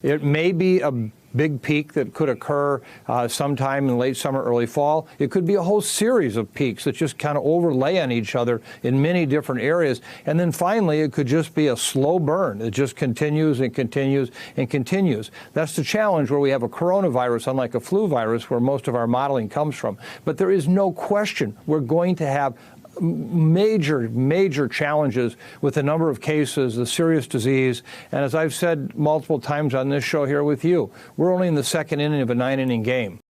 It may be a big peak that could occur sometime in late summer, early fall. It could be a whole series of peaks that just kind of overlay on each other in many different areas. And then finally, it could just be a slow burn. It just continues and continues and continues. That's the challenge where we have a coronavirus, unlike a flu virus, where most of our modeling comes from. But there is no question we're going to have major challenges with the number of cases, the serious disease. And as I've said multiple times on this show here with you, we're only in the second inning of a 9-inning game.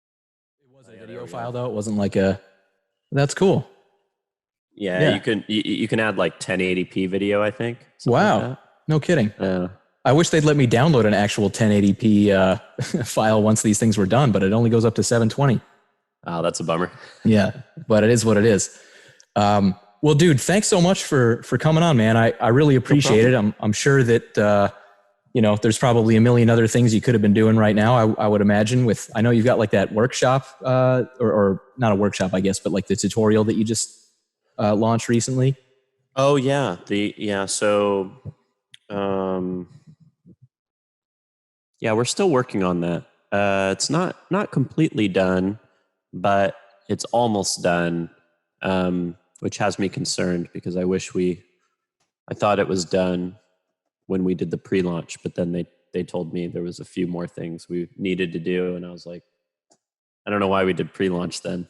It was a video file, though. It wasn't like a... That's cool. Yeah. You can add like 1080p video, I think. Wow. Like no kidding. I wish they'd let me download an actual 1080p file once these things were done, but it only goes up to 720. Oh, that's a bummer. Yeah, but it is what it is. Well, dude, thanks so much for coming on, man. I really appreciate it. I'm sure that, there's probably a million other things you could have been doing right now. I would imagine I know you've got like that workshop, or not a workshop, I guess, but like the tutorial that you just, launched recently. Oh yeah. So, we're still working on that. It's not completely done, but it's almost done. Which has me concerned because I thought it was done when we did the pre-launch, but then they told me there was a few more things we needed to do. And I was like, I don't know why we did pre-launch then.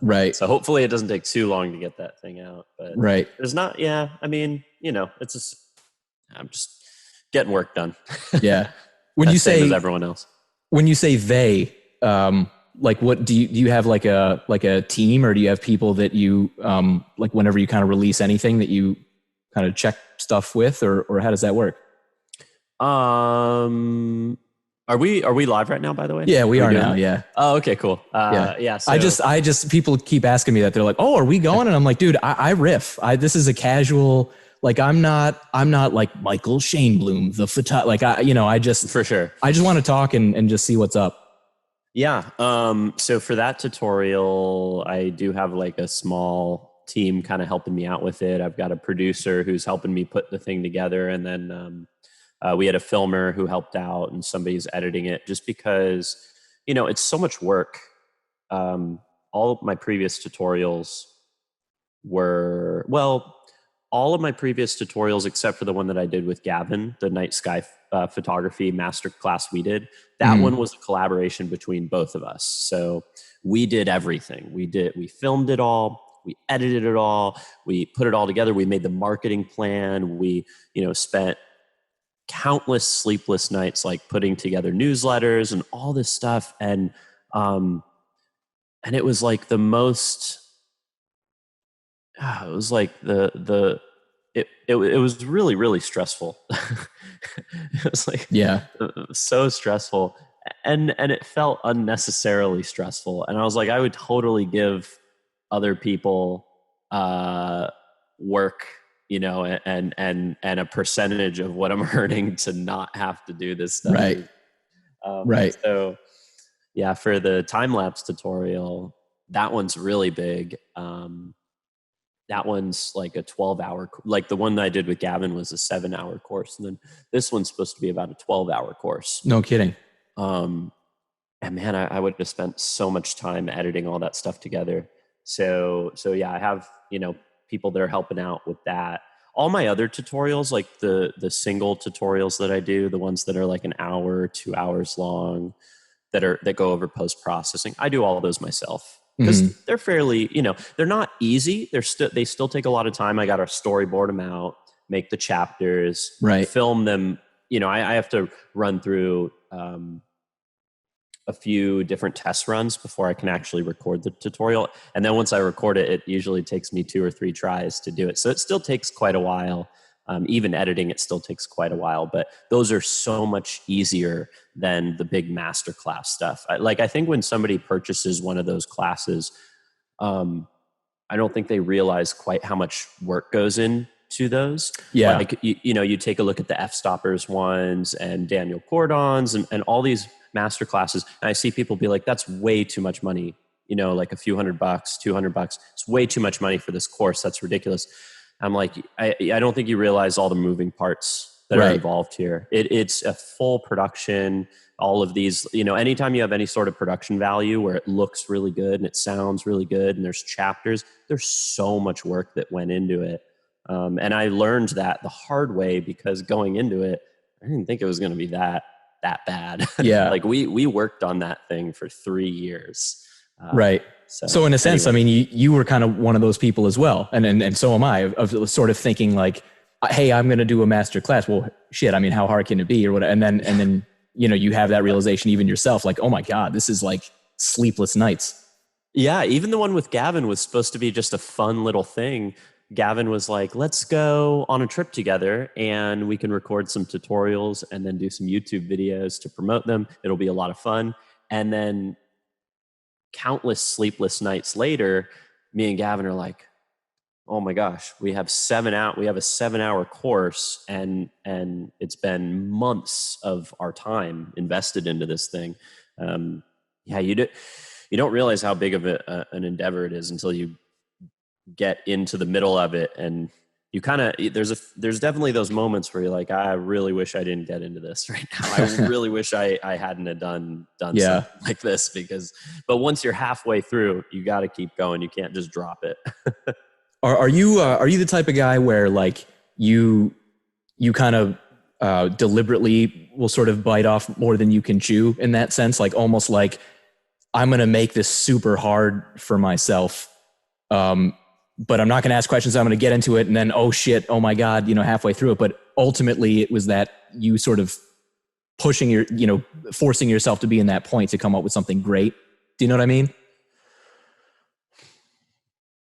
Right. So hopefully it doesn't take too long to get that thing out, but right. There's not, I'm just getting work done. Yeah. When you say as everyone else, when you say they, like what do you have like a team, or do you have people that you like whenever you kind of release anything that you kind of check stuff with, or how does that work? Are we live right now, by the way? Yeah, we are now. Yeah. Oh, okay, cool. Yeah. So. I just people keep asking me that. They're like, "Oh, are we going?" And I'm like, "Dude, I riff. This is a casual. Like, I'm not like Michael Shainblum, the like I just for sure. I just want to talk and just see what's up." Yeah. So for that tutorial, I do have like a small team kind of helping me out with it. I've got a producer who's helping me put the thing together. And then we had a filmer who helped out, and somebody's editing it just because, it's so much work. All of my previous tutorials all of my previous tutorials, except for the one that I did with Gavin, the night sky photography masterclass we did, that one was a collaboration between both of us. So we did everything. We filmed it all. We edited it all. We put it all together. We made the marketing plan. We, spent countless sleepless nights, like putting together newsletters and all this stuff. And it was like the most, it was like it was really, really stressful. It was like, so stressful. And it felt unnecessarily stressful. And I was like, I would totally give other people, work, and a percentage of what I'm earning to not have to do this stuff. Right. Right. So yeah, for the time-lapse tutorial, that one's really big. That one's like a 12-hour, like the one that I did with Gavin was a 7-hour course. And then this one's supposed to be about a 12-hour course. No kidding. And man, I would have spent so much time editing all that stuff together. So yeah, I have, people that are helping out with that. All my other tutorials, like the single tutorials that I do, the ones that are like an hour, 2 hours long, that go over post-processing, I do all of those myself. Because they're fairly, they're not easy. They still take a lot of time. I got to storyboard them out, make the chapters, film them. I have to run through a few different test runs before I can actually record the tutorial. And then once I record it, it usually takes me 2 or 3 tries to do it. So it still takes quite a while. Even editing, it still takes quite a while, but those are so much easier than the big masterclass stuff. I think when somebody purchases one of those classes, I don't think they realize quite how much work goes into those. Yeah. Like, you take a look at the F-Stoppers ones and Daniel Cordon's and all these masterclasses. And I see people be like, that's way too much money, like a few $100, $200. It's way too much money for this course. That's ridiculous. I'm like, I don't think you realize all the moving parts that are Right. involved here. It's a full production. All of these, anytime you have any sort of production value where it looks really good and it sounds really good and there's chapters, there's so much work that went into it. And I learned that the hard way, because going into it, I didn't think it was going to be that bad. Yeah. Like we worked on that thing for 3 years. Right. So in a sense, anyway. I mean, you were kind of one of those people as well. And so am I, of sort of thinking like, hey, I'm going to do a master class. Well, shit, I mean, how hard can it be or whatever? And then, you have that realization even yourself, like, oh my God, this is like sleepless nights. Yeah. Even the one with Gavin was supposed to be just a fun little thing. Gavin was like, let's go on a trip together and we can record some tutorials and then do some YouTube videos to promote them. It'll be a lot of fun. And then countless sleepless nights later, me and Gavin are like, oh my gosh, we have a 7-hour course and it's been months of our time invested into this thing. You don't realize how big of an endeavor it is until you get into the middle of it, and you kind of there's definitely those moments where you're like, I really wish I didn't get into this right now. I really wish I hadn't have done something like this, but once you're halfway through, you got to keep going. You can't just drop it. Are you the type of guy where like you kind of deliberately will sort of bite off more than you can chew in that sense? Like almost like, I'm going to make this super hard for myself. But I'm not going to ask questions. I'm going to get into it. And then, oh shit, oh my God, halfway through it. But ultimately it was that you sort of forcing yourself to be in that point to come up with something great. Do you know what I mean?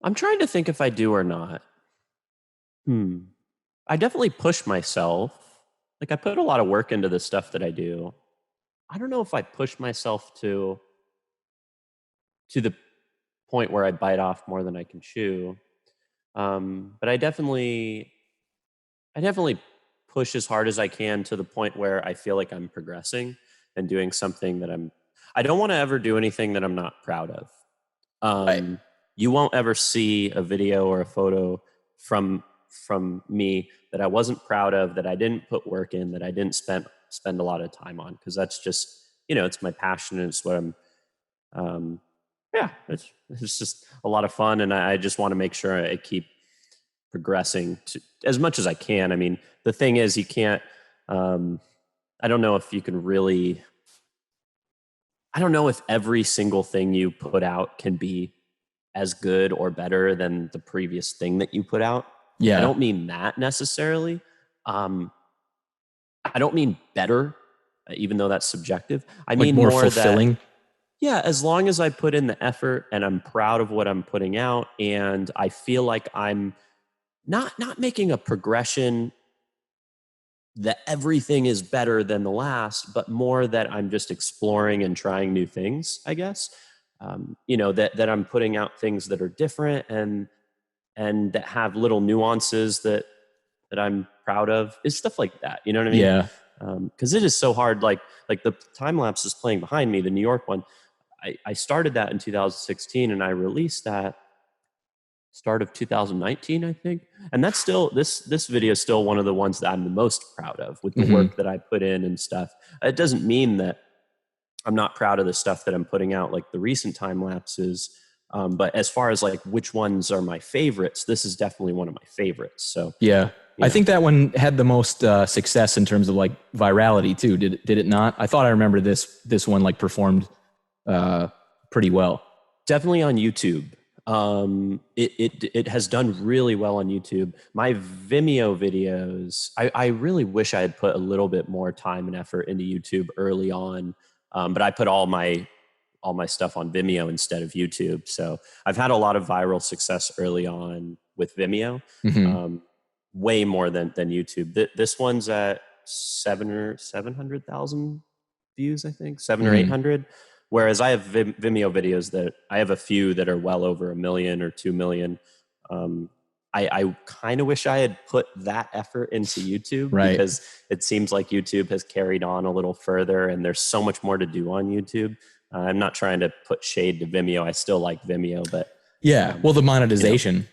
I'm trying to think if I do or not. I definitely push myself. Like I put a lot of work into the stuff that I do. I don't know if I push myself to the point where I bite off more than I can chew. But I definitely push as hard as I can to the point where I feel like I'm progressing and doing something that I don't want to ever do anything that I'm not proud of. Right. You won't ever see a video or a photo from me that I wasn't proud of, that I didn't put work in, that I didn't spend a lot of time on, because that's just, it's my passion and it's what I'm, it's just a lot of fun. And I just want to make sure I keep progressing as much as I can. I mean, the thing is, you can't, I don't know if you can really, I don't know if every single thing you put out can be as good or better than the previous thing that you put out. Yeah. I don't mean that necessarily. I don't mean better, even though that's subjective. I mean more more fulfilling. Yeah, as long as I put in the effort and I'm proud of what I'm putting out, and I feel like I'm not making a progression that everything is better than the last, but more that I'm just exploring and trying new things, I guess. That I'm putting out things that are different and that have little nuances that I'm proud of. It's stuff like that. You know what I mean? Yeah. Because it is so hard. Like the time lapse is playing behind me, the New York one. I started that in 2016 and I released that start of 2019, I think. And that's still, this video is still one of the ones that I'm the most proud of, with the work that I put in and stuff. It doesn't mean that I'm not proud of the stuff that I'm putting out, like the recent time lapses. But as far as like which ones are my favorites, this is definitely one of my favorites. So yeah. I think that one had the most success in terms of like virality too. Did it not? I thought I remember this one like performed pretty well. Definitely on YouTube. It has done really well on YouTube. My Vimeo videos, I really wish I had put a little bit more time and effort into YouTube early on. But I put all my stuff on Vimeo instead of YouTube. So I've had a lot of viral success early on with Vimeo. Way more than YouTube. This one's at 700,000 views, I think, 7 or 800. Whereas I have Vimeo videos that I have a few that are well over 1 million or 2 million. I kind of wish I had put that effort into YouTube, because it seems like YouTube has carried on a little further and there's so much more to do on YouTube. I'm not trying to put shade to Vimeo. I still like Vimeo, but well, the monetization,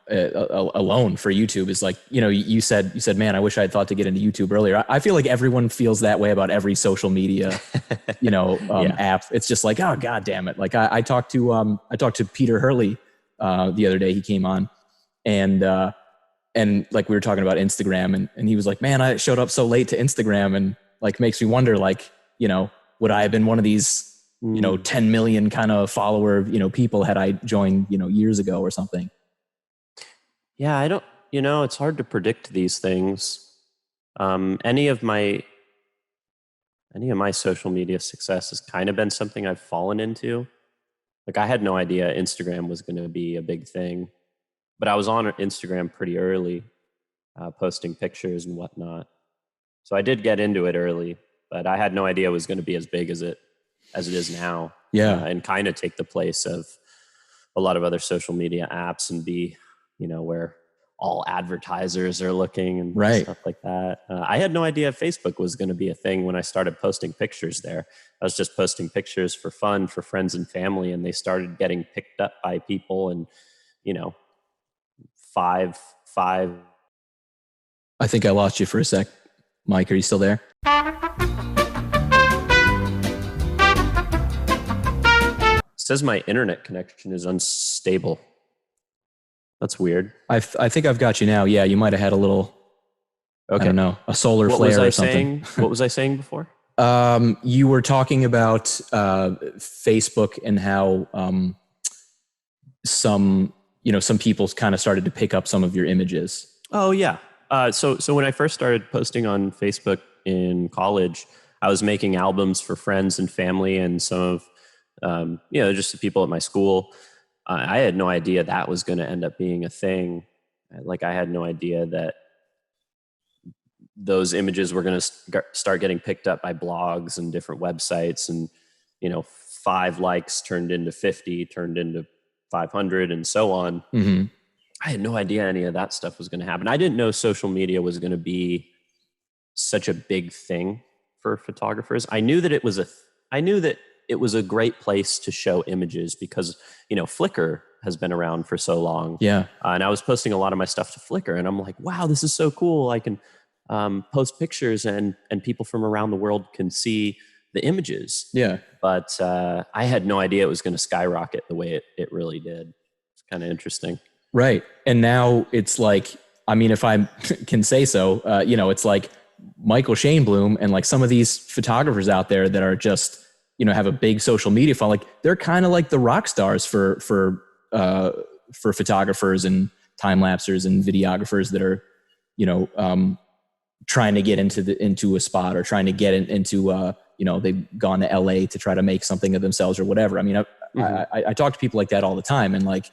alone for YouTube is like, you know, you said, man, I wish I had thought to get into YouTube earlier. I feel like everyone feels that way about every social media, you know, app. It's just like, oh God damn it. Like I talked to Peter Hurley, the other day. He came on and like we were talking about Instagram and he was like, man, I showed up so late to Instagram, and like makes me wonder, like, you know, would I have been one of these, you know, 10 million kind of follower, you know, people had I joined, you know, years ago or something? Yeah, I don't, you know, it's hard to predict these things. Any of my social media success has kind of been something I've fallen into. Like I had no idea Instagram was going to be a big thing, but I was on Instagram pretty early, posting pictures and whatnot. So I did get into it early, but I had no idea it was going to be as big as it is now. Yeah. And kind of take the place of a lot of other social media apps and be, you know, where all advertisers are looking and stuff like that. I had no idea Facebook was going to be a thing when I started posting pictures there. I was just posting pictures for fun, for friends and family, and they started getting picked up by people. And, you know, five. I think I lost you for a sec. Mike, are you still there? Says my internet connection is unstable. That's weird. I think I've got you now. Yeah, you might have had a little, I don't know, a solar flare or something. What was I saying before? You were talking about Facebook and how some people kind of started to pick up some of your images. Oh yeah. So when I first started posting on Facebook in college, I was making albums for friends and family and some of just the people at my school. I had no idea that was going to end up being a thing. Like I had no idea that those images were going to start getting picked up by blogs and different websites, and 5 likes turned into 50, turned into 500, and so on. Mm-hmm. I had no idea any of that stuff was going to happen. I didn't know social media was going to be such a big thing for photographers. I knew that it was a great place to show images because, Flickr has been around for so long. Yeah. And I was posting a lot of my stuff to Flickr, and I'm like, wow, this is so cool. I can post pictures and people from around the world can see the images. Yeah. But I had no idea it was going to skyrocket the way it really did. It's kind of interesting. Right. And now it's like, I mean, if I can say so, it's like Michael Shainblum and like some of these photographers out there that are just, have a big social media following. Like they're kind of like the rock stars for photographers and time lapsers and videographers that are, trying to get into a spot or trying to get into, they've gone to LA to try to make something of themselves or whatever. I mean, I talk to people like that all the time, and like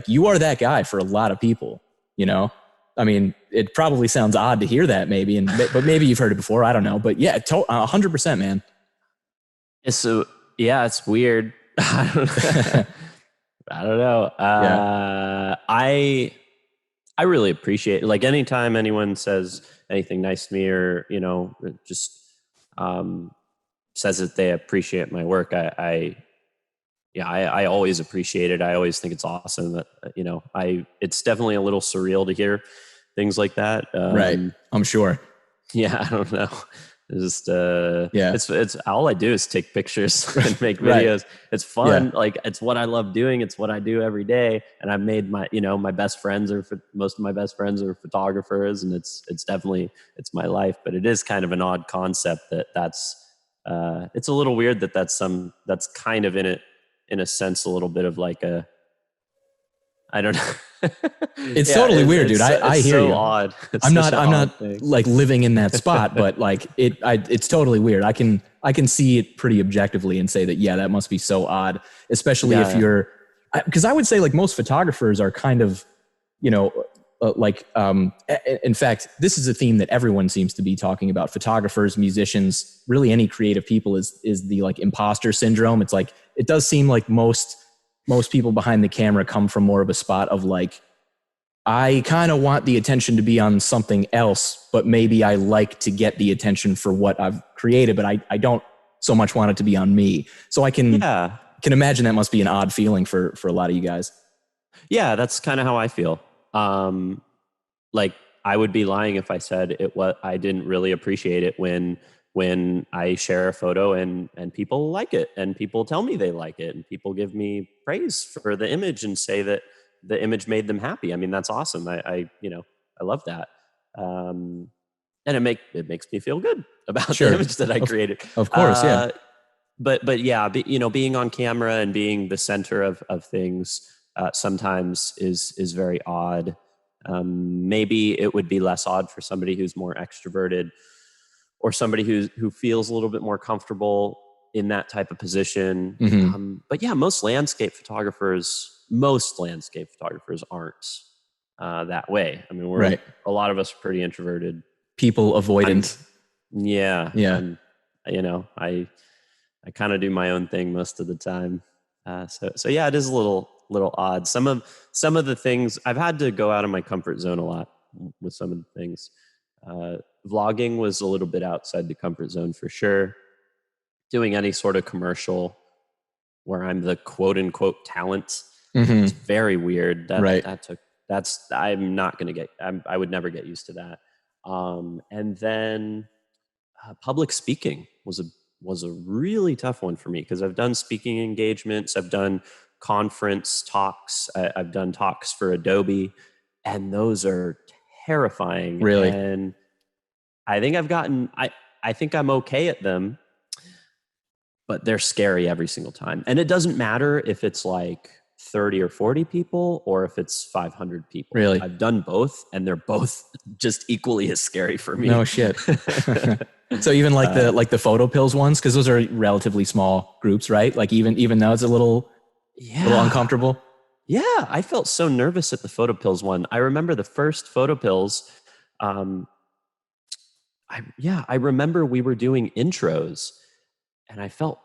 you are that guy for a lot of people, I mean, it probably sounds odd to hear that maybe, but maybe you've heard it before. I don't know, but yeah, 100%, man. So yeah, it's weird. I don't know. I really appreciate it. Like anytime anyone says anything nice to me or, just says that they appreciate my work, I always appreciate it. I always think it's awesome that, it's definitely a little surreal to hear things like that. Right. I'm sure. Yeah. I don't know. It's just, it's all I do is take pictures and make videos. Right. It's fun. Yeah. Like it's what I love doing. It's what I do every day. And I've made my best friends most of my best friends are photographers, and it's definitely, it's my life, but it is kind of an odd concept that's it's a little weird that's kind of in a sense, a little bit of like I don't know. It's totally weird, dude. I hear so you. Odd. I'm not like living in that spot, but like it's totally weird. I can see it pretty objectively and say that, yeah, that must be so odd, especially if you're, because I would say like most photographers are kind of, in fact, this is a theme that everyone seems to be talking about. Photographers, musicians, really any creative people is the like imposter syndrome. It's like, it does seem like most people behind the camera come from more of a spot of like, I kind of want the attention to be on something else, but maybe I like to get the attention for what I've created, but I don't so much want it to be on me. So I can imagine that must be an odd feeling for a lot of you guys. Yeah, that's kind of how I feel. Like I would be lying if I said I didn't really appreciate it when I share a photo and people like it and people tell me they like it and people give me praise for the image and say that the image made them happy. I mean, that's awesome. I love that. And it makes me feel good about the Sure. image that I created. Of course. Yeah. But yeah, being on camera and being the center of things sometimes is very odd. Maybe it would be less odd for somebody who's more extroverted or somebody who feels a little bit more comfortable in that type of position. Mm-hmm. But yeah, most landscape photographers aren't that way. I mean, Right. a lot of us are pretty introverted. People avoidant. Yeah. Yeah. And I kind of do my own thing most of the time. So yeah, it is a little odd. Some of the things I've had to go out of my comfort zone a lot with some of the things. Vlogging was a little bit outside the comfort zone for sure. Doing any sort of commercial where I'm the quote unquote talent, Mm-hmm. it's very weird. Right. I'm not going to I would never get used to that. And then public speaking was a really tough one for me because I've done speaking engagements, I've done conference talks, I've done talks for Adobe, and those are terrifying. Really? And I think I think I'm okay at them, but they're scary every single time. And it doesn't matter if it's like 30 or 40 people or if it's 500 people. Really? I've done both and they're both just equally as scary for me. No shit. So even like the photo pills ones, because those are relatively small groups, right? Like even though it's a little uncomfortable. Yeah, I felt so nervous at the photo pills one. I remember the first photo pills. I remember we were doing intros, and I felt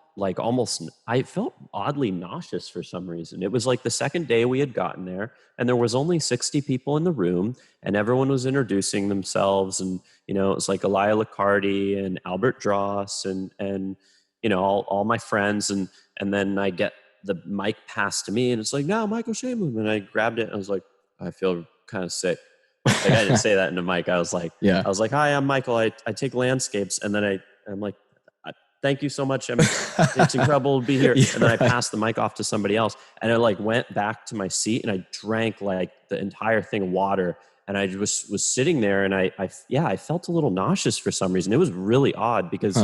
oddly nauseous for some reason. It was like the second day we had gotten there, and there was only 60 people in the room, and everyone was introducing themselves, and it was like Elia Licardi and Albert Dross and all my friends, and then I get the mic passed to me, and it's like, now Michael Shainblum, and I grabbed it, and I was like, I feel kind of sick. Like I didn't say that in the mic. I was like, hi, I'm Michael. I take landscapes, and then I'm like, thank you so much. It's incredible to be here. And then I passed the mic off to somebody else, and I went back to my seat and I drank like the entire thing of water. And I just was sitting there, and I felt a little nauseous for some reason. It was really odd because,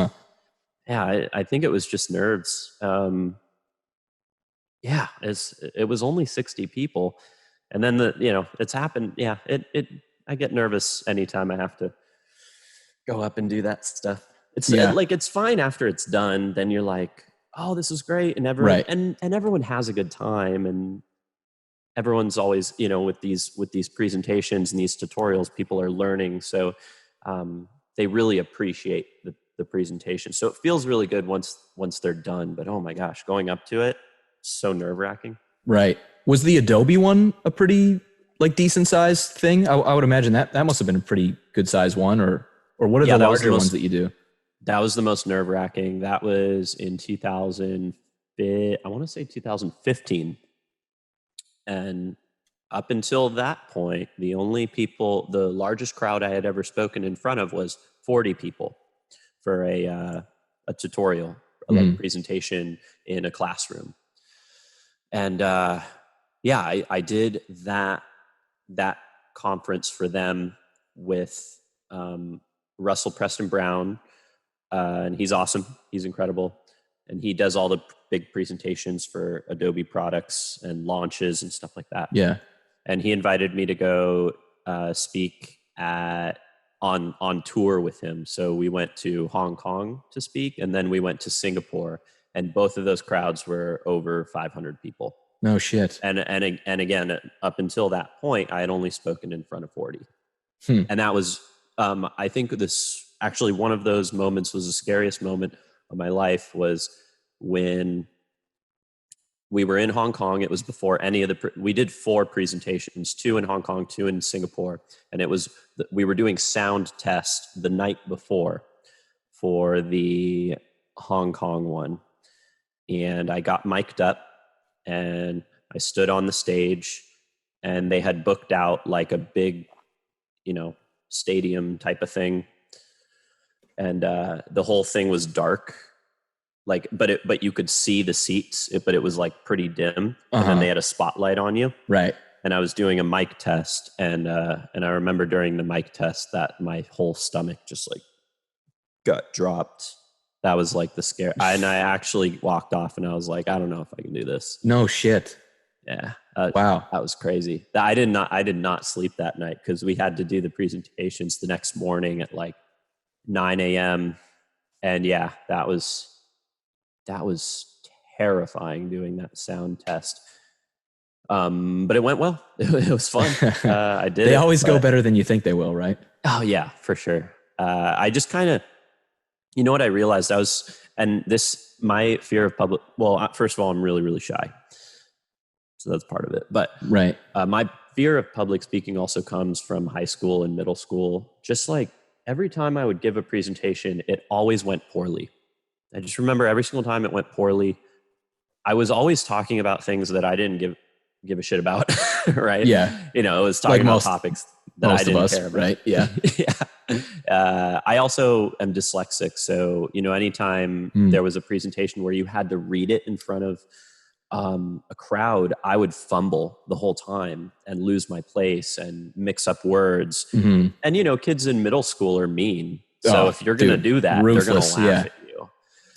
I think it was just nerves. It was only 60 people. And then it's happened. Yeah, I get nervous anytime I have to go up and do that stuff. It's fine after it's done. Then you're like, oh, this is great. And everyone, and everyone has a good time. And everyone's always, with these presentations and these tutorials, people are learning. So they really appreciate the presentation. So it feels really good once they're done. But oh my gosh, going up to it, so nerve-wracking. Right. Was the Adobe one a pretty decent sized thing? I would imagine that must have been a pretty good sized one, or what are the larger ones that you do? That was the most nerve-wracking. That was in 2015. And up until that point, the largest crowd I had ever spoken in front of was 40 people for a tutorial, like a presentation in a classroom. And I did that conference for them with Russell Preston Brown, and he's awesome. He's incredible, and he does all the big presentations for Adobe products and launches and stuff like that. Yeah, and he invited me to go speak on tour with him. So we went to Hong Kong to speak, and then we went to Singapore. And both of those crowds were over 500 people. No shit. And again, up until that point, I had only spoken in front of 40. And that was, I think one of those moments was the scariest moment of my life, was when we were in Hong Kong. It was before any of we did 4 presentations, 2 in Hong Kong, 2 in Singapore. And we were doing sound test the night before for the Hong Kong one. And I got mic'd up and I stood on the stage and they had booked out like a big, stadium type of thing. And the whole thing was dark, like, but you could see the seats, but it was like pretty dim. And then they had a spotlight on you. Right. And I was doing a mic test, and I remember during the mic test that my whole stomach just like got dropped. That was like the scare. And I actually walked off, and I was like, I don't know if I can do this. No shit. Yeah. Wow. That was crazy. I did not sleep that night because we had to do the presentations the next morning at like 9 a.m. And yeah, that was terrifying doing that sound test. But it went well. It was fun. I did. They always go better than you think they will, right? Oh yeah, for sure. I just kind of, what I realized my fear of public, well, first of all, I'm really, really shy. So that's part of it. But right. My fear of public speaking also comes from high school and middle school. Just like every time I would give a presentation, it always went poorly. I just remember every single time it went poorly. I was always talking about things that I didn't give a shit about, right? Yeah. It was talking about topics that I didn't care about. Right? Yeah. Yeah. I also am dyslexic. So, anytime there was a presentation where you had to read it in front of a crowd, I would fumble the whole time and lose my place and mix up words. Mm-hmm. And, kids in middle school are mean. So if you're going to do that, ruthless, they're going to laugh at you.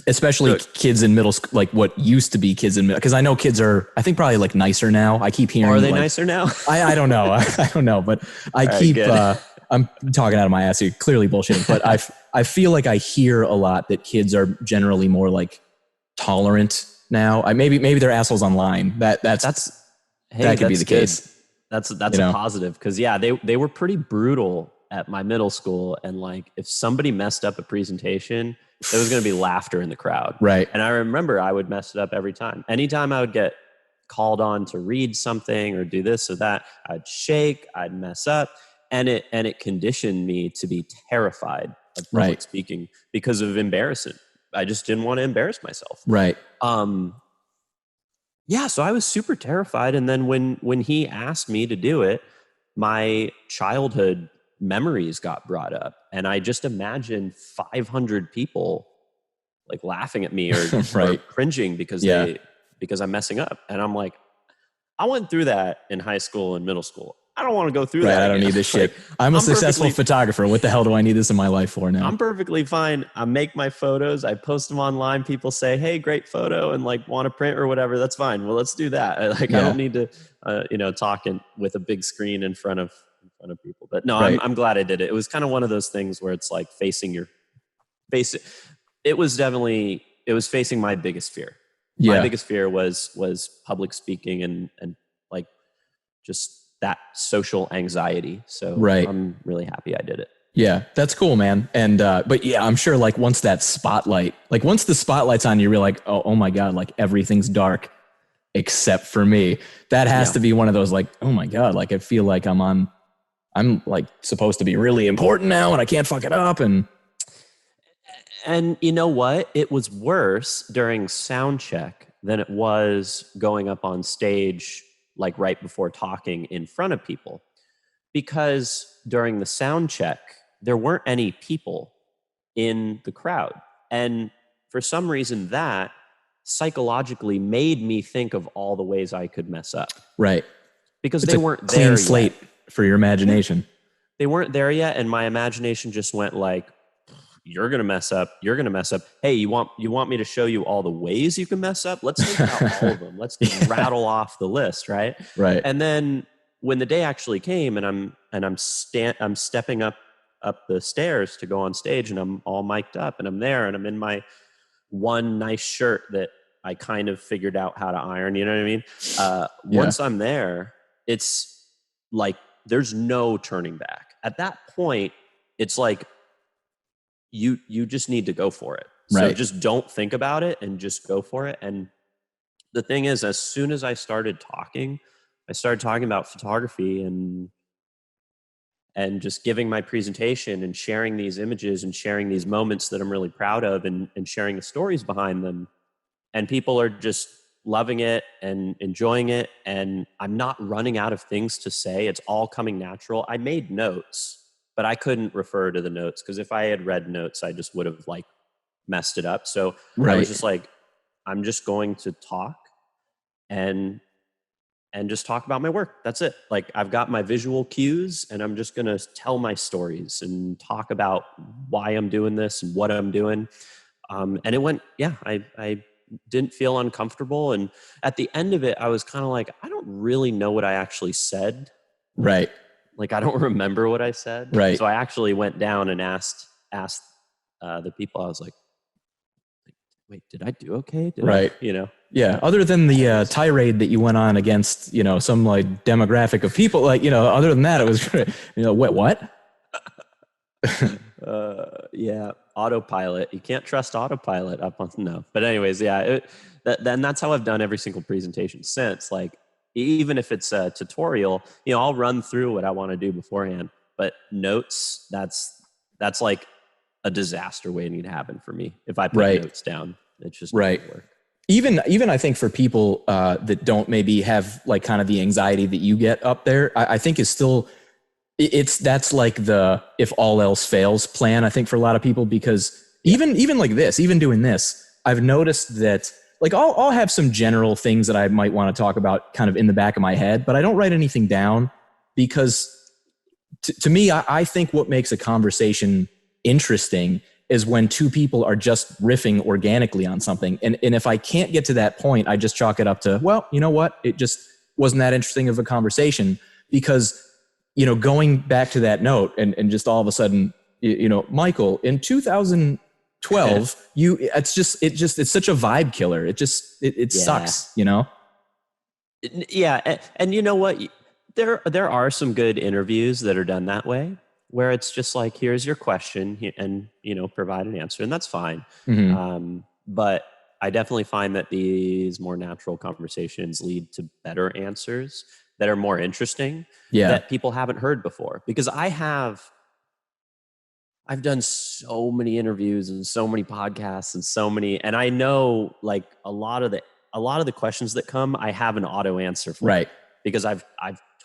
Especially kids in middle school, like what used to be kids in middle, because I know kids are, I think probably like nicer now. I keep hearing. Are they nicer now? I don't know. I don't know, but I'm talking out of my ass here, clearly bullshitting, but I feel like I hear a lot that kids are generally more like tolerant now. Maybe they're assholes online. That could be the case. That's a positive, because they were pretty brutal at my middle school, and like if somebody messed up a presentation, there was going to be laughter in the crowd. Right. And I remember I would mess it up every time. Anytime I would get called on to read something or do this or that, I'd shake, I'd mess up, and it conditioned me to be terrified of public speaking because of embarrassment. I just didn't want to embarrass myself. Right. Yeah, so I was super terrified. And then when he asked me to do it, my childhood memories got brought up, and I just imagined 500 people like laughing at me or cringing because I'm messing up. And I'm like, I went through that in high school and middle school. I don't want to go through that. I don't need this shit. I'm a successful photographer. What the hell do I need this in my life for now? I'm perfectly fine. I make my photos. I post them online. People say, "Hey, great photo," and like want to print or whatever. That's fine. Well, let's do that. I don't need to, talk with a big screen in front of people. But no, I'm glad I did it. It was kind of one of those things where it's like facing your face. It was facing my biggest fear. Yeah. My biggest fear was public speaking and like just that social anxiety. So I'm really happy I did it. Yeah, that's cool, man. And, but yeah, I'm sure like once the spotlight's on you, you're like, oh my God, like everything's dark except for me. That has to be one of those like, oh my God, like I feel like I'm like supposed to be really important now and I can't fuck it up. And you know what? It was worse during sound check than it was going up on stage like right before talking in front of people. Because during the sound check, there weren't any people in the crowd. And for some reason that psychologically made me think of all the ways I could mess up. Right. Because it's they weren't there yet. Clean slate for your imagination. They weren't there yet. And my imagination just went like, you're going to mess up. You're going to mess up. Hey, you want me to show you all the ways you can mess up? Let's think about all of them. Let's just rattle off the list. Right. Right. And then when the day actually came and I'm stepping up the stairs to go on stage and I'm all mic'd up and I'm there and I'm in my one nice shirt that I kind of figured out how to iron. You know what I mean? Once I'm there, it's like, there's no turning back. At that point, it's like, you just need to go for it. So just don't think about it and just go for it. And the thing is, as soon as I started talking about photography and just giving my presentation and sharing these images and sharing these moments that I'm really proud of and sharing the stories behind them. And people are just loving it and enjoying it. And I'm not running out of things to say. It's all coming natural. I made notes, but I couldn't refer to the notes because if I had read notes, I just would have like messed it up. So I was just like, I'm just going to talk and just talk about my work. That's it. Like I've got my visual cues and I'm just going to tell my stories and talk about why I'm doing this and what I'm doing. And it went, I didn't feel uncomfortable. And at the end of it, I was kind of like, I don't really know what I actually said. Right. Like, I don't remember what I said. Right. So I actually went down and asked the people, I was like, wait, did I do okay? Right. Yeah. Other than the tirade that you went on against, some like demographic of people, like, other than that, it was, what? Yeah. Autopilot. You can't trust autopilot no. But anyways, yeah. Then that's how I've done every single presentation since. Like, even if it's a tutorial, I'll run through what I want to do beforehand. But notes, that's like a disaster waiting to happen for me. If I put notes down, it's just not gonna work. Even I think for people that don't maybe have like kind of the anxiety that you get up there, I think is still, that's like the if all else fails plan, I think, for a lot of people, because even like this, even doing this, I've noticed that like I'll have some general things that I might want to talk about kind of in the back of my head, but I don't write anything down because to me, I think what makes a conversation interesting is when two people are just riffing organically on something. And if I can't get to that point, I just chalk it up to, well, you know what? It just wasn't that interesting of a conversation because, going back to that note and just all of a sudden, Michael, in 2012, it's such a vibe killer. It sucks, Yeah. And you know what? There are some good interviews that are done that way, where it's just like, here's your question and, provide an answer, and that's fine. Mm-hmm. But I definitely find that these more natural conversations lead to better answers that are more interesting that people haven't heard before. Because I've done so many interviews and so many podcasts and I know like a lot of the questions that come, I have an auto answer for. Right. Because I've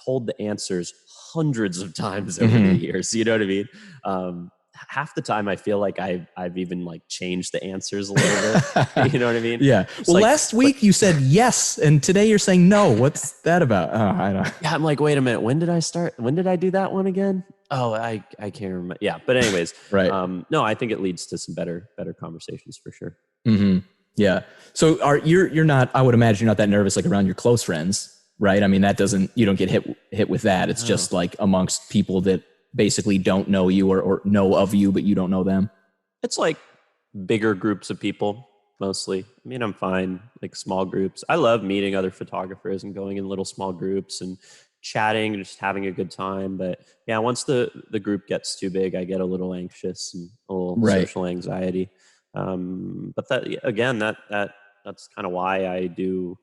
told the answers hundreds of times over the years. You know what I mean? Half the time I feel like I've even like changed the answers a little bit. You know what I mean? Yeah. Well, last week you said yes, and today you're saying no. What's that about? Oh, I don't. Yeah, I'm like, wait a minute. When did I start? When did I do that one again? Oh, I can't remember. Yeah, but anyways, right. No, I think it leads to some better conversations for sure. Mm-hmm. Yeah. So you're not? I would imagine you're not that nervous like around your close friends, right? I mean, you don't get hit with that. It's just like amongst people that basically don't know you or know of you, but you don't know them. It's like bigger groups of people mostly. I mean, I'm fine, like small groups. I love meeting other photographers and going in little small groups and chatting and just having a good time. But yeah, once the group gets too big, I get a little anxious and a little social anxiety. But that, again, that's kind of why I do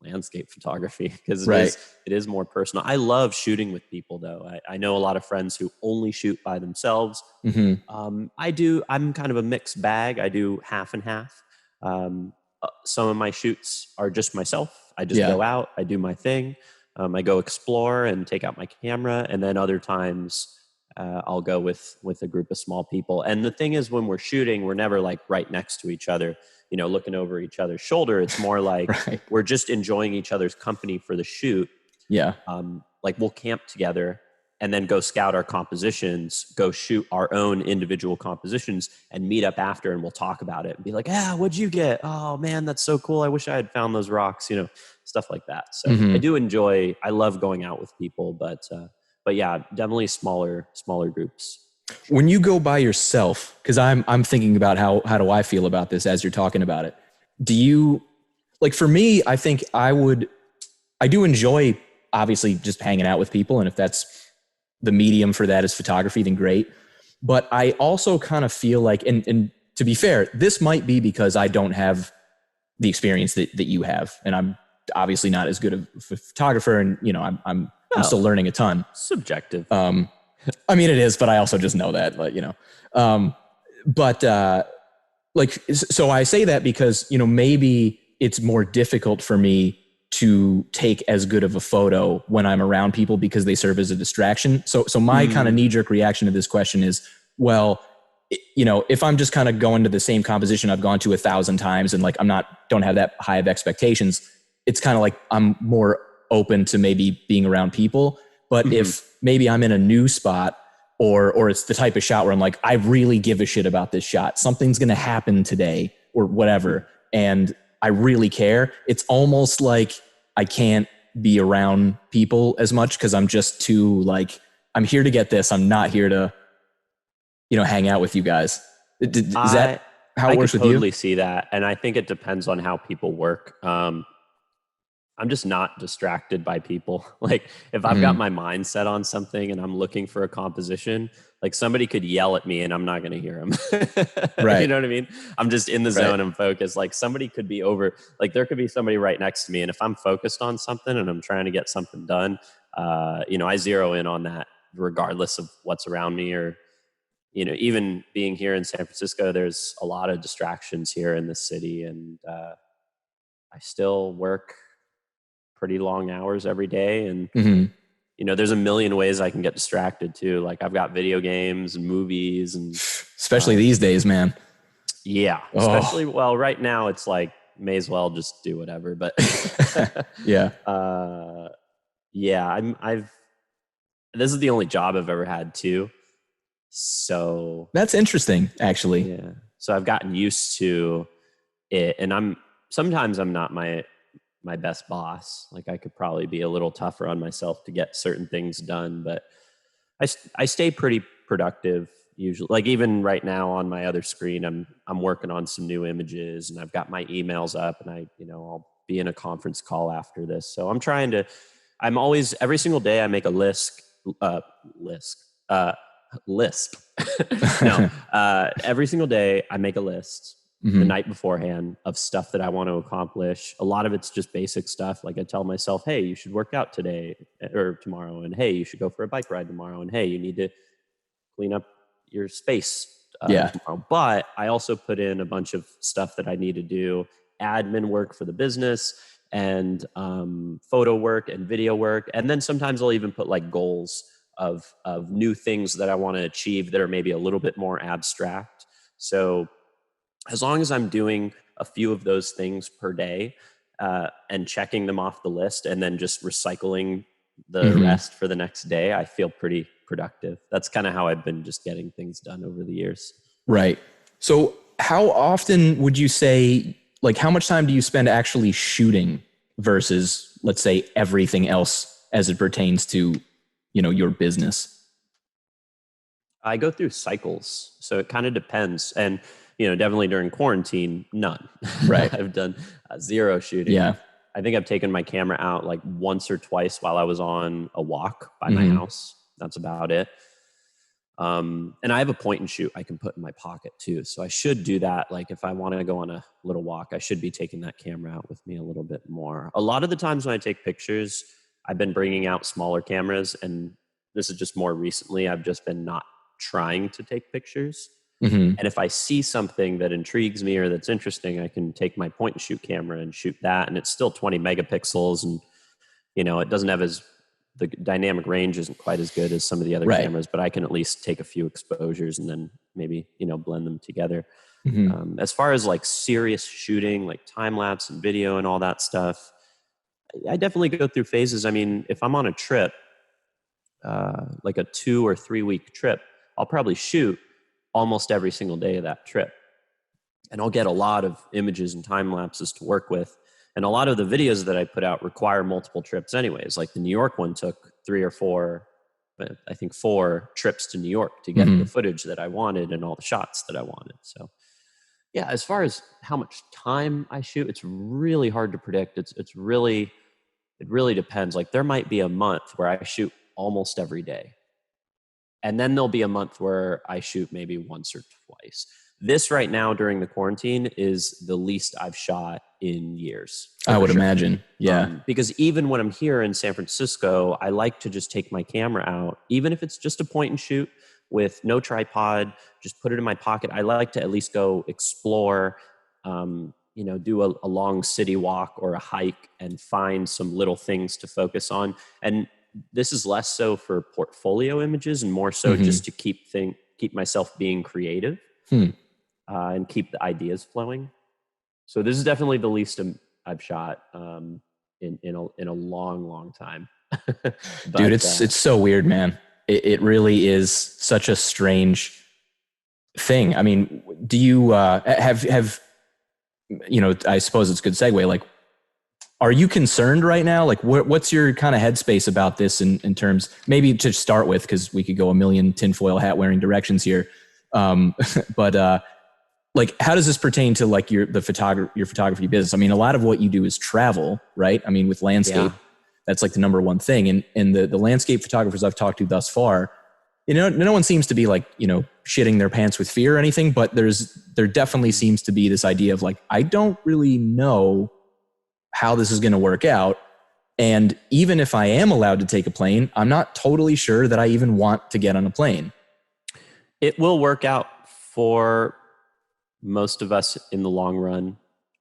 landscape photography, because it is more personal. I love shooting with people though. I know a lot of friends who only shoot by themselves. I'm kind of a mixed bag. I do half and half. Some of my shoots are just myself. I just go out, I do my thing. I go explore and take out my camera. And then other times I'll go with a group of small people. And the thing is, when we're shooting, we're never like right next to each other, looking over each other's shoulder. It's more like we're just enjoying each other's company for the shoot. Yeah. Like we'll camp together and then go scout our compositions, go shoot our own individual compositions and meet up after, and we'll talk about it and be like, what'd you get? Oh man, that's so cool. I wish I had found those rocks, stuff like that. So I love going out with people, but yeah, definitely smaller groups. When you go by yourself, because I'm thinking about how do I feel about this as you're talking about it. Do you, like, for me, I think I do enjoy obviously just hanging out with people. And if that's the medium for that is photography, then great. But I also kind of feel like, and to be fair, this might be because I don't have the experience that you have. And I'm obviously not as good of a photographer. And, I'm still learning a ton. Subjective. I mean, it is, but I also just know that, like, so I say that because, maybe it's more difficult for me to take as good of a photo when I'm around people because they serve as a distraction. So my kind of knee-jerk reaction to this question is, well, you know, if I'm just kind of going to the same composition I've gone to 1,000 times and like don't have that high of expectations, it's kind of like I'm more open to maybe being around people. But if maybe I'm in a new spot, or it's the type of shot where I'm like, I really give a shit about this shot, something's going to happen today or whatever, and I really care, it's almost like I can't be around people as much because I'm just too like, I'm here to get this, I'm not here to, you know, hang out with you guys. Is that how it works with you? I totally see that. And I think it depends on how people work. I'm just not distracted by people. Like if I've got my mind set on something and I'm looking for a composition, like somebody could yell at me and I'm not going to hear them. Right. You know what I mean? I'm just in the zone and focused. Like somebody could be like there could be somebody right next to me. And if I'm focused on something and I'm trying to get something done, you know, I zero in on that regardless of what's around me. Or, you know, even being here in San Francisco, there's a lot of distractions here in this city. And I still work pretty long hours every day. And, you know, there's a million ways I can get distracted too. Like I've got video games and movies and especially these days, man. Yeah. Especially, well, right now it's like, may as well just do whatever, but yeah. This is the only job I've ever had too. So that's interesting, actually. Yeah. So I've gotten used to it, and sometimes I'm not my best boss. Like I could probably be a little tougher on myself to get certain things done, but I stay pretty productive usually. Like even right now on my other screen, I'm working on some new images and I've got my emails up, and I'll be in a conference call after this. So I'm always, every single day I make a list. No, every single day I make a list the night beforehand of stuff that I want to accomplish. A lot of it's just basic stuff. Like I tell myself, hey, you should work out today or tomorrow. And hey, you should go for a bike ride tomorrow. And hey, you need to clean up your space tomorrow. But I also put in a bunch of stuff that I need to do, admin work for the business and photo work and video work. And then sometimes I'll even put like goals of new things that I want to achieve that are maybe a little bit more abstract. So as long as I'm doing a few of those things per day and checking them off the list and then just recycling the rest for the next day, I feel pretty productive. That's kind of how I've been just getting things done over the years. Right. So how often would you say, like how much time do you spend actually shooting versus, let's say, everything else as it pertains to, you know, your business? I go through cycles. So it kind of depends. And, you know, definitely during quarantine, none. Right. I've done zero shooting. Yeah. I think I've taken my camera out like once or twice while I was on a walk by my house. That's about it. And I have a point and shoot I can put in my pocket too. So I should do that. Like if I want to go on a little walk, I should be taking that camera out with me a little bit more. A lot of the times when I take pictures, I've been bringing out smaller cameras, and this is just more recently. I've just been not trying to take pictures. And if I see something that intrigues me or that's interesting, I can take my point and shoot camera and shoot that. And it's still 20 megapixels. And, you know, it doesn't have the dynamic range isn't quite as good as some of the other cameras, but I can at least take a few exposures and then maybe, you know, blend them together. As far as like serious shooting, like time lapse and video and all that stuff, I definitely go through phases. I mean, if I'm on a trip, like a 2 or 3 week trip, I'll probably shoot almost every single day of that trip. And I'll get a lot of images and time lapses to work with. And a lot of the videos that I put out require multiple trips anyways. Like the New York one took 3 or 4, I think 4 trips to New York to get the footage that I wanted and all the shots that I wanted. So yeah, as far as how much time I shoot, it's really hard to predict. It really depends. Like there might be a month where I shoot almost every day. And then there'll be a month where I shoot maybe once or twice. This right now during the quarantine is the least I've shot in years. I would imagine. Yeah. Because even when I'm here in San Francisco, I like to just take my camera out, even if it's just a point and shoot with no tripod, just put it in my pocket. I like to at least go explore, you do a long city walk or a hike and find some little things to focus on. And this is less so for portfolio images and more so just to keep myself being creative and keep the ideas flowing. So this is definitely the least I've shot in a long time. But, dude, it's so weird, man. It really is such a strange thing. I mean, do you have I suppose it's a good segue. Like, are you concerned right now? Like, what's your kind of headspace about this in terms, maybe to start with, because we could go a million tinfoil hat wearing directions here. But like, how does this pertain to like your photography business? I mean, a lot of what you do is travel, right? I mean, with landscape, that's like the number one thing. And the landscape photographers I've talked to thus far, no one seems to be like, shitting their pants with fear or anything, but there definitely seems to be this idea of like, I don't really know how this is going to work out. And even if I am allowed to take a plane, I'm not totally sure that I even want to get on a plane. It will work out for most of us in the long run.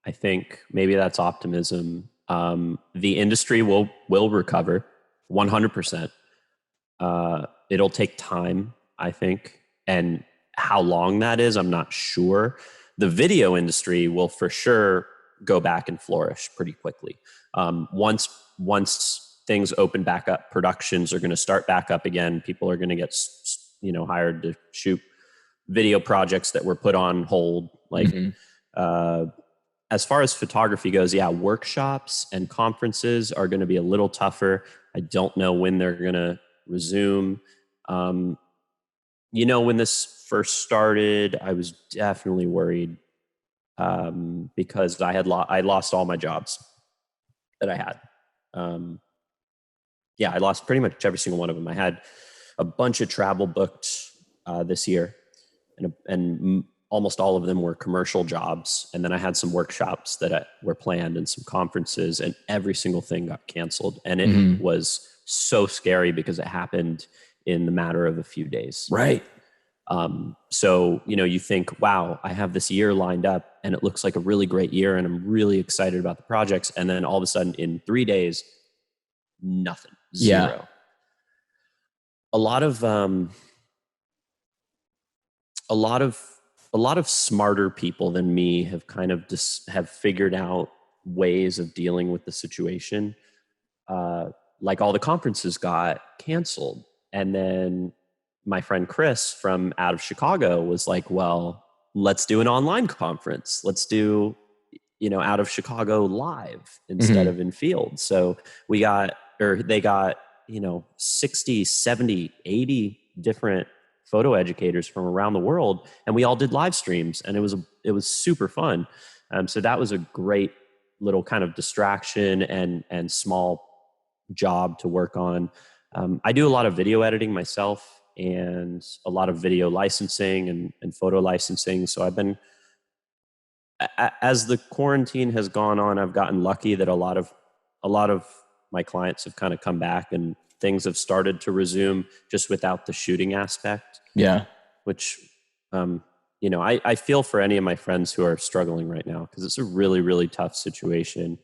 I think maybe that's optimism. The industry will recover 100%. It'll take time, I think. And how long that is, I'm not sure. The video industry will for sure go back and flourish pretty quickly. Once things open back up, productions are going to start back up again. People are going to get, hired to shoot video projects that were put on hold. Like, as far as photography goes, workshops and conferences are going to be a little tougher. I don't know when they're going to resume. When this first started, I was definitely worried because I lost all my jobs that I had. I lost pretty much every single one of them. I had a bunch of travel booked this year, and almost all of them were commercial jobs. And then I had some workshops that were planned and some conferences, and every single thing got canceled. And it was so scary because it happened in the matter of a few days. Right. So, you think, wow, I have this year lined up and it looks like a really great year and I'm really excited about the projects. And then all of a sudden in 3 days, nothing, zero. Yeah. A lot of smarter people than me have kind of have figured out ways of dealing with the situation. Like all the conferences got canceled. And then my friend Chris from out of Chicago was like, well, let's do an online conference. Let's do, out of Chicago live instead of in field. So they got, 60, 70, 80 different photo educators from around the world. And we all did live streams, and it was super fun. So that was a great little kind of distraction and small job to work on. I do a lot of video editing myself and a lot of video licensing and photo licensing. So I've been, as the quarantine has gone on, I've gotten lucky that a lot of my clients have kind of come back and things have started to resume just without the shooting aspect. Yeah. Which, I feel for any of my friends who are struggling right now because it's a really, really tough situation.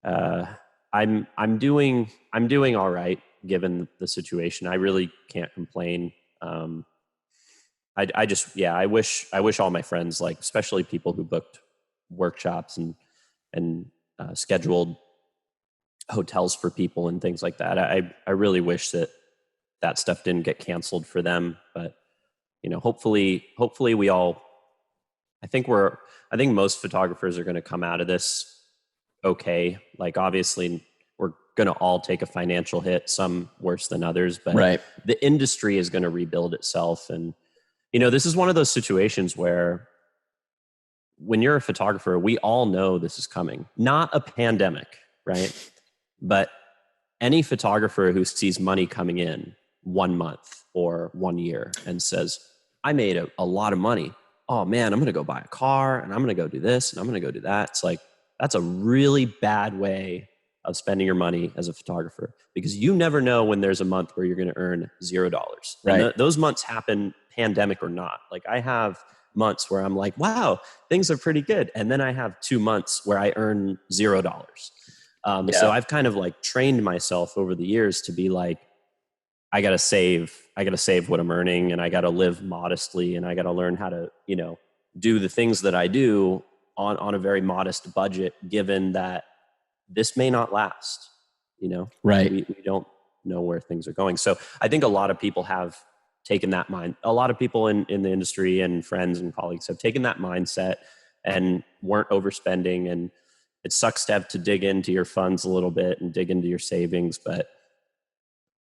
I'm doing all right given the situation. I really can't complain. I wish all my friends, like especially people who booked workshops and scheduled hotels for people and things like that. I really wish that stuff didn't get canceled for them. But hopefully we all. I think most photographers are going to come out of this okay. Like obviously we're going to all take a financial hit, some worse than others, but right. The industry is going to rebuild itself. And, this is one of those situations where when you're a photographer, we all know this is coming, not a pandemic, right? But any photographer who sees money coming in 1 month or 1 year and says, I made a lot of money. Oh man, I'm going to go buy a car and I'm going to go do this and I'm going to go do that. It's like, that's a really bad way of spending your money as a photographer, because you never know when there's a month where you're going to earn $0. Right. And those months happen, pandemic or not. Like I have months where I'm like, wow, things are pretty good. And then I have 2 months where I earn $0. So I've kind of like trained myself over the years to be like, I got to save what I'm earning, and I got to live modestly, and I got to learn how to, do the things that I do on a very modest budget, given that this may not last, Right. We don't know where things are going. So I think a lot of people have taken that mind. A lot of people in the industry and friends and colleagues have taken that mindset and weren't overspending. And it sucks to have to dig into your funds a little bit and dig into your savings. But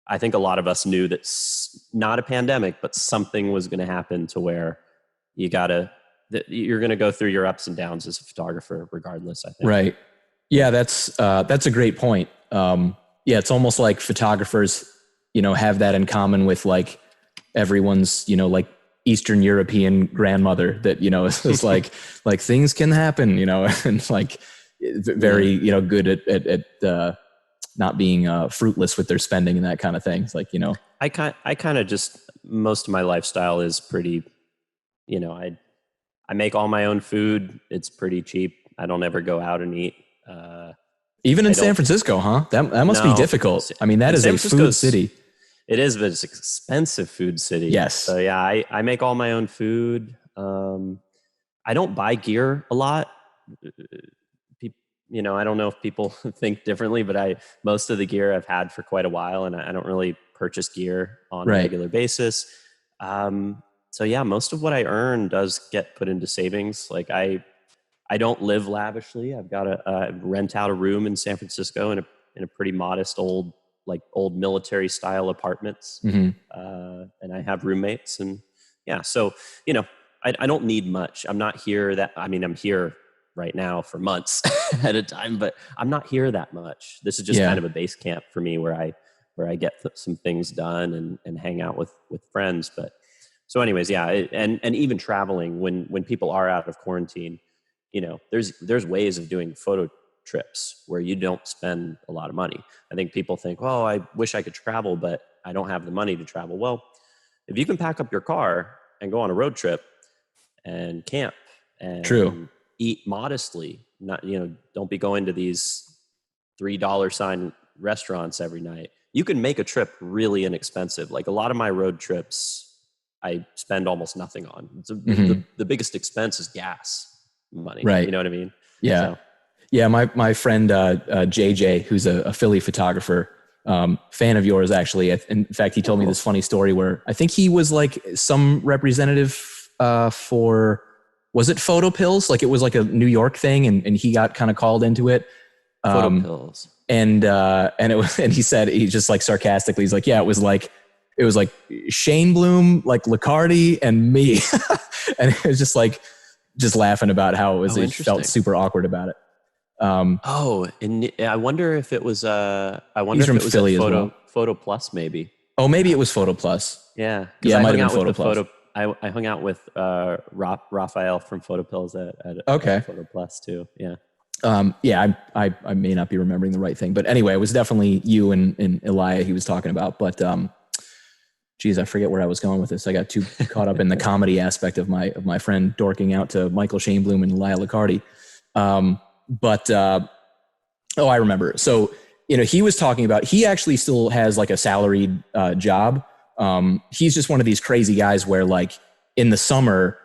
I think a lot of us knew that not a pandemic, but something was going to happen to where you're going to go through your ups and downs as a photographer regardless, I think. Right. Yeah, that's a great point. It's almost like photographers, have that in common with like everyone's, like Eastern European grandmother that, is like things can happen, and like very, good at not being fruitless with their spending and that kind of thing. It's like, I kind of just, most of my lifestyle is pretty, I make all my own food. It's pretty cheap. I don't ever go out and eat. Even in San Francisco, huh? That must be difficult. I mean, that is a food city. It is, but it's an expensive food city. Yes. So yeah, I make all my own food. I don't buy gear a lot. I don't know if people think differently, but most of the gear I've had for quite a while, and I don't really purchase gear on a regular basis. So yeah, most of what I earn does get put into savings. Like I don't live lavishly. I've got to rent out a room in San Francisco in a pretty modest old military style apartments. Mm-hmm. And I have roommates, and yeah, so, I don't need much. I'm not here I'm here right now for months at a time, but I'm not here that much. This is just kind of a base camp for me where I get some things done and hang out with friends. But so anyways, yeah. And even traveling when people are out of quarantine, there's ways of doing photo trips where you don't spend a lot of money. I think people think, oh, I wish I could travel, but I don't have the money to travel. Well, if you can pack up your car and go on a road trip and camp and eat modestly, not, don't be going to these $3 sign restaurants every night. You can make a trip really inexpensive. Like a lot of my road trips, I spend almost nothing on. The biggest expense is gas money. Right. You know what I mean? Yeah. So. Yeah. My friend, JJ, who's a Philly photographer, fan of yours, actually. In fact, he told me this funny story where I think he was like some representative, for, was it Photo Pills? Like it was like a New York thing, and he got kind of called into it. Photo Pills. And he said, he just like sarcastically, he's like, yeah, it was like Shainblum, like Licardi, and me. And it was just laughing about how it felt super awkward about it. And I wonder if it was he's from Philly as well. Photo Plus, maybe. Oh, maybe it was Photo Plus. Yeah. Yeah, it might have been Photo Plus. I hung out with Raphael from Photo Pills at Photo Plus too. Yeah. I may not be remembering the right thing, but anyway, it was definitely you and Elia he was talking about. But geez, I forget where I was going with this. I got too caught up in the comedy aspect of my friend dorking out to Michael Shainblum and Elia Licardi. I remember. So, he was talking about, he actually still has like a salaried job. He's just one of these crazy guys where like in the summer,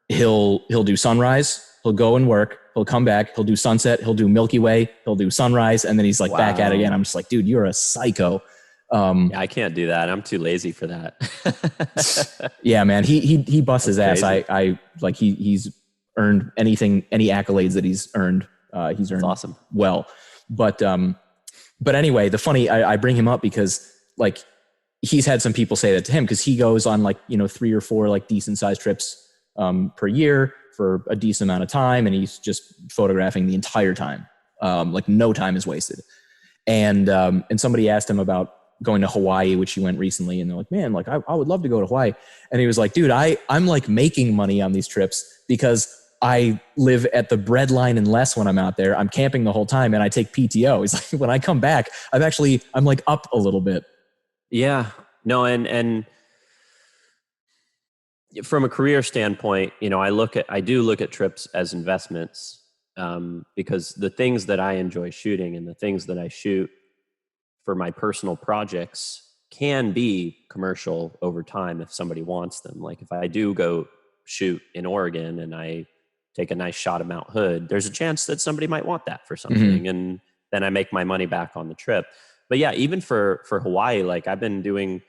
he'll do sunrise, he'll go and work, he'll come back, he'll do sunset, he'll do Milky Way, he'll do sunrise, and then he's like back at it again. I'm just like, dude, you're a psycho. I can't do that. I'm too lazy for that. Yeah, man, he busts his ass. He's earned any accolades that he's earned. He's earned awesome. Well, but anyway, I bring him up because like he's had some people say that to him because he goes on like 3 or 4 like decent sized trips per year for a decent amount of time, and he's just photographing the entire time. Like no time is wasted. And somebody asked him about going to Hawaii, which he went recently, and they're like, man, like I would love to go to Hawaii. And he was like, dude, I'm like making money on these trips because I live at the bread line and less when I'm out there. I'm camping the whole time and I take PTO. He's like, when I come back, I'm like up a little bit. Yeah, no. And from a career standpoint, I do look at trips as investments, because the things that I enjoy shooting and the things that I shoot for my personal projects can be commercial over time if somebody wants them. Like if I do go shoot in Oregon and I take a nice shot of Mount Hood, there's a chance that somebody might want that for something. And then I make my money back on the trip. But yeah, even for Hawaii, like I've been doing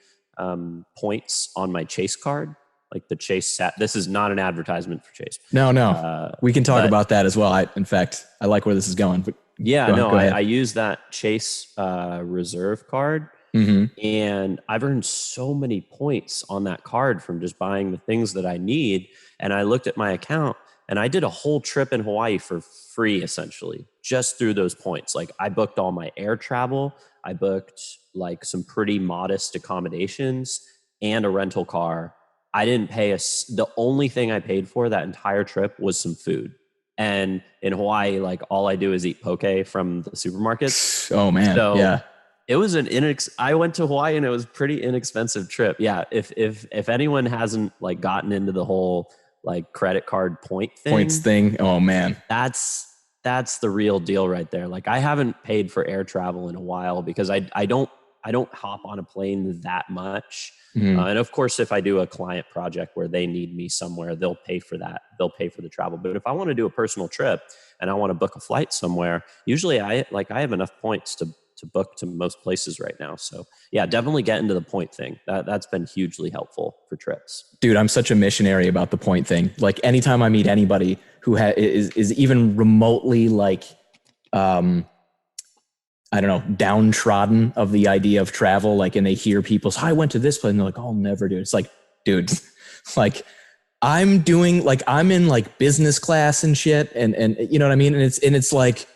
points on my Chase card, like the Chase set. This is not an advertisement for Chase. No. We can talk about that as well. In fact, I like where this is going. But I use that Chase reserve card. And I've earned so many points on that card from just buying the things that I need. And I looked at my account and I did a whole trip in Hawaii for free, essentially, just through those points. Like I booked all my air travel. I booked like some pretty modest accommodations and a rental car. I didn't pay the only thing I paid for that entire trip was some food. And in Hawaii, like all I do is eat poke from the supermarkets. Oh man. So yeah. It was I went to Hawaii and it was a pretty inexpensive trip. Yeah. If anyone hasn't like gotten into the whole like credit card points thing. Oh man. That's the real deal right there. Like I haven't paid for air travel in a while because I don't hop on a plane that much. And of course, if I do a client project where they need me somewhere, they'll pay for that. They'll pay for the travel. But if I want to do a personal trip and I want to book a flight somewhere, usually I have enough points to book to most places right now. So yeah, definitely get into the point thing. That's been hugely helpful for trips. Dude, I'm such a missionary about the point thing. Like anytime I meet anybody who is even remotely like, I don't know, downtrodden of the idea of travel, like, and they hear people say, I went to this place, and they're like, oh, I'll never do it. It's like, dude, like I'm in like business class and shit. And you know what I mean? And it's like,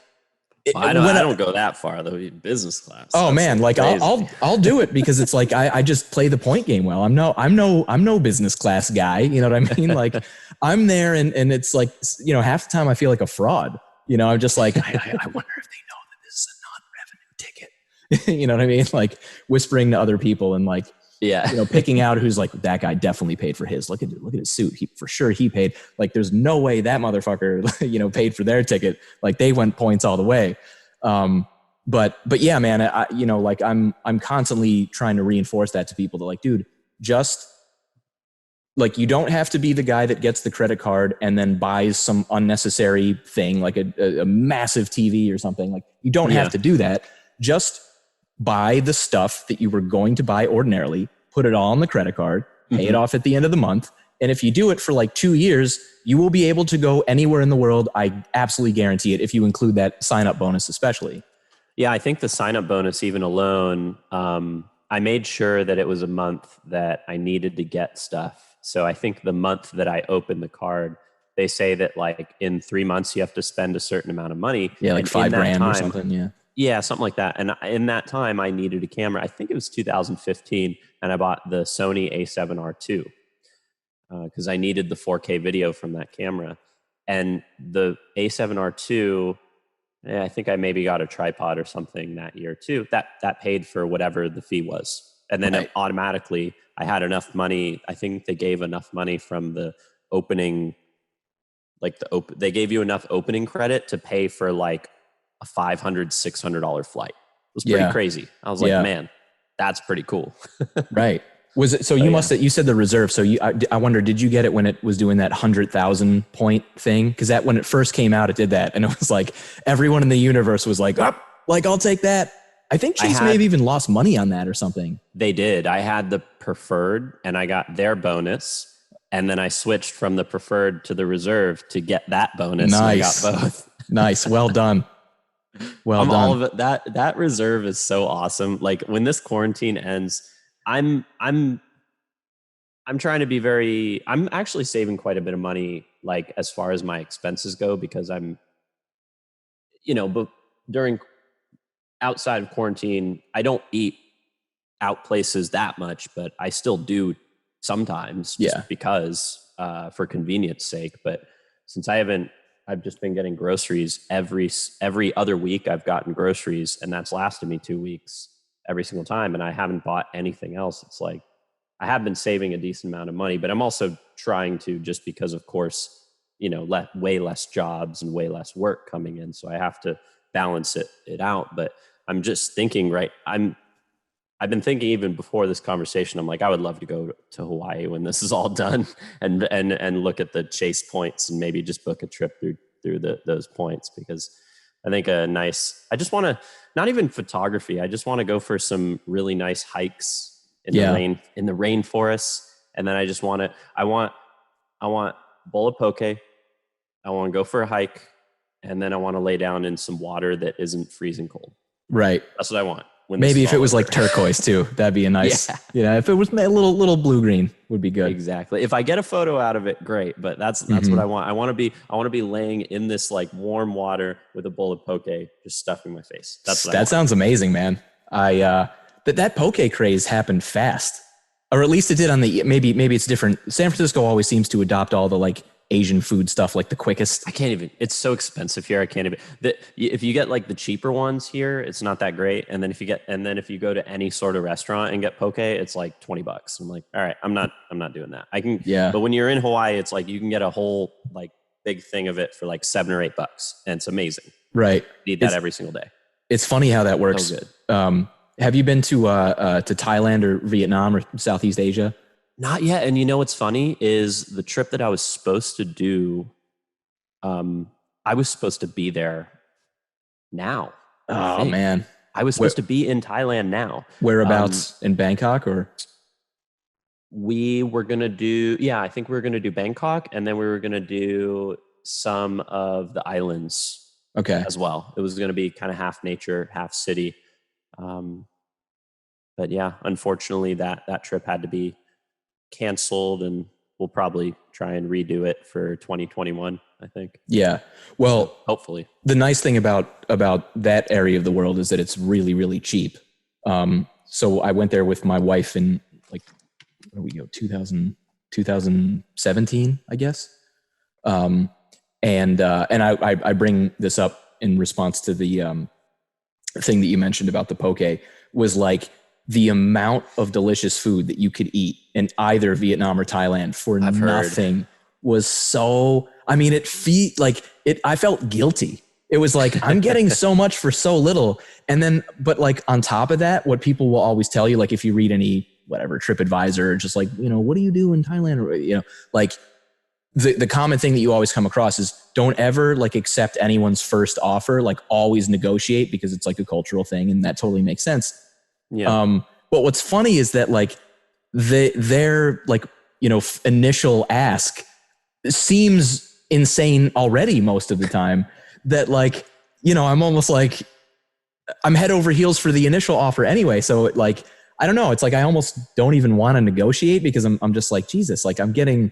I don't go that far though. Business class. Oh man. Like I'll do it because it's like, I just play the point game well. I'm no business class guy. You know what I mean? Like I'm there and it's like, half the time I feel like a fraud, I'm just like, I wonder if they know that this is a non-revenue ticket. You know what I mean? Like whispering to other people and like, picking out who's like, that guy definitely paid for his, look at his suit. For sure he paid. Like, there's no way that motherfucker, paid for their ticket. Like they went points all the way. But yeah, man, I'm constantly trying to reinforce that to people that like, dude, just like, you don't have to be the guy that gets the credit card and then buys some unnecessary thing, like a massive TV or something. Like you don't have to do that. Just buy the stuff that you were going to buy ordinarily, put it all on the credit card, pay it off at the end of the month. And if you do it for like 2 years, you will be able to go anywhere in the world. I absolutely guarantee it, if you include that sign-up bonus especially. Yeah, I think the sign-up bonus even alone, I made sure that it was a month that I needed to get stuff. So I think the month that I opened the card, they say that like in 3 months you have to spend a certain amount of money. Yeah, like $5,000 or something. Yeah. Yeah, something like that. And in that time, I needed a camera. I think it was 2015, and I bought the Sony A7R II because I needed the 4K video from that camera. And the A7R II, I think I maybe got a tripod or something that year too. That paid for whatever the fee was. And then automatically, I had enough money. I think they gave enough money from the opening, like they gave you enough opening credit to pay for like a $500, $600 flight. It was pretty crazy. I was like, man, that's pretty cool. Right. Was it, so you you said the reserve. So I wonder, did you get it when it was doing that 100,000 point thing? Cause that when it first came out, it did that. And it was like, everyone in the universe was like, I'll take that. I think Chase may have even lost money on that or something. They did. I had the preferred and I got their bonus. And then I switched from the preferred to the reserve to get that bonus. Nice. And I got both. Nice. Well done. Well done. All of it. That reserve is so awesome. Like when this quarantine ends, I'm trying to be I'm actually saving quite a bit of money, like as far as my expenses go, because I'm, but during outside of quarantine, I don't eat out places that much, but I still do sometimes just because, for convenience sake. But since I've just been getting groceries every other week. I've gotten groceries, and that's lasted me 2 weeks every single time. And I haven't bought anything else. It's like I have been saving a decent amount of money, but I'm also trying to, just because of course, way less jobs and way less work coming in. So I have to balance it out. But I'm just thinking, right. I've been thinking even before this conversation, I'm like, I would love to go to Hawaii when this is all done and look at the chase points and maybe just book a trip through those points, because I think I just want to, not even photography. I just want to go for some really nice hikes in the rainforest. And then I want bowl of poke. I want to go for a hike. And then I want to lay down in some water that isn't freezing cold. Right. That's what I want. Maybe if it was like turquoise too, that'd be a nice, if it was a little blue-green would be good. Exactly. If I get a photo out of it, great. But that's what I want. I want to be laying in this like warm water with a bowl of poke, just stuffing my face. That sounds amazing, man. That poke craze happened fast, or at least it did on maybe it's different. San Francisco always seems to adopt all the like Asian food stuff like the quickest. I can't even, it's so expensive here. I can't even, if you get like the cheaper ones here, it's not that great. And then if you go to any sort of restaurant and get poke, it's like $20. I'm like, all right, I'm not doing that. But when you're in Hawaii, it's like you can get a whole like big thing of it for like $7 or $8, and it's amazing. Right. You eat that every single day. It's funny how that works. So good. Have you been to Thailand or Vietnam or Southeast Asia? Not yet. And what's funny is the trip that I was supposed to do, I was supposed to be there now. Oh, man. I was supposed to be in Thailand now. Whereabouts? In Bangkok or? We were going to do, I think we were going to do Bangkok, and then we were going to do some of the islands as well. It was going to be kind of half nature, half city. But yeah, unfortunately that trip had to be canceled, and we'll probably try and redo it for 2021, I think. Yeah. Well, so hopefully. The nice thing about that area of the world is that it's really, really cheap. So I went there with my wife in like, where do we go? 2017, I guess. And I bring this up in response to the thing that you mentioned about the poke, was like the amount of delicious food that you could eat in either Vietnam or Thailand for nothing was so, I mean, I felt guilty. It was like, I'm getting so much for so little. And then, but like on top of that, what people will always tell you, like if you read any, whatever, TripAdvisor, just like, what do you do in Thailand? Or, like the common thing that you always come across is don't ever like accept anyone's first offer, like always negotiate, because it's like a cultural thing. And that totally makes sense. Yeah. But what's funny is that like their like, initial ask seems insane already most of the time, that like, I'm almost like I'm head over heels for the initial offer anyway. So like, I don't know. It's like, I almost don't even want to negotiate, because I'm just like, Jesus, like I'm getting,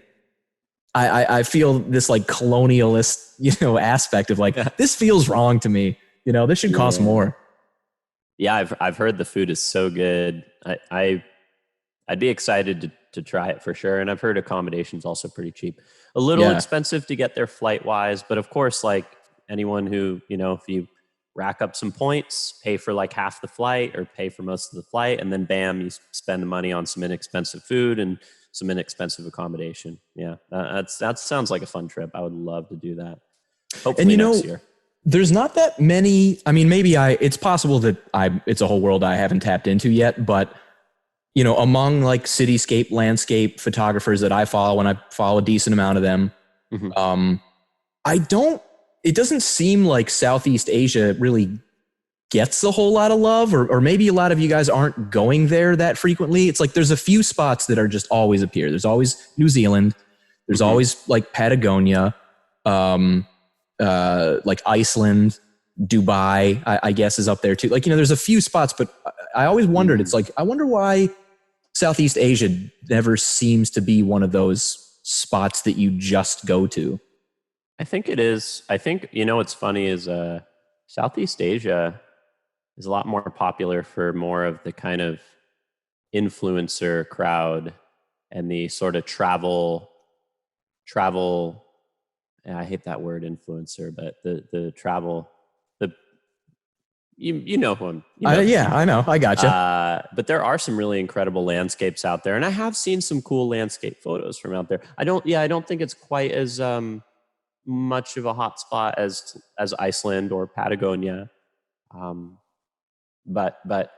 I feel this like colonialist, aspect of like, this feels wrong to me. This should cost more. Yeah, I've heard the food is so good. I'd be excited to try it for sure. And I've heard accommodations also pretty cheap. A little expensive to get there flight wise, but of course, like anyone who, if you rack up some points, pay for like half the flight or pay for most of the flight, and then bam, you spend the money on some inexpensive food and some inexpensive accommodation. Yeah, that sounds like a fun trip. I would love to do that. Hopefully next year. There's not that many. I mean, maybe it's possible that it's a whole world I haven't tapped into yet, but among like cityscape, landscape photographers that I follow, and I follow a decent amount of them, it doesn't seem like Southeast Asia really gets a whole lot of love, or maybe a lot of you guys aren't going there that frequently. It's like, there's a few spots that are just always appear. There's always New Zealand. There's always like Patagonia, like Iceland, Dubai, I guess is up there too. Like, there's a few spots, but I always wondered, it's like, I wonder why Southeast Asia never seems to be one of those spots that you just go to. I think it is. I think, what's funny is Southeast Asia is a lot more popular for more of the kind of influencer crowd and the sort of travel. I hate that word influencer, but the travel, you know who I'm. You know Yeah, I know. I gotcha. But there are some really incredible landscapes out there, and I have seen some cool landscape photos from out there. I don't think it's quite as much of a hot spot as Iceland or Patagonia, but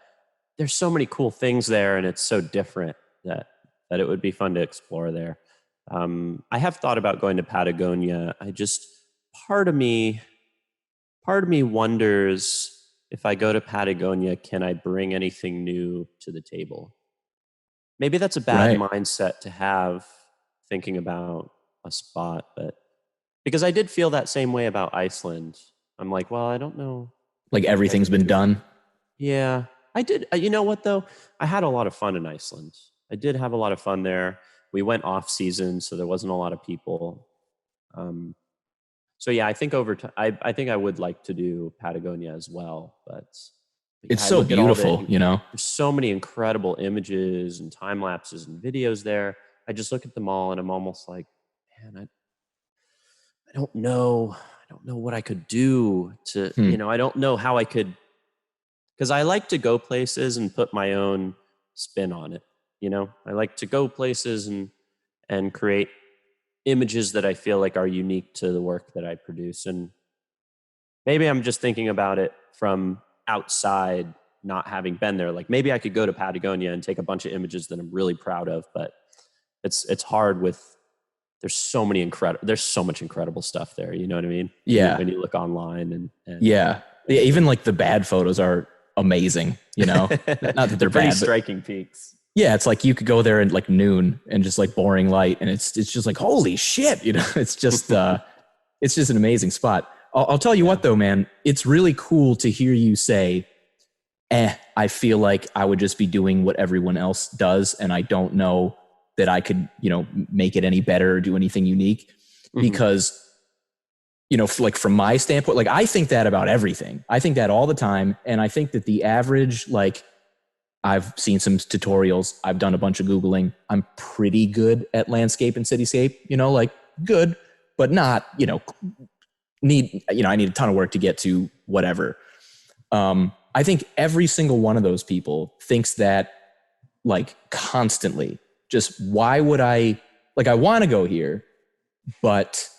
there's so many cool things there, and it's so different that it would be fun to explore there. I have thought about going to Patagonia. Part of me wonders, if I go to Patagonia, can I bring anything new to the table? Maybe that's a bad mindset to have, thinking about a spot, but because I did feel that same way about Iceland. I'm like, well, I don't know. Like everything's been done. Yeah, I did. You know what though? I had a lot of fun in Iceland. I did have a lot of fun there. We went off season, so there wasn't a lot of people. So yeah, I think over time, I think I would like to do Patagonia as well, but it's so beautiful, you know. There's so many incredible images and time lapses and videos there. I just look at them all and I'm almost like, man, I don't know. I don't know what I could do to, I don't know how I could, because I like to go places and put my own spin on it. I like to go places and create images that I feel like are unique to the work that I produce. And maybe I'm just thinking about it from outside, not having been there. Like maybe I could go to Patagonia and take a bunch of images that I'm really proud of, but it's hard there's so much incredible stuff there. You know what I mean? Yeah. When you look online and yeah, even like the bad photos are amazing, Not that they're pretty bad, striking peaks. Yeah, it's like you could go there at like noon and just like boring light, and it's just like holy shit, It's just it's just an amazing spot. I'll tell you what though, man, it's really cool to hear you say, I feel like I would just be doing what everyone else does, and I don't know that I could, make it any better or do anything unique, because like from my standpoint, like I think that about everything. I think that all the time, and I think that the average like. I've seen some tutorials. I've done a bunch of Googling. I'm pretty good at landscape and cityscape, like good, but not, I need a ton of work to get to whatever. I think every single one of those people thinks that like constantly, just why would I want to go here, but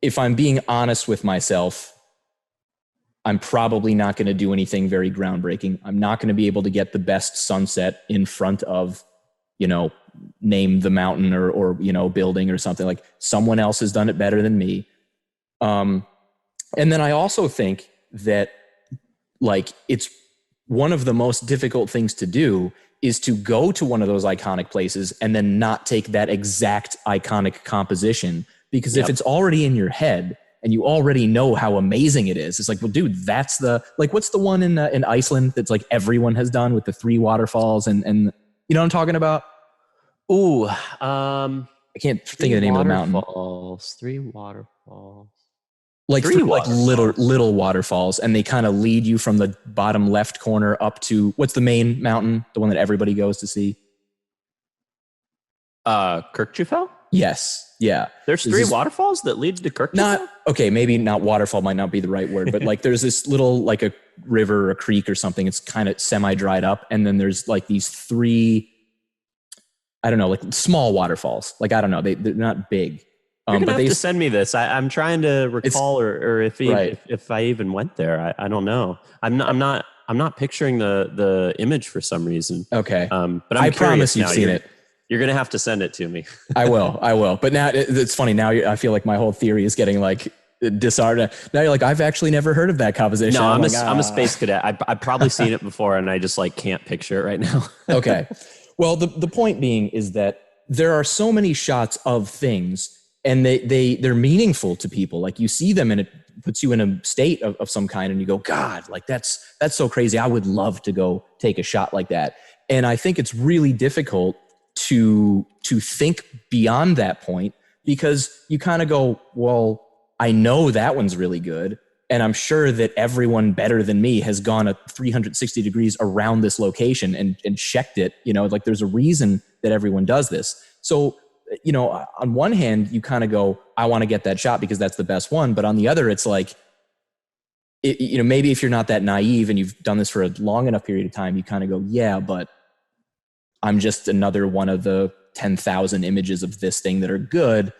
if I'm being honest with myself, I'm probably not going to do anything very groundbreaking. I'm not going to be able to get the best sunset in front of, name the mountain or building or something. Like someone else has done it better than me. And then I also think that like it's one of the most difficult things to do is to go to one of those iconic places and then not take that exact iconic composition, because if it's already in your head, and you already know how amazing it is. It's like, well, dude, that's what's the one in Iceland that's like everyone has done with the 3 waterfalls and you know what I'm talking about? Ooh, I can't think of the name of the mountain. 3 waterfalls. Like 3 like little waterfalls, and they kind of lead you from the bottom left corner up to what's the main mountain, the one that everybody goes to see? Kirkjufell? Yes. Yeah. There's 3 waterfalls that lead to Kirkjufell? Maybe not waterfall might not be the right word, but like there's this little like a river or a creek or something. It's kind of semi-dried up. And then there's like these 3, I don't know, like small waterfalls. Like, I don't know. They're not big. You're gonna have to send me this. I'm trying to recall or if I even went there. I don't know. I'm not picturing the image for some reason. Okay. But I promise you've seen it. You're going to have to send it to me. I will. But now it's funny. Now I feel like my whole theory is getting like disheartened. Now you're like, I've actually never heard of that composition. No, I'm a space cadet. I've probably seen it before and I just like can't picture it right now. Okay. Well, the point being is that there are so many shots of things and they're meaningful to people. Like you see them and it puts you in a state of some kind and you go, God, like that's so crazy. I would love to go take a shot like that. And I think it's really difficult to think beyond that point, because you kind of go, well, I know that one's really good. And I'm sure that everyone better than me has gone 360 degrees around this location and checked it. Like there's a reason that everyone does this. So, on one hand, you kind of go, I want to get that shot because that's the best one. But on the other, it's like, maybe if you're not that naive and you've done this for a long enough period of time, you kind of go, yeah, but I'm just another one of the 10,000 images of this thing that are good.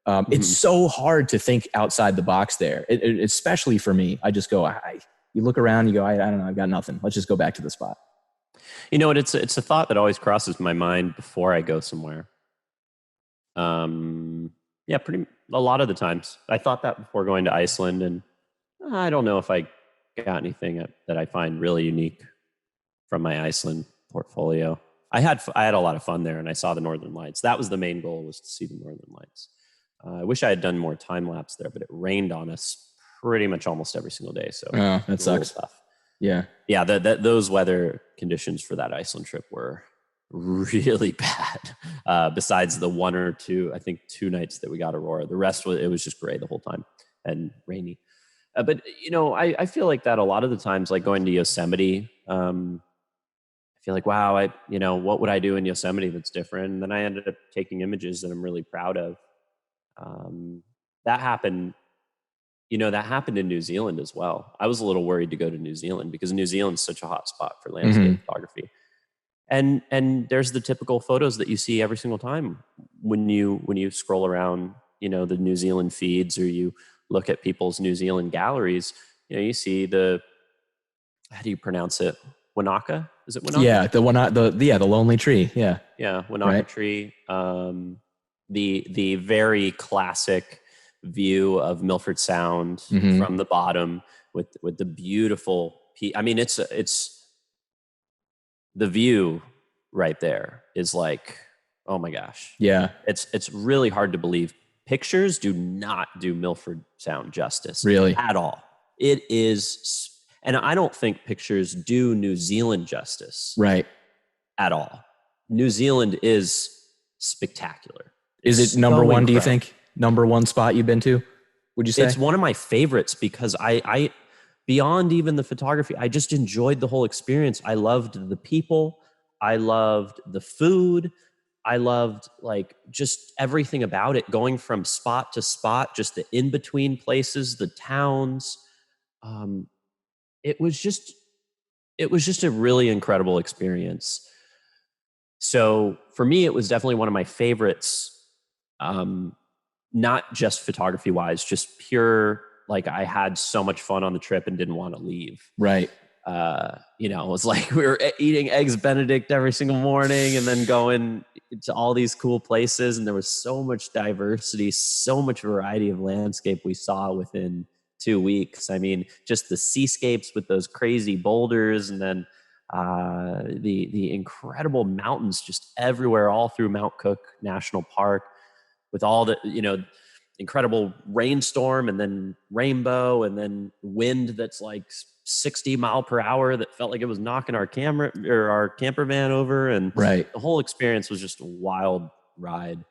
It's so hard to think outside the box there, especially for me. I just go, you look around, you go, I don't know, I've got nothing. Let's just go back to the spot. You know what? It's a thought that always crosses my mind before I go somewhere. Yeah, a lot of the times. I thought that before going to Iceland, and I don't know if I got anything that I find really unique from my Iceland portfolio. I had a lot of fun there, and I saw the Northern Lights. That was the main goal, was to see the Northern Lights. I wish I had done more time lapse there, but it rained on us pretty much almost every single day. So that sucks. Tough. Yeah. Yeah. Those weather conditions for that Iceland trip were really bad. Besides the one or two, I think 2 nights that we got Aurora, the rest it was just gray the whole time and rainy. But I feel like that a lot of the times, like going to Yosemite, I feel like, wow, what would I do in Yosemite that's different? And then I ended up taking images that I'm really proud of. That happened in New Zealand as well. I was a little worried to go to New Zealand because New Zealand's such a hot spot for landscape photography. And there's the typical photos that you see every single time when you scroll around, the New Zealand feeds, or you look at people's New Zealand galleries. You see how do you pronounce it? Wanaka? Is it Wanaka? Yeah, the lonely tree. Yeah. Yeah, Wanaka tree. The very classic view of Milford Sound from the bottom with the beautiful it's the view right there is like, oh my gosh. Yeah. It's really hard to believe. Pictures do not do Milford Sound justice. Really? At all. It is, and I don't think pictures do New Zealand justice. Right. At all. New Zealand is spectacular. Is it number one, do you think? Number one spot you've been to, would you say? It's one of my favorites because I beyond even the photography, I just enjoyed the whole experience. I loved the people. I loved the food. I loved just everything about it, going from spot to spot, just the in-between places, the towns. It was just a really incredible experience. So for me, it was definitely one of my favorites. Not just photography wise, just pure, I had so much fun on the trip and didn't want to leave. Right. It was like we were eating eggs Benedict every single morning and then going to all these cool places. And there was so much diversity, so much variety of landscape we saw within 2 weeks. I mean, just the seascapes with those crazy boulders, and then the incredible mountains just everywhere, all through Mount Cook National Park, with all the, incredible rainstorm and then rainbow and then wind that's like 60 mile per hour that felt like it was knocking our camper van over. And right. The whole experience was just a wild ride.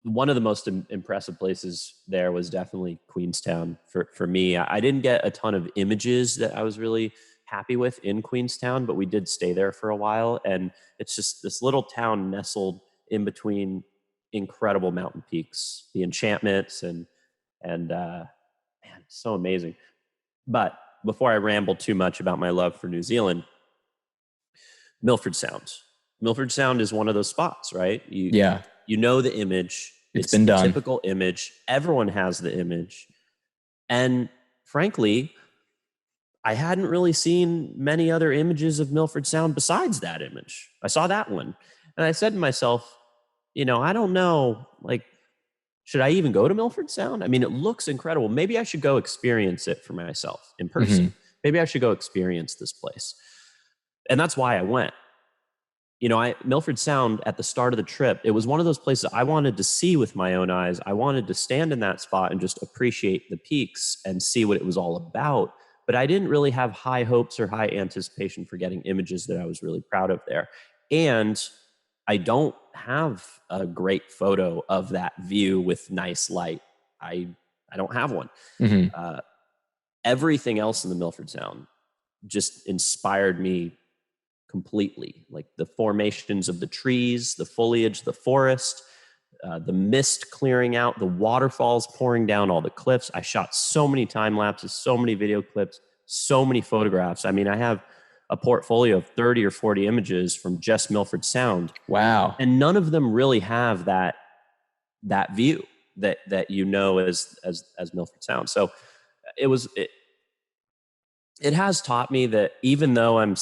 One of the most impressive places there was definitely Queenstown for me. I didn't get a ton of images that I was really happy with in Queenstown, but we did stay there for a while. And it's just this little town nestled in between incredible mountain peaks, the enchantments, and man, it's so amazing. But before I ramble too much about my love for New Zealand, Milford Sound. Milford Sound is one of those spots, right? You know the image. It's been done. Typical image. Everyone has the image. And frankly, I hadn't really seen many other images of Milford Sound besides that image. I saw that one. And I said to myself, I don't know, should I even go to Milford Sound? I mean, it looks incredible. Maybe I should go experience it for myself in person. Maybe I should go experience this place. And that's why I went. Milford Sound at the start of the trip, it was one of those places I wanted to see with my own eyes. I wanted to stand in that spot and just appreciate the peaks and see what it was all about. But I didn't really have high hopes or high anticipation for getting images that I was really proud of there. And I don't have a great photo of that view with nice light. I don't have one. Everything else in the Milford Sound just inspired me completely. Like the formations of the trees, the foliage, the forest, the mist clearing out, the waterfalls pouring down all the cliffs. I shot so many time lapses, so many video clips, so many photographs. I mean, I have a portfolio of 30 or 40 images from just Milford Sound. Wow. And none of them really have that view that as Milford Sound. So it has taught me that even though I'm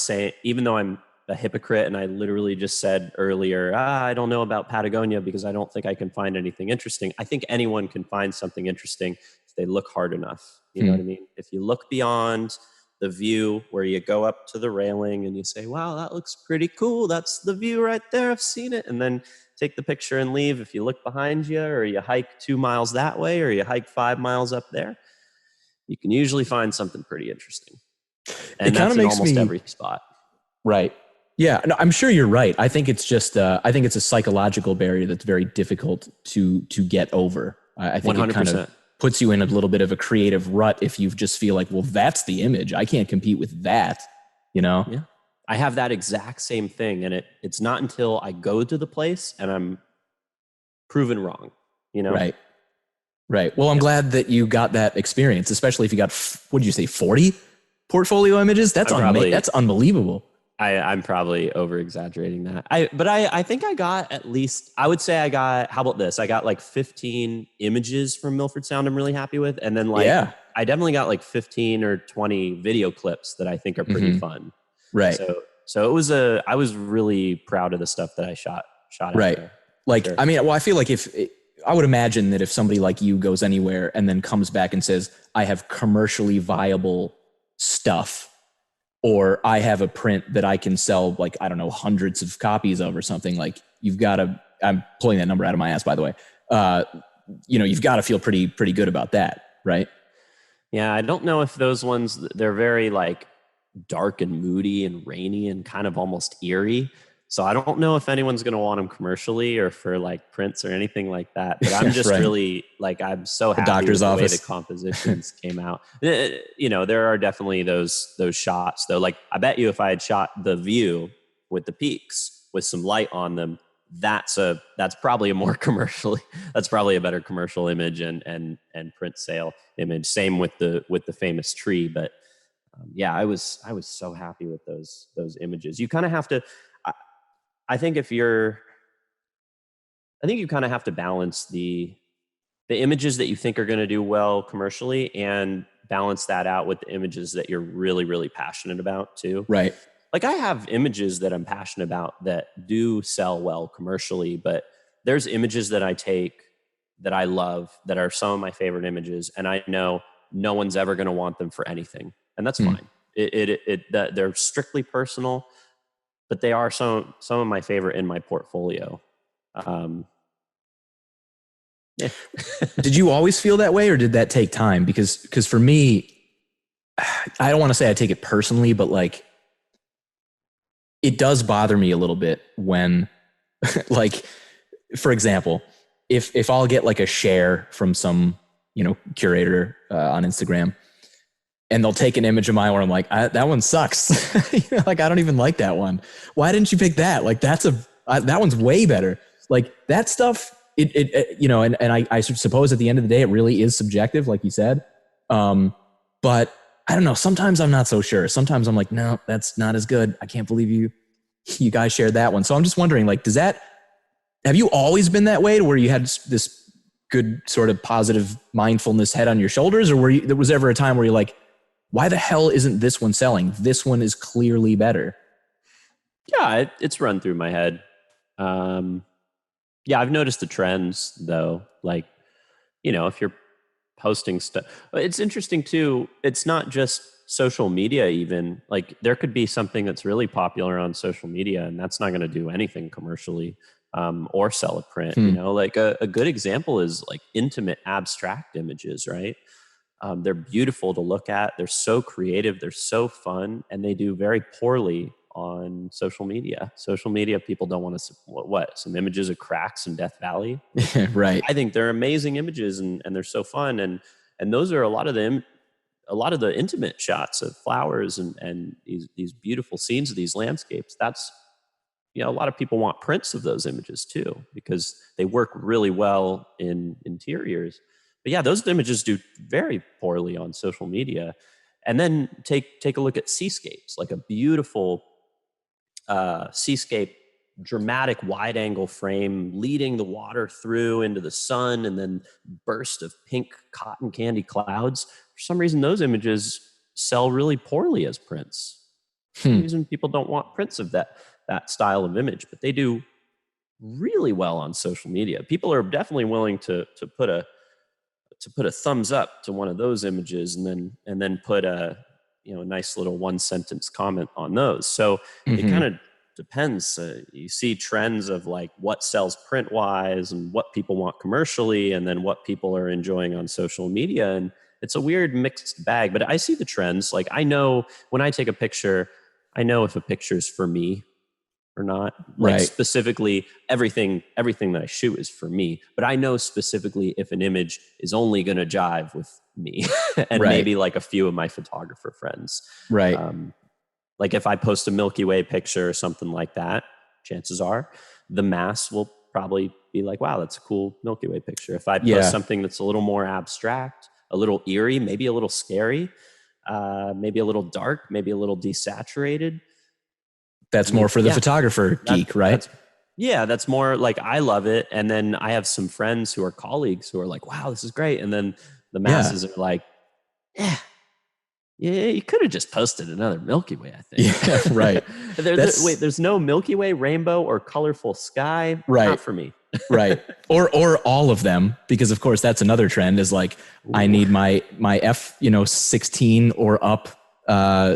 a hypocrite and I literally just said earlier, I don't know about Patagonia because I don't think I can find anything interesting. I think anyone can find something interesting if they look hard enough. You know what I mean? If you look beyond the view where you go up to the railing and you say, wow, that looks pretty cool. That's the view right there. I've seen it. And then take the picture and leave. If you look behind you, or you hike 2 miles that way, or you hike 5 miles up there, you can usually find something pretty interesting. And that's in almost every spot. Right. Yeah, no, I'm sure you're right. I think it's just, I think it's a psychological barrier that's very difficult to get over. I think 100%. It kind of puts you in a little bit of a creative rut if you just feel like, well, that's the image. I can't compete with that, you know? Yeah. I have that exact same thing. And it's not until I go to the place and I'm proven wrong, you know? Right. Right. Well, I'm glad that you got that experience, especially if you got, what did you say, 40 portfolio images? That's unbelievable. I'm probably over exaggerating that. I think I got at least, I would say how about this? I got like 15 images from Milford Sound I'm really happy with. And then I definitely got like 15 or 20 video clips that I think are pretty fun. Right. So I was really proud of the stuff that I shot out there. Like, sure. I mean, well, I feel like I would imagine that if somebody like you goes anywhere and then comes back and says, I have commercially viable stuff, or I have a print that I can sell, like, I don't know, hundreds of copies of or something, like, you've got to, I'm pulling that number out of my ass, by the way. You've got to feel pretty good about that, right? Yeah. I don't know if those ones, they're very like dark and moody and rainy and kind of almost eerie. So I don't know if anyone's going to want them commercially or for like prints or anything like that. But I'm just really like, I'm so happy with the way the compositions came out. There are definitely those shots though. Like I bet you if I had shot the view with the peaks with some light on them, that's probably a more that's probably a better commercial image and print sale image. Same with the famous tree. But I was so happy with those images. You kind of have to, I think you kind of have to balance the images that you think are going to do well commercially and balance that out with the images that you're really, really passionate about too. Right. Like I have images that I'm passionate about that do sell well commercially, but there's images that I take that I love that are some of my favorite images. And I know no one's ever going to want them for anything. And that's fine. They're strictly personal, but they are some of my favorite in my portfolio. Yeah. Did you always feel that way, or did that take time? Because for me, I don't want to say I take it personally, but like it does bother me a little bit when, like, for example, if I'll get like a share from some curator on Instagram, and they'll take an image of mine where I'm like, that one sucks. Like, I don't even like that one. Why didn't you pick that? Like, that one's way better. Like that stuff, and I suppose at the end of the day, it really is subjective, like you said. But I don't know. Sometimes I'm not so sure. Sometimes I'm like, no, that's not as good. I can't believe you guys shared that one. So I'm just wondering, like, have you always been that way, to where you had this good sort of positive mindfulness head on your shoulders? Or was ever a time where you're like, why the hell isn't this one selling? This one is clearly better. Yeah, it's run through my head. I've noticed the trends though. Like, if you're posting stuff, it's interesting too. It's not just social media even. Like there could be something that's really popular on social media and that's not going to do anything commercially or sell a print. Like a good example is like intimate abstract images, right? They're beautiful to look at. They're so creative. They're so fun, and they do very poorly on social media. Social media people don't want to some images of cracks in Death Valley. Right. I think they're amazing images, and they're so fun. And those are a lot of the intimate shots of flowers and these beautiful scenes of these landscapes. a lot of people want prints of those images too, because they work really well in interiors. But yeah, those images do very poorly on social media. And then take a look at seascapes, like a beautiful seascape, dramatic wide angle frame leading the water through into the sun, and then burst of pink cotton candy clouds. For some reason, those images sell really poorly as prints. For some reason, people don't want prints of that style of image, but they do really well on social media. People are definitely willing to put a thumbs up to one of those images, and then put a nice little one sentence comment on those. So it kind of depends. You see trends of like what sells print wise and what people want commercially, and then what people are enjoying on social media. And it's a weird mixed bag, but I see the trends. Like, I know when I take a picture, I know if a picture is for me or not. Like, specifically, everything that I shoot is for me, but I know specifically if an image is only going to jive with me and maybe like a few of my photographer friends. Right. Like if I post a Milky Way picture or something like that, chances are the mass will probably be like, wow, that's a cool Milky Way picture. If I post something that's a little more abstract, a little eerie, maybe a little scary, maybe a little dark, maybe a little desaturated, that's more for the photographer geek, right? That's more like, I love it. And then I have some friends who are colleagues who are like, wow, this is great. And then the masses are like, yeah, you could have just posted another Milky Way, I think. Yeah, right. There's no Milky Way, rainbow, or colorful sky. Right. Not for me. Right. Or all of them, because of course that's another trend is like, I need my F, 16 or up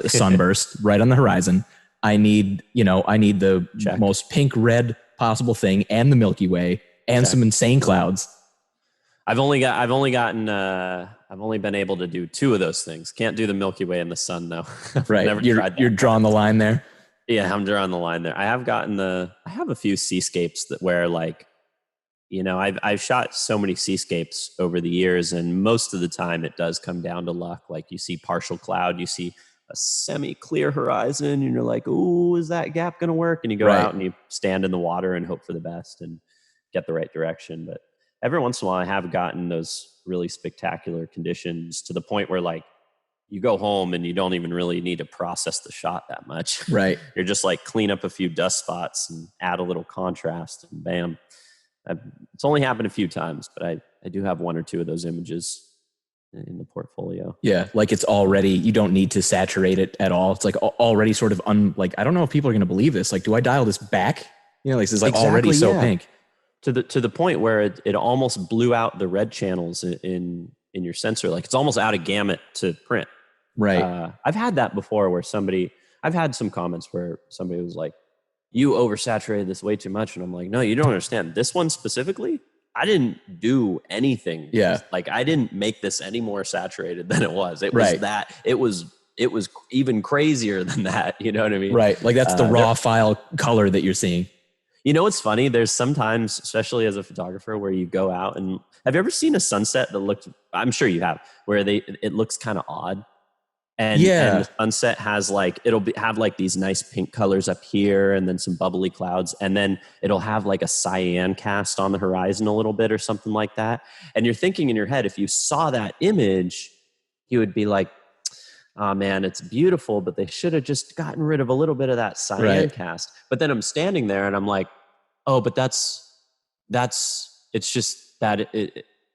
sunburst right on the horizon. I need the most pink red possible thing, and the Milky Way, and some insane clouds. I've only been able to do 2 of those things. Can't do the Milky Way in the sun though. Right. You're drawing the line there. Yeah, I'm drawing the line there. I have a few seascapes that where like, I've shot so many seascapes over the years, and most of the time it does come down to luck. Like, you see partial cloud, you see a semi-clear horizon, and you're like, "Ooh, is that gap going to work?" And you go out and you stand in the water and hope for the best and get the right direction. But every once in a while, I have gotten those really spectacular conditions to the point where, like, you go home and you don't even really need to process the shot that much. Right. You're just like, clean up a few dust spots and add a little contrast, and bam. It's only happened a few times, but I do have 1 or 2 of those images in the portfolio. Yeah, like it's already, you don't need to saturate it at all. It's like already sort of like, I don't know if people are going to believe this. Like, do I dial this back? Like, this is like already so pink. To the point where it almost blew out the red channels in your sensor. Like, it's almost out of gamut to print. Right. I've had that before where I've had some comments where somebody was like, you oversaturated this way too much. And I'm like, no, you don't understand. This one specifically, I didn't do anything. Yeah. Like, I didn't make this any more saturated than it was. It was that. It was even crazier than that. You know what I mean? Right. Like, that's the raw file color that you're seeing. What's funny? There's sometimes, especially as a photographer, where you go out and have you ever seen a sunset that looked, I'm sure you have, where it looks kind of odd. And the sunset has like, have like these nice pink colors up here, and then some bubbly clouds. And then it'll have like a cyan cast on the horizon a little bit or something like that. And you're thinking in your head, if you saw that image, you would be like, oh man, it's beautiful, but they should have just gotten rid of a little bit of that cyan cast. But then I'm standing there and I'm like, oh, but it's just that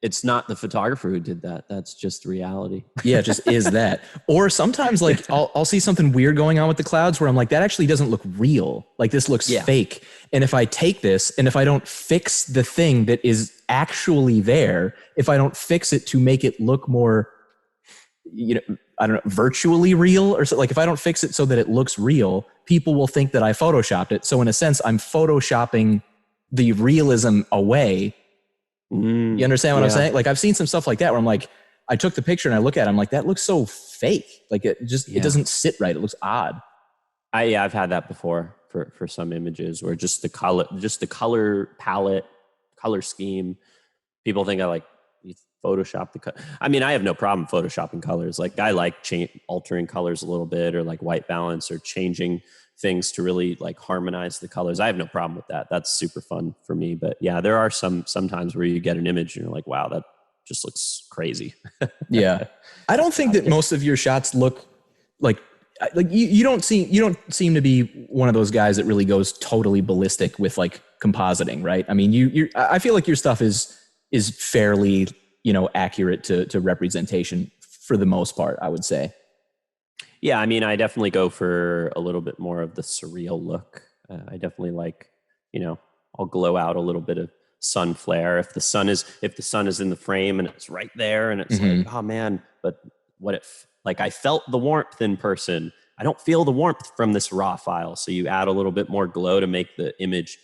it's not the photographer who did that. That's just reality. Yeah, it just is that. Or sometimes like I'll see something weird going on with the clouds where I'm like, that actually doesn't look real. Like, this looks fake. And if I take this and if I don't fix the thing that is actually there, if I don't fix it to make it look more, I don't know, virtually real or so, like if I don't fix it so that it looks real, people will think that I photoshopped it. So in a sense, I'm photoshopping the realism away. You understand what I'm saying? Like, I've seen some stuff like that where I'm like, I took the picture and I look at it, I'm like, that looks so fake. Like, it doesn't sit right. It looks odd. I've had that before for some images where just the color palette, color scheme, people think Photoshop the I mean, I have no problem photoshopping colors. Like I like altering colors a little bit, or like white balance, or changing things to really like harmonize the colors. I have no problem with that. That's super fun for me. But yeah, there are sometimes where you get an image and you're like, wow, that just looks crazy. Yeah. I don't think that most of your shots look like you don't seem to be one of those guys that really goes totally ballistic with like compositing, right? I mean, I feel like your stuff is fairly, accurate to representation for the most part, I would say. Yeah, I mean, I definitely go for a little bit more of the surreal look. I definitely like, I'll glow out a little bit of sun flare if the sun is in the frame and it's right there, and it's like, oh man, but what if like I felt the warmth in person? I don't feel the warmth from this raw file. So you add a little bit more glow to make the image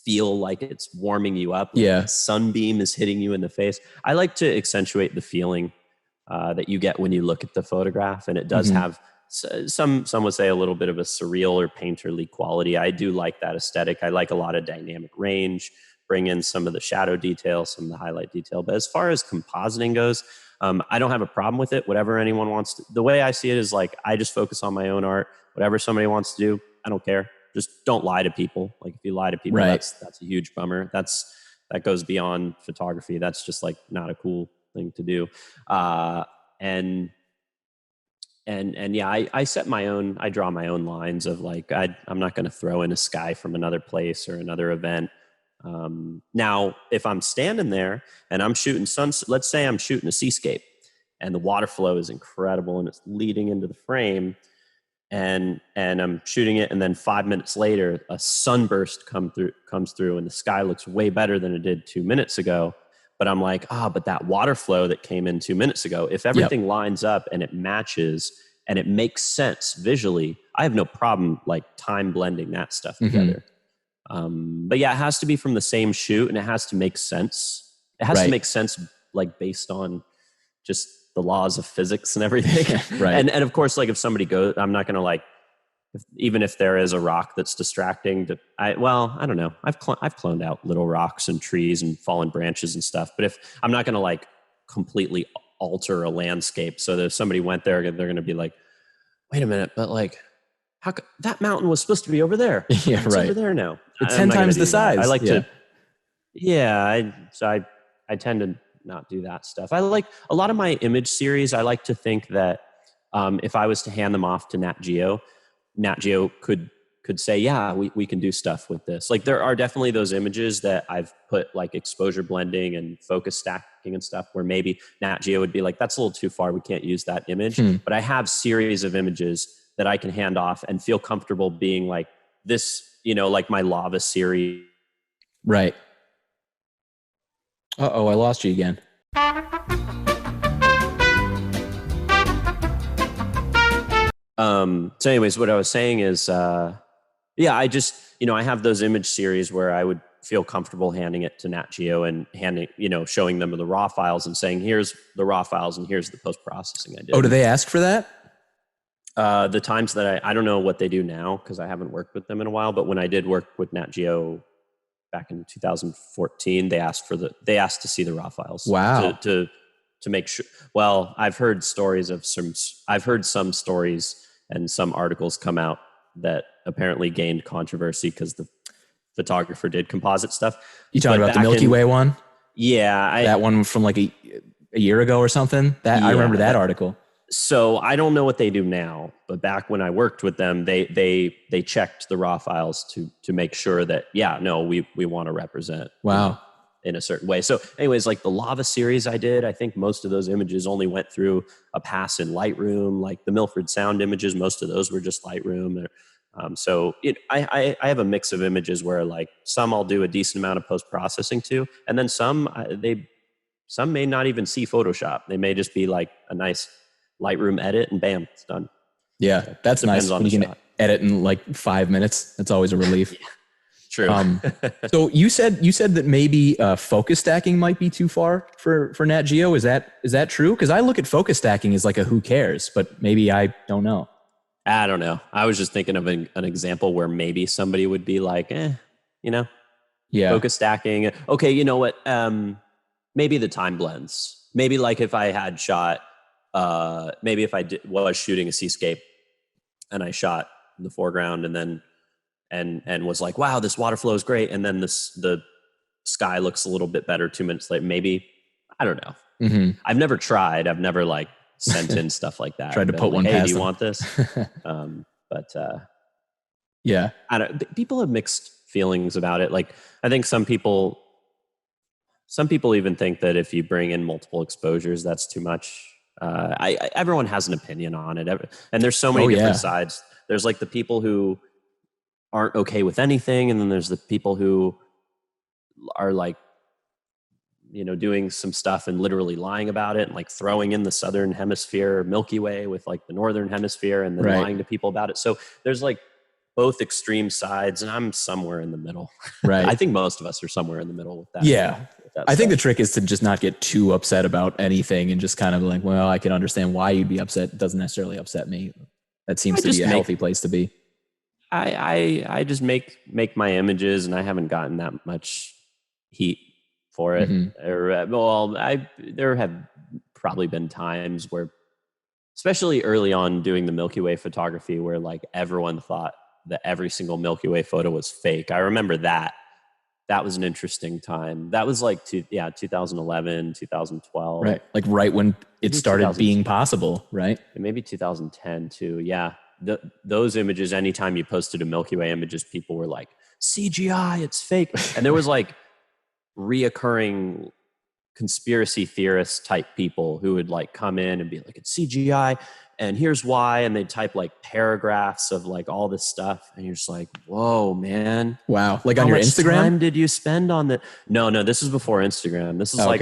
feel like it's warming you up. Like a sunbeam is hitting you in the face. I like to accentuate the feeling that you get when you look at the photograph, and it does have some would say a little bit of a surreal or painterly quality. I do like that aesthetic. I like a lot of dynamic range, bring in some of the shadow detail, some of the highlight detail. But as far as compositing goes, I don't have a problem with it. Whatever anyone wants to, the way I see it is like, I just focus on my own art. Whatever somebody wants to do, I don't care. Just don't lie to people. Like if you lie to people, that's a huge bummer. That goes beyond photography. That's just like not a cool thing to do. And yeah, I draw my own lines of like, I'm not going to throw in a sky from another place or another event. Now, if I'm standing there and I'm shooting let's say I'm shooting a seascape and the water flow is incredible and it's leading into the frame, and I'm shooting it, and then 5 minutes later, a sunburst comes through and the sky looks way better than it did 2 minutes ago. But I'm like, but that water flow that came in 2 minutes ago, if everything lines up and it matches and it makes sense visually, I have no problem like time blending that stuff together. But yeah, it has to be from the same shoot, and it has to make sense. It has to make sense, like based on just the laws of physics and everything. And of course, like if somebody goes, I'm not going to like, even if there is a rock that's distracting, I don't know. I've cloned out little rocks and trees and fallen branches and stuff. But if I'm not going to like completely alter a landscape so that if somebody went there, they're going to be like, wait a minute, but like, how that mountain was supposed to be over there? It's over there now. It's 10 times the size. I like to. Yeah, I tend to not do that stuff. I like a lot of my image series. I like to think that if I was to hand them off to Nat Geo could say, yeah, we can do stuff with this. Like there are definitely those images that I've put like exposure blending and focus stacking and stuff where maybe Nat Geo would be like, that's a little too far. We can't use that image. But I have series of images that I can hand off and feel comfortable being like this, like my lava series. Right. Uh-oh, I lost you again. So anyways, what I was saying is, I just, I have those image series where I would feel comfortable handing it to Nat Geo and showing them the raw files and saying, here's the raw files and here's the post-processing I did. Oh, do they ask for that? The times that I don't know what they do now because I haven't worked with them in a while, but when I did work with Nat Geo back in 2014, they asked to see the raw files. Wow. To make sure. Well, I've heard some stories and some articles come out that apparently gained controversy because the photographer did composite stuff. You talking about the Milky Way one? Yeah. That one from like a year ago or something? I remember that article. So I don't know what they do now, but back when I worked with them, they checked the raw files to make sure that, we want to represent. Wow. In a certain way. So anyways, like the lava series I did, I think most of those images only went through a pass in Lightroom. Like the Milford Sound images, most of those were just Lightroom. I have a mix of images where like some I'll do a decent amount of post-processing to, and then some may not even see Photoshop. They may just be like a nice Lightroom edit and bam, it's done. Yeah, so that's nice when you can edit in like 5 minutes. That's always a relief. Yeah. True. So you said that maybe focus stacking might be too far for Nat Geo. Is that true? Because I look at focus stacking as like a who cares, but maybe I don't know. I don't know. I was just thinking of an example where maybe somebody would be like, focus stacking. Okay, you know what? Maybe the time blends. maybe like if I had shot, maybe if I was shooting a seascape and I shot in the foreground and then, and was like, wow, this water flow is great. And then the sky looks a little bit better 2 minutes later. Maybe, I don't know. Mm-hmm. I've never tried. I've never like sent in stuff like that. Tried to put like, one hey, past do you them. want this? But yeah. people have mixed feelings about it. Like, I think some people even think that if you bring in multiple exposures, that's too much. Everyone has an opinion on it. And there's so many different sides. There's like the people who aren't okay with anything. And then there's the people who are like, doing some stuff and literally lying about it and like throwing in the Southern Hemisphere Milky Way with like the Northern Hemisphere and then lying to people about it. So there's like both extreme sides, and I'm somewhere in the middle. Right. I think most of us are somewhere in the middle with that. Yeah. With that I think the stuff. trick is to just not get too upset about anything and just kind of like, well, I can understand why you'd be upset. It doesn't necessarily upset me. That seems to be a healthy place to be. I just make my images, and I haven't gotten that much heat for it. Mm-hmm. There have probably been times where, especially early on doing the Milky Way photography, where like everyone thought that every single Milky Way photo was fake. I remember that. That was an interesting time. That was like 2011, 2012. Right. Like right when it started being possible, right? And maybe 2010 too. Yeah. Those images, anytime you posted a Milky Way images, people were like, CGI, it's fake. And there was like reoccurring conspiracy theorist type people who would like come in and be like, it's CGI and here's why. And they'd type like paragraphs of like all this stuff. And you're just like, whoa, man. Wow. Like on your Instagram? How much time did you spend on that? No, this is before Instagram. This is like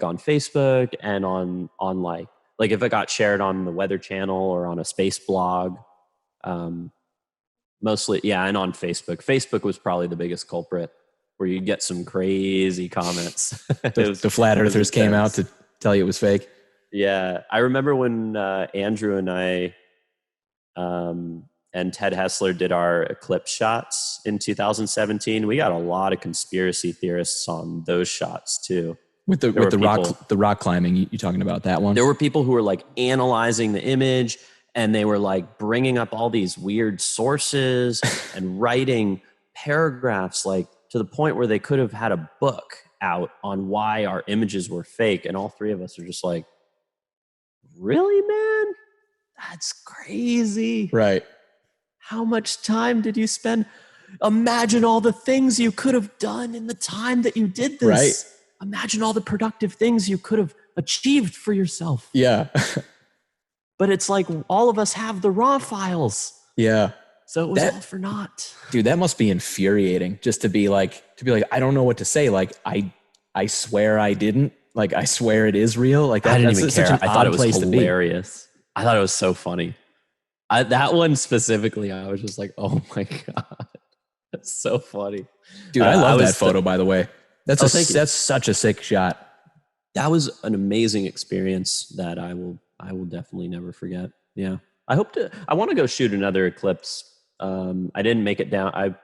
on Facebook and on like if it got shared on the Weather Channel or on a space blog, mostly. Yeah. And on Facebook. Facebook was probably the biggest culprit, where you'd get some crazy comments. The flat earthers came out to tell you it was fake. Yeah. I remember when Andrew and I and Ted Hessler did our eclipse shots in 2017. We got a lot of conspiracy theorists on those shots too. With the rock climbing, you talking about that one? There were people who were like analyzing the image, and they were like bringing up all these weird sources and writing paragraphs like to the point where they could have had a book out on why our images were fake. And all three of us are just like, really, man? That's crazy. Right. How much time did you spend? Imagine all the things you could have done in the time that you did this. Right. Imagine all the productive things you could have achieved for yourself. Yeah. But it's like all of us have the raw files. Yeah. So it was all for naught. Dude, that must be infuriating just to be like, I don't know what to say. Like, I swear I didn't. Like, I swear it is real. Like, that, I didn't that's even such care. an I thought odd it was place hilarious. I thought it was so funny. That one specifically, I was just like, oh my God. That's so funny. Dude, I love that photo, by the way. That's such a sick shot. That was an amazing experience that I will definitely never forget. Yeah. I want to go shoot another eclipse. I didn't make it down.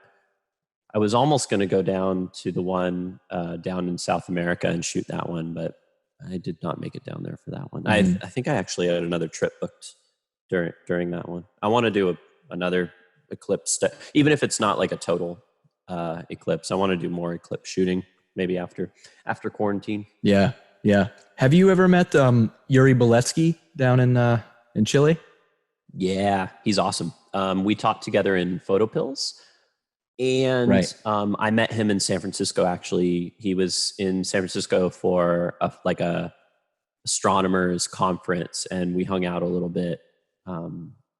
I was almost going to go down to the one down in South America and shoot that one, but I did not make it down there for that one. Mm-hmm. I think I actually had another trip booked during that one. I want to do another eclipse, even if it's not like a total eclipse. I want to do more eclipse shooting, maybe after quarantine. Yeah, yeah. Have you ever met Yuri Beletsky down in Chile? Yeah, he's awesome. We talked together in Photo Pills, and right. I met him in San Francisco. Actually, he was in San Francisco for a astronomers conference, and we hung out a little bit.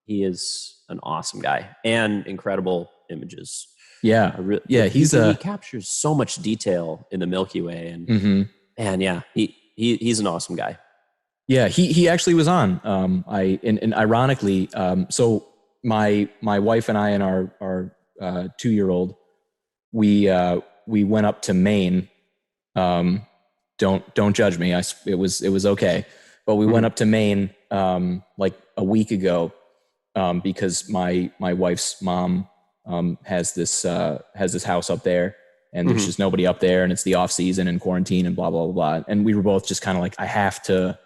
He is an awesome guy and incredible images. Yeah, he captures so much detail in the Milky Way, and yeah, he's an awesome guy. Yeah, he actually was on. And ironically, so my wife and I and our 2-year-old, we went up to Maine. Don't judge me. It was okay, but we went up to Maine like a week ago because my wife's mom has this house up there, and there's just nobody up there, and it's the off season and quarantine and blah, blah, blah, blah. And we were both just kind of like, I have to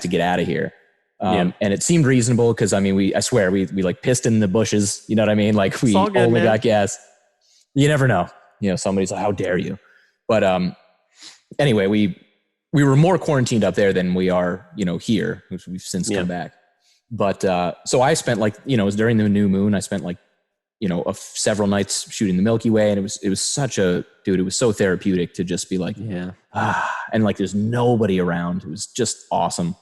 get out of here. And it seemed reasonable because I mean, I swear we like pissed in the bushes, you know what I mean? Like we only got gas. You never know, you know, somebody's like, how dare you? But, anyway, we were more quarantined up there than we are, you know, here, which we've since come back. But, so I spent like, you know, it was during the new moon. I spent like, you know, several nights shooting the Milky Way. And it was such a, dude, it was so therapeutic to just be like, and like, there's nobody around. It was just awesome.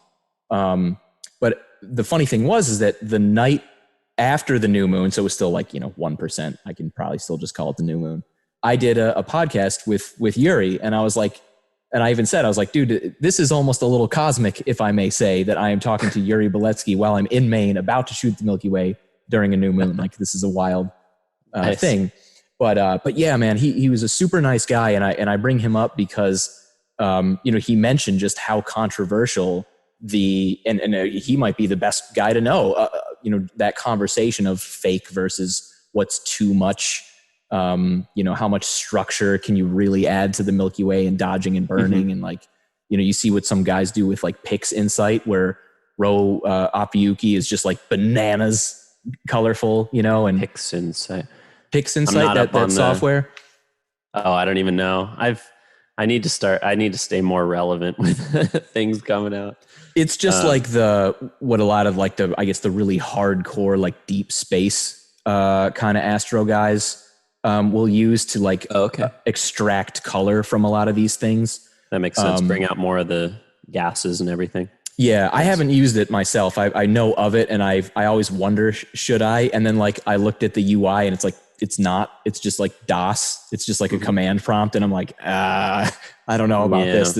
But the funny thing is that the night after the new moon, so it was still like, you know, 1%, I can probably still just call it the new moon. I did a podcast with Yuri, and I was like, and I even said, I was like, dude, this is almost a little cosmic, if I may say, that I am talking to Yuri Beletsky while I'm in Maine about to shoot the Milky Way during a new moon. Like, this is a wild thing. But yeah, man, he was a super nice guy. And I bring him up because, you know, he mentioned just how controversial and he might be the best guy to know, you know, that conversation of fake versus what's too much, you know, how much structure can you really add to the Milky Way and dodging and burning. And like, you know, you see what some guys do with like Pix Insight, where Ro Ophiuchi is just like bananas colorful, you know, and Pix Insight, that software. I don't even know. I need to stay more relevant with things coming out. It's just like what a lot of like I guess the really hardcore, like deep space kind of astro guys will use to like extract color from a lot of these things. That makes sense. Bring out more of the gases and everything. Yeah, I haven't used it myself. I know of it, and I always wonder, should I? And then like I looked at the UI, and it's like, it's not. It's just like DOS. It's just like a command prompt, and I'm like, I don't know about this.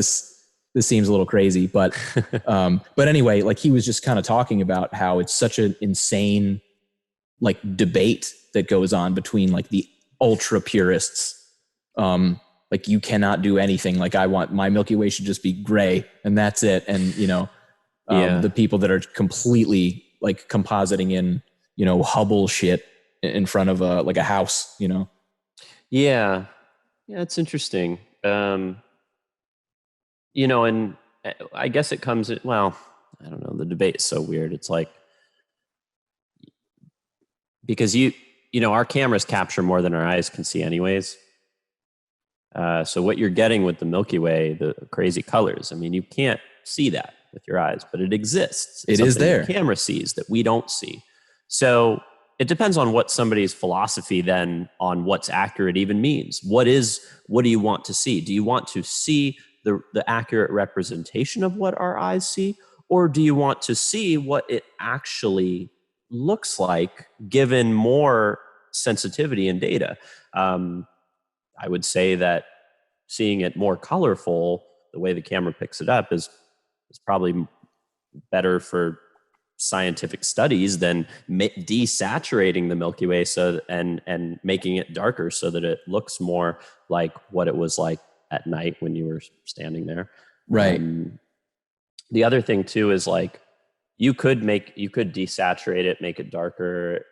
This seems a little crazy, but anyway, like he was just kind of talking about how it's such an insane like debate that goes on between like the ultra purists. Like you cannot do anything. Like I want my Milky Way should just be gray and that's it. And you know, the people that are completely like compositing in, you know, Hubble shit in front of a house, you know? Yeah. Yeah. It's interesting. You know, and I guess it comes, well, I don't know. The debate is so weird. It's like, because you know, our cameras capture more than our eyes can see anyways. So what you're getting with the Milky Way, the crazy colors, I mean, you can't see that with your eyes, but it exists. It is there. The camera sees that we don't see. So it depends on what somebody's philosophy then on what's accurate even means. What do you want to see? Do you want to see the accurate representation of what our eyes see? Or do you want to see what it actually looks like given more sensitivity and data? I would say that seeing it more colorful, the way the camera picks it up is probably better for scientific studies than desaturating the Milky Way and making it darker so that it looks more like what it was like at night when you were standing there. Right. The other thing too is like you could desaturate it, make it darker,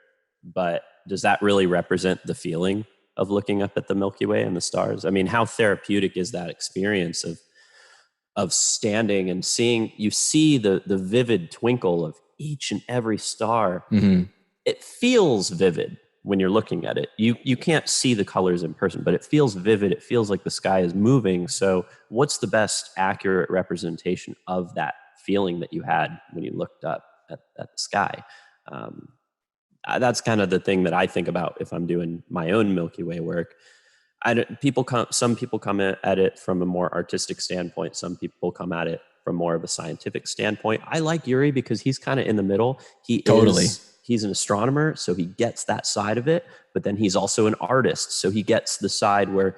but does that really represent the feeling of looking up at the Milky Way and the stars? I mean, how therapeutic is that experience of standing and seeing, you see the vivid twinkle of each and every star. Mm-hmm. It feels vivid when you're looking at it. You can't see the colors in person, but it feels vivid. It feels like the sky is moving. So what's the best accurate representation of that feeling that you had when you looked up at the sky? That's kind of the thing that I think about if I'm doing my own Milky Way work. Some people come at it from a more artistic standpoint. Some people come at it from more of a scientific standpoint. I like Yuri because he's kind of in the middle. He's an astronomer, so he gets that side of it, but then he's also an artist. So he gets the side where,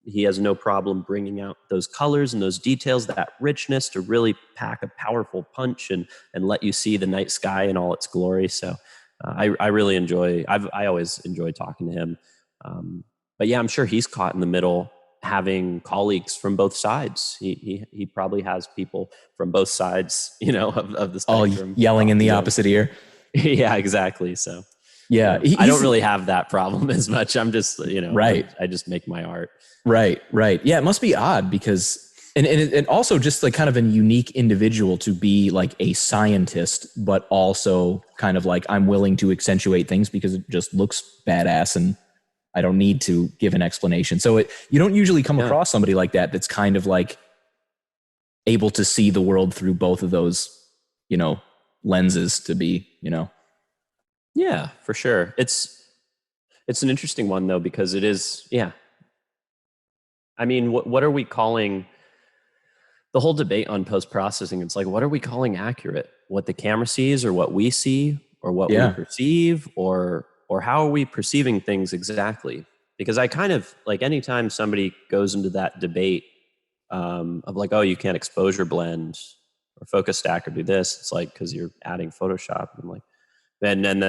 he has no problem bringing out those colors and those details, that richness to really pack a powerful punch and let you see the night sky in all its glory. So I really I always enjoy talking to him. But yeah, I'm sure he's caught in the middle, having colleagues from both sides. He probably has people from both sides, of the spectrum. All yelling in the opposite ear. Yeah, exactly. So Yeah. I don't really have that problem as much. I'm just, Right. I just make my art. Right. Yeah, it must be odd because, and also just like kind of a unique individual to be like a scientist, but also kind of like I'm willing to accentuate things because it just looks badass and I don't need to give an explanation. So you don't usually come across somebody like that that's kind of like able to see the world through both of those, lenses to be, Yeah, for sure. It's an interesting one though, because it is, I mean, what are we calling the whole debate on post-processing? It's like, what are we calling accurate? What the camera sees or what we see or what we perceive or how are we perceiving things exactly? Because I kind of like anytime somebody goes into that debate of like, oh, you can't exposure blend or focus stack or do this. It's like, cause you're adding Photoshop. And I'm like, and then,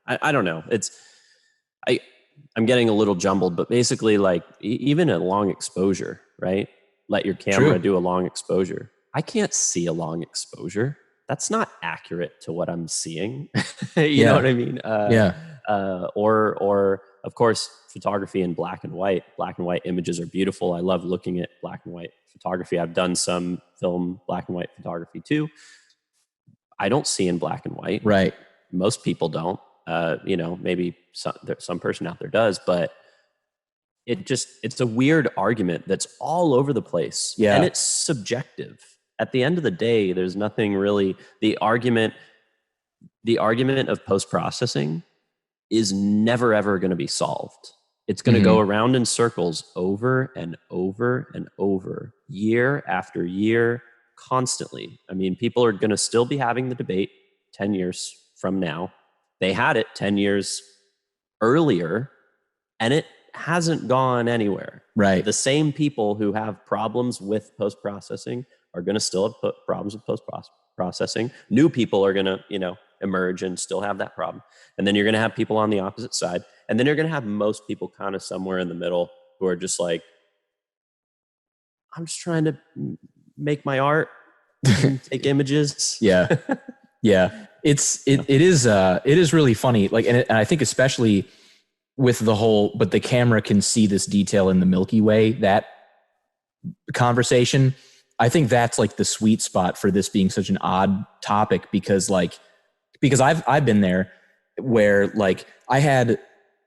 I don't know. I'm getting a little jumbled, but basically like even a long exposure, right? Let your camera do a long exposure. I can't see a long exposure. That's not accurate to what I'm seeing. You know what I mean? Or of course, photography in black and white. Black and white images are beautiful. I love looking at black and white photography. I've done some film black and white photography too. I don't see in black and white. Right. Most people don't. Maybe some person out there does, but it's a weird argument that's all over the place. Yeah. And it's subjective. At the end of the day, there's nothing really, the argument of post-processing is never ever going to be solved. It's going to go around in circles over and over and over, year after year, constantly. I mean, people are going to still be having the debate 10 years from now. They had it 10 years earlier, and it hasn't gone anywhere. Right. The same people who have problems with post-processing are going to still have problems with post-processing. New people are going to, emerge and still have that problem. And then you're going to have people on the opposite side. And then you're going to have most people kind of somewhere in the middle who are just like, I'm just trying to make my art and take images. Yeah. It is really funny. Like, and I think especially with the whole, but the camera can see this detail in the Milky Way, that conversation. I think that's like the sweet spot for this being such an odd topic because I've been there where like I had,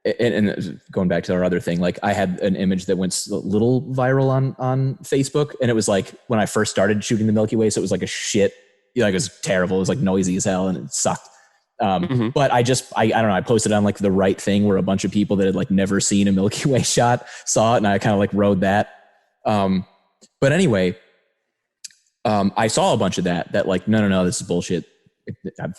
and going back to our other thing, like I had an image that went a little viral on Facebook, and it was like when I first started shooting the Milky Way, so it was like a shit, like it was terrible. It was like noisy as hell and it sucked. But I don't know, I posted on like the right thing where a bunch of people that had like never seen a Milky Way shot saw it, and I kind of like rode that. But anyway, I saw a bunch of that like, no, this is bullshit.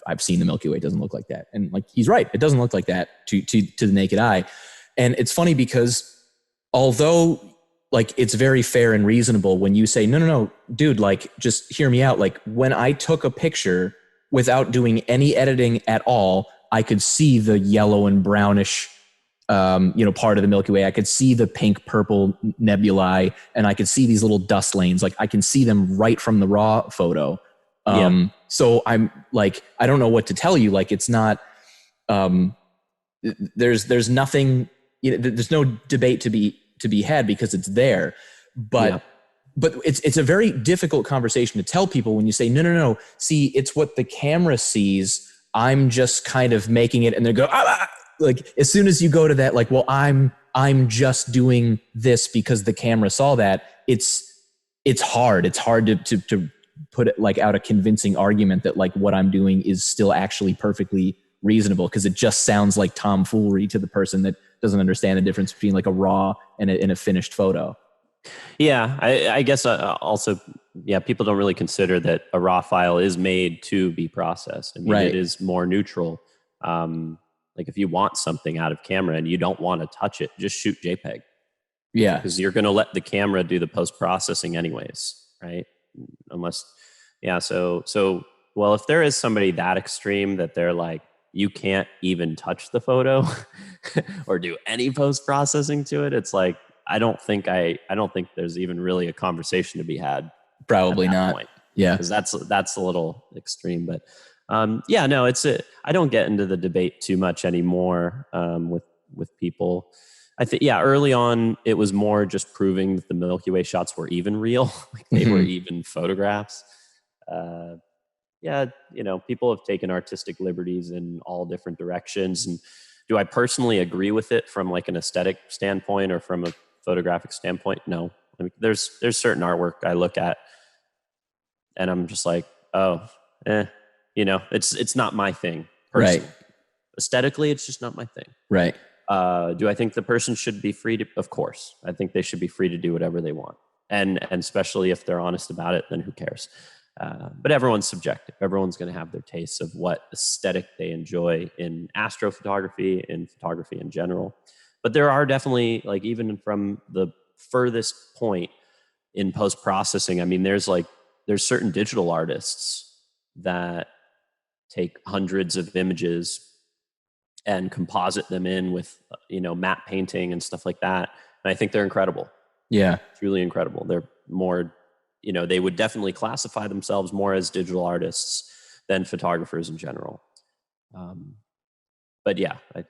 I've seen the Milky Way. It doesn't look like that. And like, he's right. It doesn't look like that to the naked eye. And it's funny because although like it's very fair and reasonable when you say, no, dude, like just hear me out. Like when I took a picture without doing any editing at all, I could see the yellow and brownish, part of the Milky Way. I could see the pink purple nebulae, and I could see these little dust lanes. Like I can see them right from the raw photo. So I'm like, I don't know what to tell you. Like, it's not, there's nothing, there's no debate to be had because it's there, but it's a very difficult conversation to tell people when you say, no, see, it's what the camera sees. I'm just kind of making it. And they go, like, as soon as you go to that, like, well, I'm just doing this because the camera saw that. It's hard. It's hard to put it like out a convincing argument that like what I'm doing is still actually perfectly reasonable, because it just sounds like tomfoolery to the person that doesn't understand the difference between like a raw and a finished photo. Yeah, I guess also, people don't really consider that a raw file is made to be processed. I mean, It is more neutral. Like if you want something out of camera and you don't want to touch it, just shoot JPEG. Yeah. Because you're going to let the camera do the post-processing anyways, right? Unless, so, well, if there is somebody that extreme that they're like, you can't even touch the photo or do any post-processing to it, it's like, I don't think there's even really a conversation to be had. Probably not. Point. Yeah. because that's a little extreme. But yeah, no, I don't get into the debate too much anymore with people. I think, yeah, early on it was more just proving that the Milky Way shots were even real, like they were even photographs. Yeah, people have taken artistic liberties in all different directions. And do I personally agree with it from like an aesthetic standpoint or from a photographic standpoint? No. I mean, there's certain artwork I look at and I'm just like, oh, it's not my thing personally. Right. Aesthetically, it's just not my thing. Right. Do I think the person should be free to? Of course, I think they should be free to do whatever they want, and especially if they're honest about it, then who cares? But everyone's subjective. Everyone's going to have their tastes of what aesthetic they enjoy in astrophotography, in photography in general. But there are definitely, like, even from the furthest point in post-processing, I mean, there's certain digital artists that take hundreds of images and composite them in with, matte painting and stuff like that. And I think they're incredible. Yeah. Truly incredible. They're more, they would definitely classify themselves more as digital artists than photographers in general. But yeah, I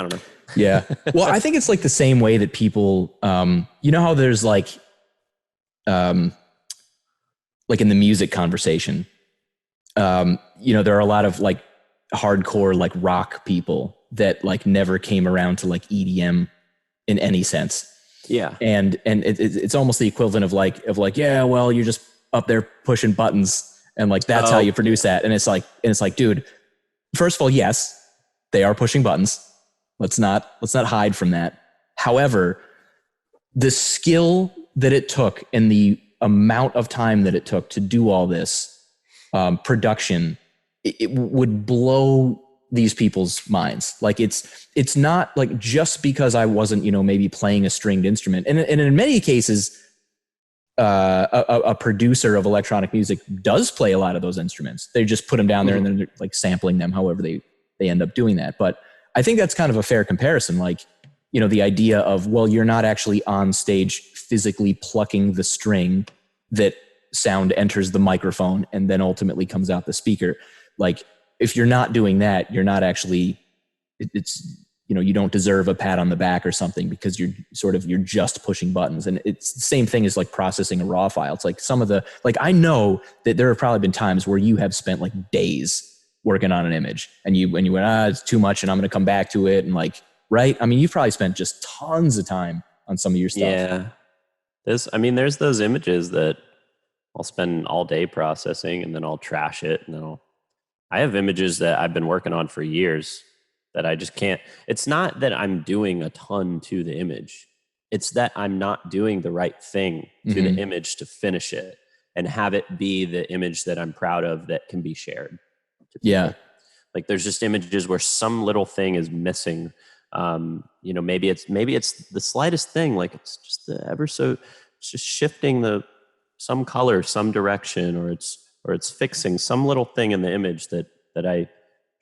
don't know. Yeah. Well, I think it's like the same way that people, how there's like in the music conversation, there are a lot of like hardcore, like rock people that like never came around to like EDM in any sense. Yeah. And it's almost the equivalent of like, yeah, well, you're just up there pushing buttons and like, that's how you produce that. And it's like, dude, first of all, yes, they are pushing buttons. Let's not hide from that. However, the skill that it took and the amount of time that it took to do all this production, it would blow these people's minds. Like it's not like just because I wasn't, maybe playing a stringed instrument. And in many cases, a producer of electronic music does play a lot of those instruments. They just put them down there and then they're like sampling them however they end up doing that. But I think that's kind of a fair comparison. Like, the idea of, well, you're not actually on stage physically plucking the string that sound enters the microphone and then ultimately comes out the speaker. Like, if you're not doing that, you're not actually, you don't deserve a pat on the back or something because you're just pushing buttons. And it's the same thing as like processing a raw file. It's like I know that there have probably been times where you have spent like days working on an image and you went, it's too much and I'm going to come back to it. And like, right. I mean, you've probably spent just tons of time on some of your stuff. Yeah. There's those images that I'll spend all day processing and then I'll trash it. And I have images that I've been working on for years that I just can't. It's not that I'm doing a ton to the image. It's that I'm not doing the right thing to the image to finish it and have it be the image that I'm proud of that can be shared. Yeah. Like there's just images where some little thing is missing. Maybe it's the slightest thing. Like it's just it's just shifting some color, some direction, or it's fixing some little thing in the image that I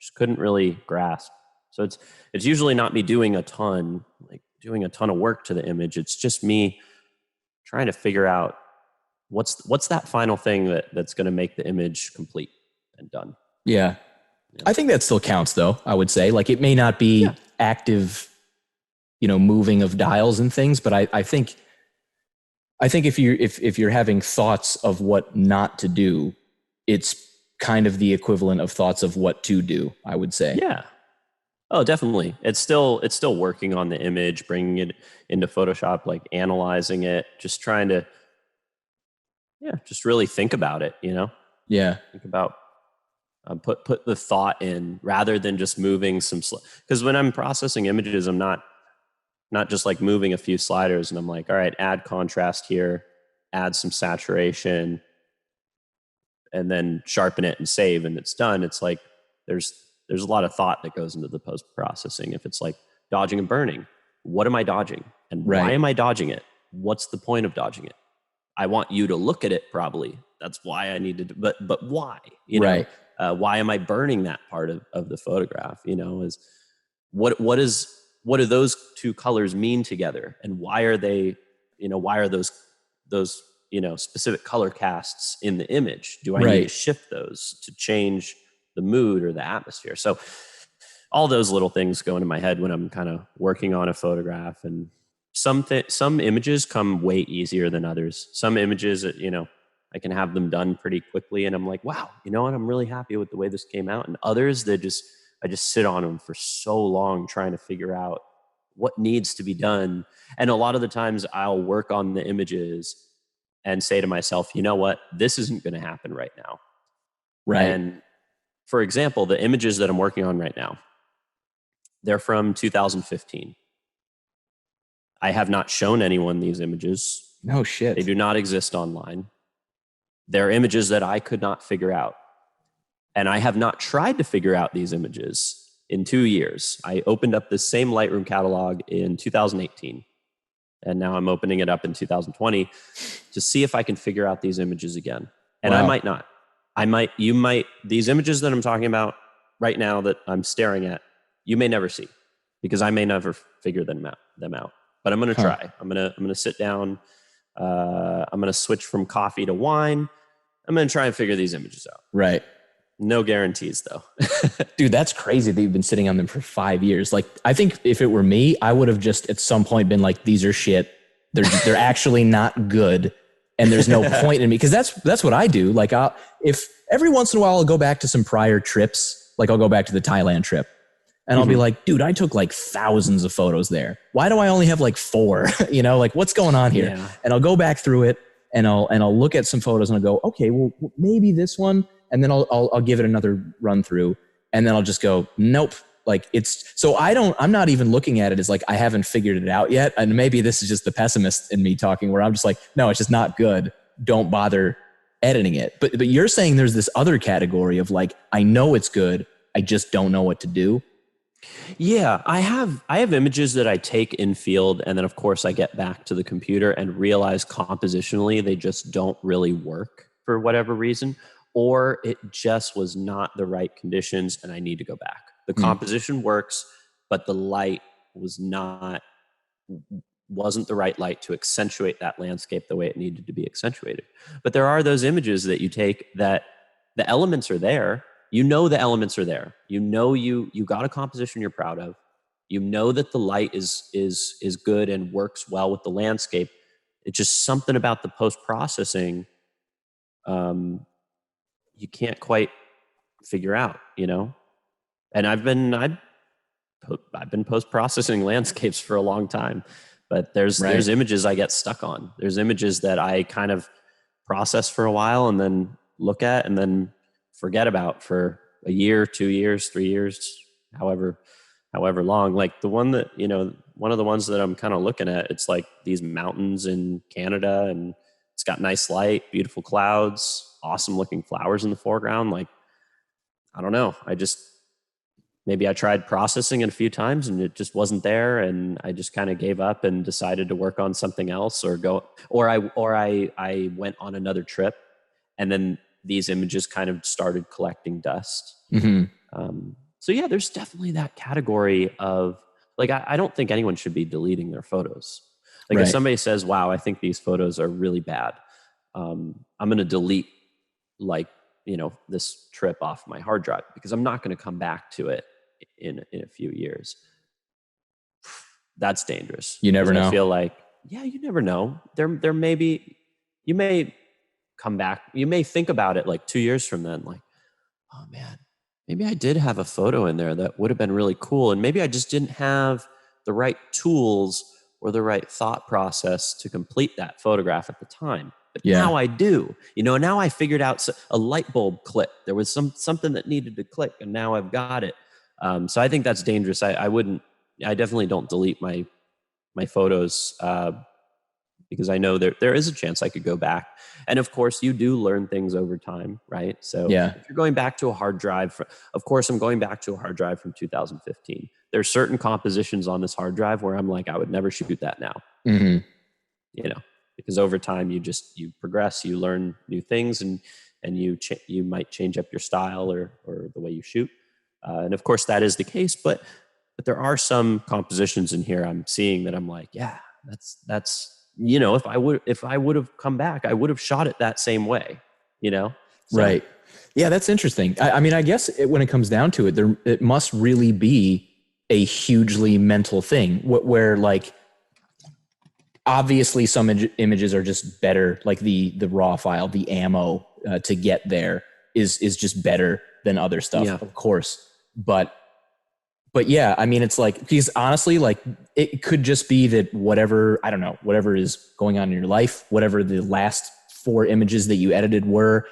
just couldn't really grasp. So it's usually not me doing a ton of work to the image. It's just me trying to figure out what's that final thing that's going to make the image complete and done. Yeah. I think that still counts though. I would say like it may not be active, moving of dials and things, but I think if you're having thoughts of what not to do, it's kind of the equivalent of thoughts of what to do, I would say. Yeah. Oh, definitely. It's still working on the image, bringing it into Photoshop, like analyzing it, just trying to, just really think about it, Yeah. Think about, put the thought in rather than just moving because when I'm processing images, I'm not just like moving a few sliders and I'm like, all right, add contrast here, add some saturation, and then sharpen it and save and it's done. It's like there's a lot of thought that goes into the post-processing. If it's like dodging and burning, what am I dodging? And why am I dodging it? What's the point of dodging it? I want you to look at it probably. That's why I need to, but why? Right. Why am I burning that part of the photograph? Is what do those two colors mean together? And why are they, why are those specific color casts in the image? Do I need to shift those to change the mood or the atmosphere? So all those little things go into my head when I'm kind of working on a photograph. And some images come way easier than others. Some images, I can have them done pretty quickly, and I'm like, wow, you know what? I'm really happy with the way this came out. And others, I just sit on them for so long trying to figure out what needs to be done. And a lot of the times I'll work on the images and say to myself, you know what? This isn't going to happen right now. Right. And for example, the images that I'm working on right now, they're from 2015. I have not shown anyone these images. No shit. They do not exist online. They're images that I could not figure out. And I have not tried to figure out these images in 2 years. I opened up this same Lightroom catalog in 2018. And now I'm opening it up in 2020 to see if I can figure out these images again. And I might not. You might, these images that I'm talking about right now that I'm staring at, you may never see, because I may never figure them out. But I'm going to try. I'm going to sit down. I'm going to switch from coffee to wine. I'm going to try and figure these images out. Right. No guarantees though. Dude, that's crazy that you've been sitting on them for 5 years. Like, I think if it were me, I would have just at some point been like, these are shit. They're actually not good. And there's no point in me. Cause that's what I do. Like, if every once in a while I'll go back to some prior trips, like I'll go back to the Thailand trip and I'll be like, dude, I took like thousands of photos there. Why do I only have like 4? Like what's going on here? Yeah. And I'll go back through it and I'll look at some photos and I'll go, okay, well maybe this one. And then I'll give it another run through, and then I'll just go, nope. Like I'm not even looking at it as like, I haven't figured it out yet. And maybe this is just the pessimist in me talking, where I'm just like, no, it's just not good. Don't bother editing it. But you're saying there's this other category of like, I know it's good, I just don't know what to do. Yeah, I have images that I take in field, and then of course I get back to the computer and realize compositionally they just don't really work for whatever reason, or it just was not the right conditions and I need to go back. The composition works, but the light wasn't the right light to accentuate that landscape the way it needed to be accentuated. But there are those images that you take that the elements are there. The elements are there. You got a composition you're proud of. You know that the light is good and works well with the landscape. It's just something about the post-processing you can't quite figure out, And I've been post-processing landscapes for a long time, but there's images I get stuck on. There's images that I kind of process for a while and then look at and then forget about for a year, 2 years, 3 years, however long. Like the one that, one of the ones that I'm kind of looking at, it's like these mountains in Canada, and it's got nice light, beautiful clouds, awesome looking flowers in the foreground. Like, I don't know. Maybe I tried processing it a few times and it just wasn't there. And I just kind of gave up and decided to work on something else or I went on another trip, and then these images kind of started collecting dust. So yeah, there's definitely that category of like, I don't think anyone should be deleting their photos. Like if somebody says, wow, I think these photos are really bad. I'm going to delete this trip off my hard drive because I'm not going to come back to it in a few years. That's dangerous. You never know. I feel like, yeah, you never know. There may be, you may come back. You may think about it like 2 years from then, like, oh man, maybe I did have a photo in there that would have been really cool. And maybe I just didn't have the right tools or the right thought process to complete that photograph at the time. But now I do, now I figured out a light bulb click. There was something that needed to click, and now I've got it. So I think that's dangerous. I definitely don't delete my photos because I know there is a chance I could go back. And of course you do learn things over time, right? So if you're going back to a hard drive, of course I'm going back to a hard drive from 2015. There's certain compositions on this hard drive where I'm like, I would never shoot that now. Because over time you progress, you learn new things, and you might change up your style or the way you shoot. And of course that is the case, but there are some compositions in here I'm seeing that I'm like, yeah, that's if I would have come back, I would have shot it that same way, So, Right. Yeah, that's interesting. I mean, I guess when it comes down to it, it must really be a hugely mental thing where like, obviously some images are just better, like the raw file, the ammo to get there is just better than other stuff, Yeah. of course. But yeah, I mean, it's like, because honestly, like it could just be that whatever is going on in your life, whatever the last 4 images that you edited were,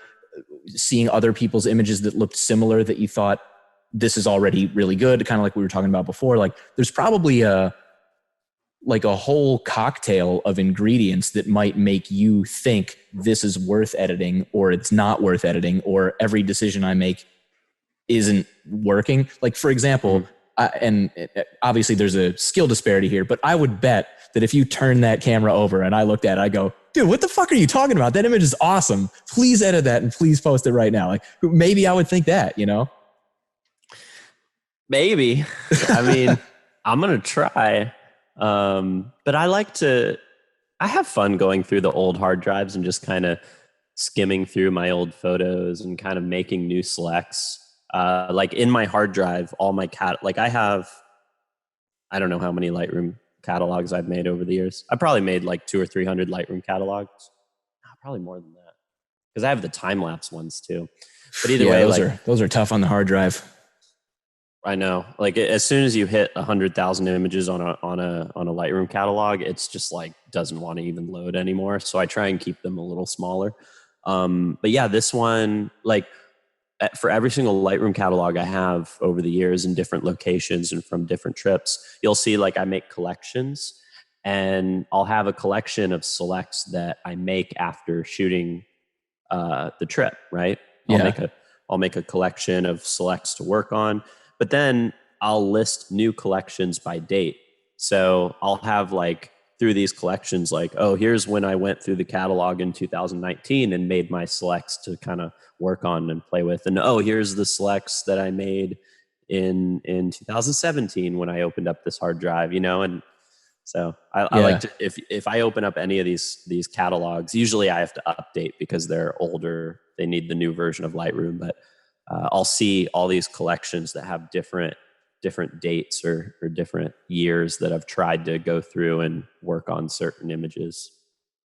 seeing other people's images that looked similar that you thought this is already really good, kind of like we were talking about before. Like there's probably a whole cocktail of ingredients that might make you think this is worth editing or it's not worth editing, or every decision I make isn't working. Like for example, and obviously there's a skill disparity here, but I would bet that if you turn that camera over and I looked at it, I go, dude, what the fuck are you talking about? That image is awesome. Please edit that and please post it right now. Like maybe I would think that, Maybe. I mean, I'm going to try. But I have fun going through the old hard drives and just kind of skimming through my old photos and kind of making new selects. Like in my hard drive, all my I don't know how many Lightroom catalogs I've made over the years. I probably made like 200 or 300 Lightroom catalogs. Probably more than that, because I have the time-lapse ones too. But either way, those are tough on the hard drive. I know. Like as soon as you hit 100,000 images on a Lightroom catalog, it's just like doesn't want to even load anymore. So I try and keep them a little smaller. But yeah, this one, like for every single Lightroom catalog I have over the years in different locations and from different trips, you'll see like I make collections, and I'll have a collection of selects that I make after shooting the trip. Right? I'll make a collection of selects to work on. But then I'll list new collections by date. So I'll have like through these collections, like, oh, here's when I went through the catalog in 2019 and made my selects to kind of work on and play with. And oh, here's the selects that I made in 2017 when I opened up this hard drive, and so I like to, if I open up any of these catalogs, usually I have to update because they're older. They need the new version of Lightroom, but I'll see all these collections that have different dates or different years that I've tried to go through and work on certain images.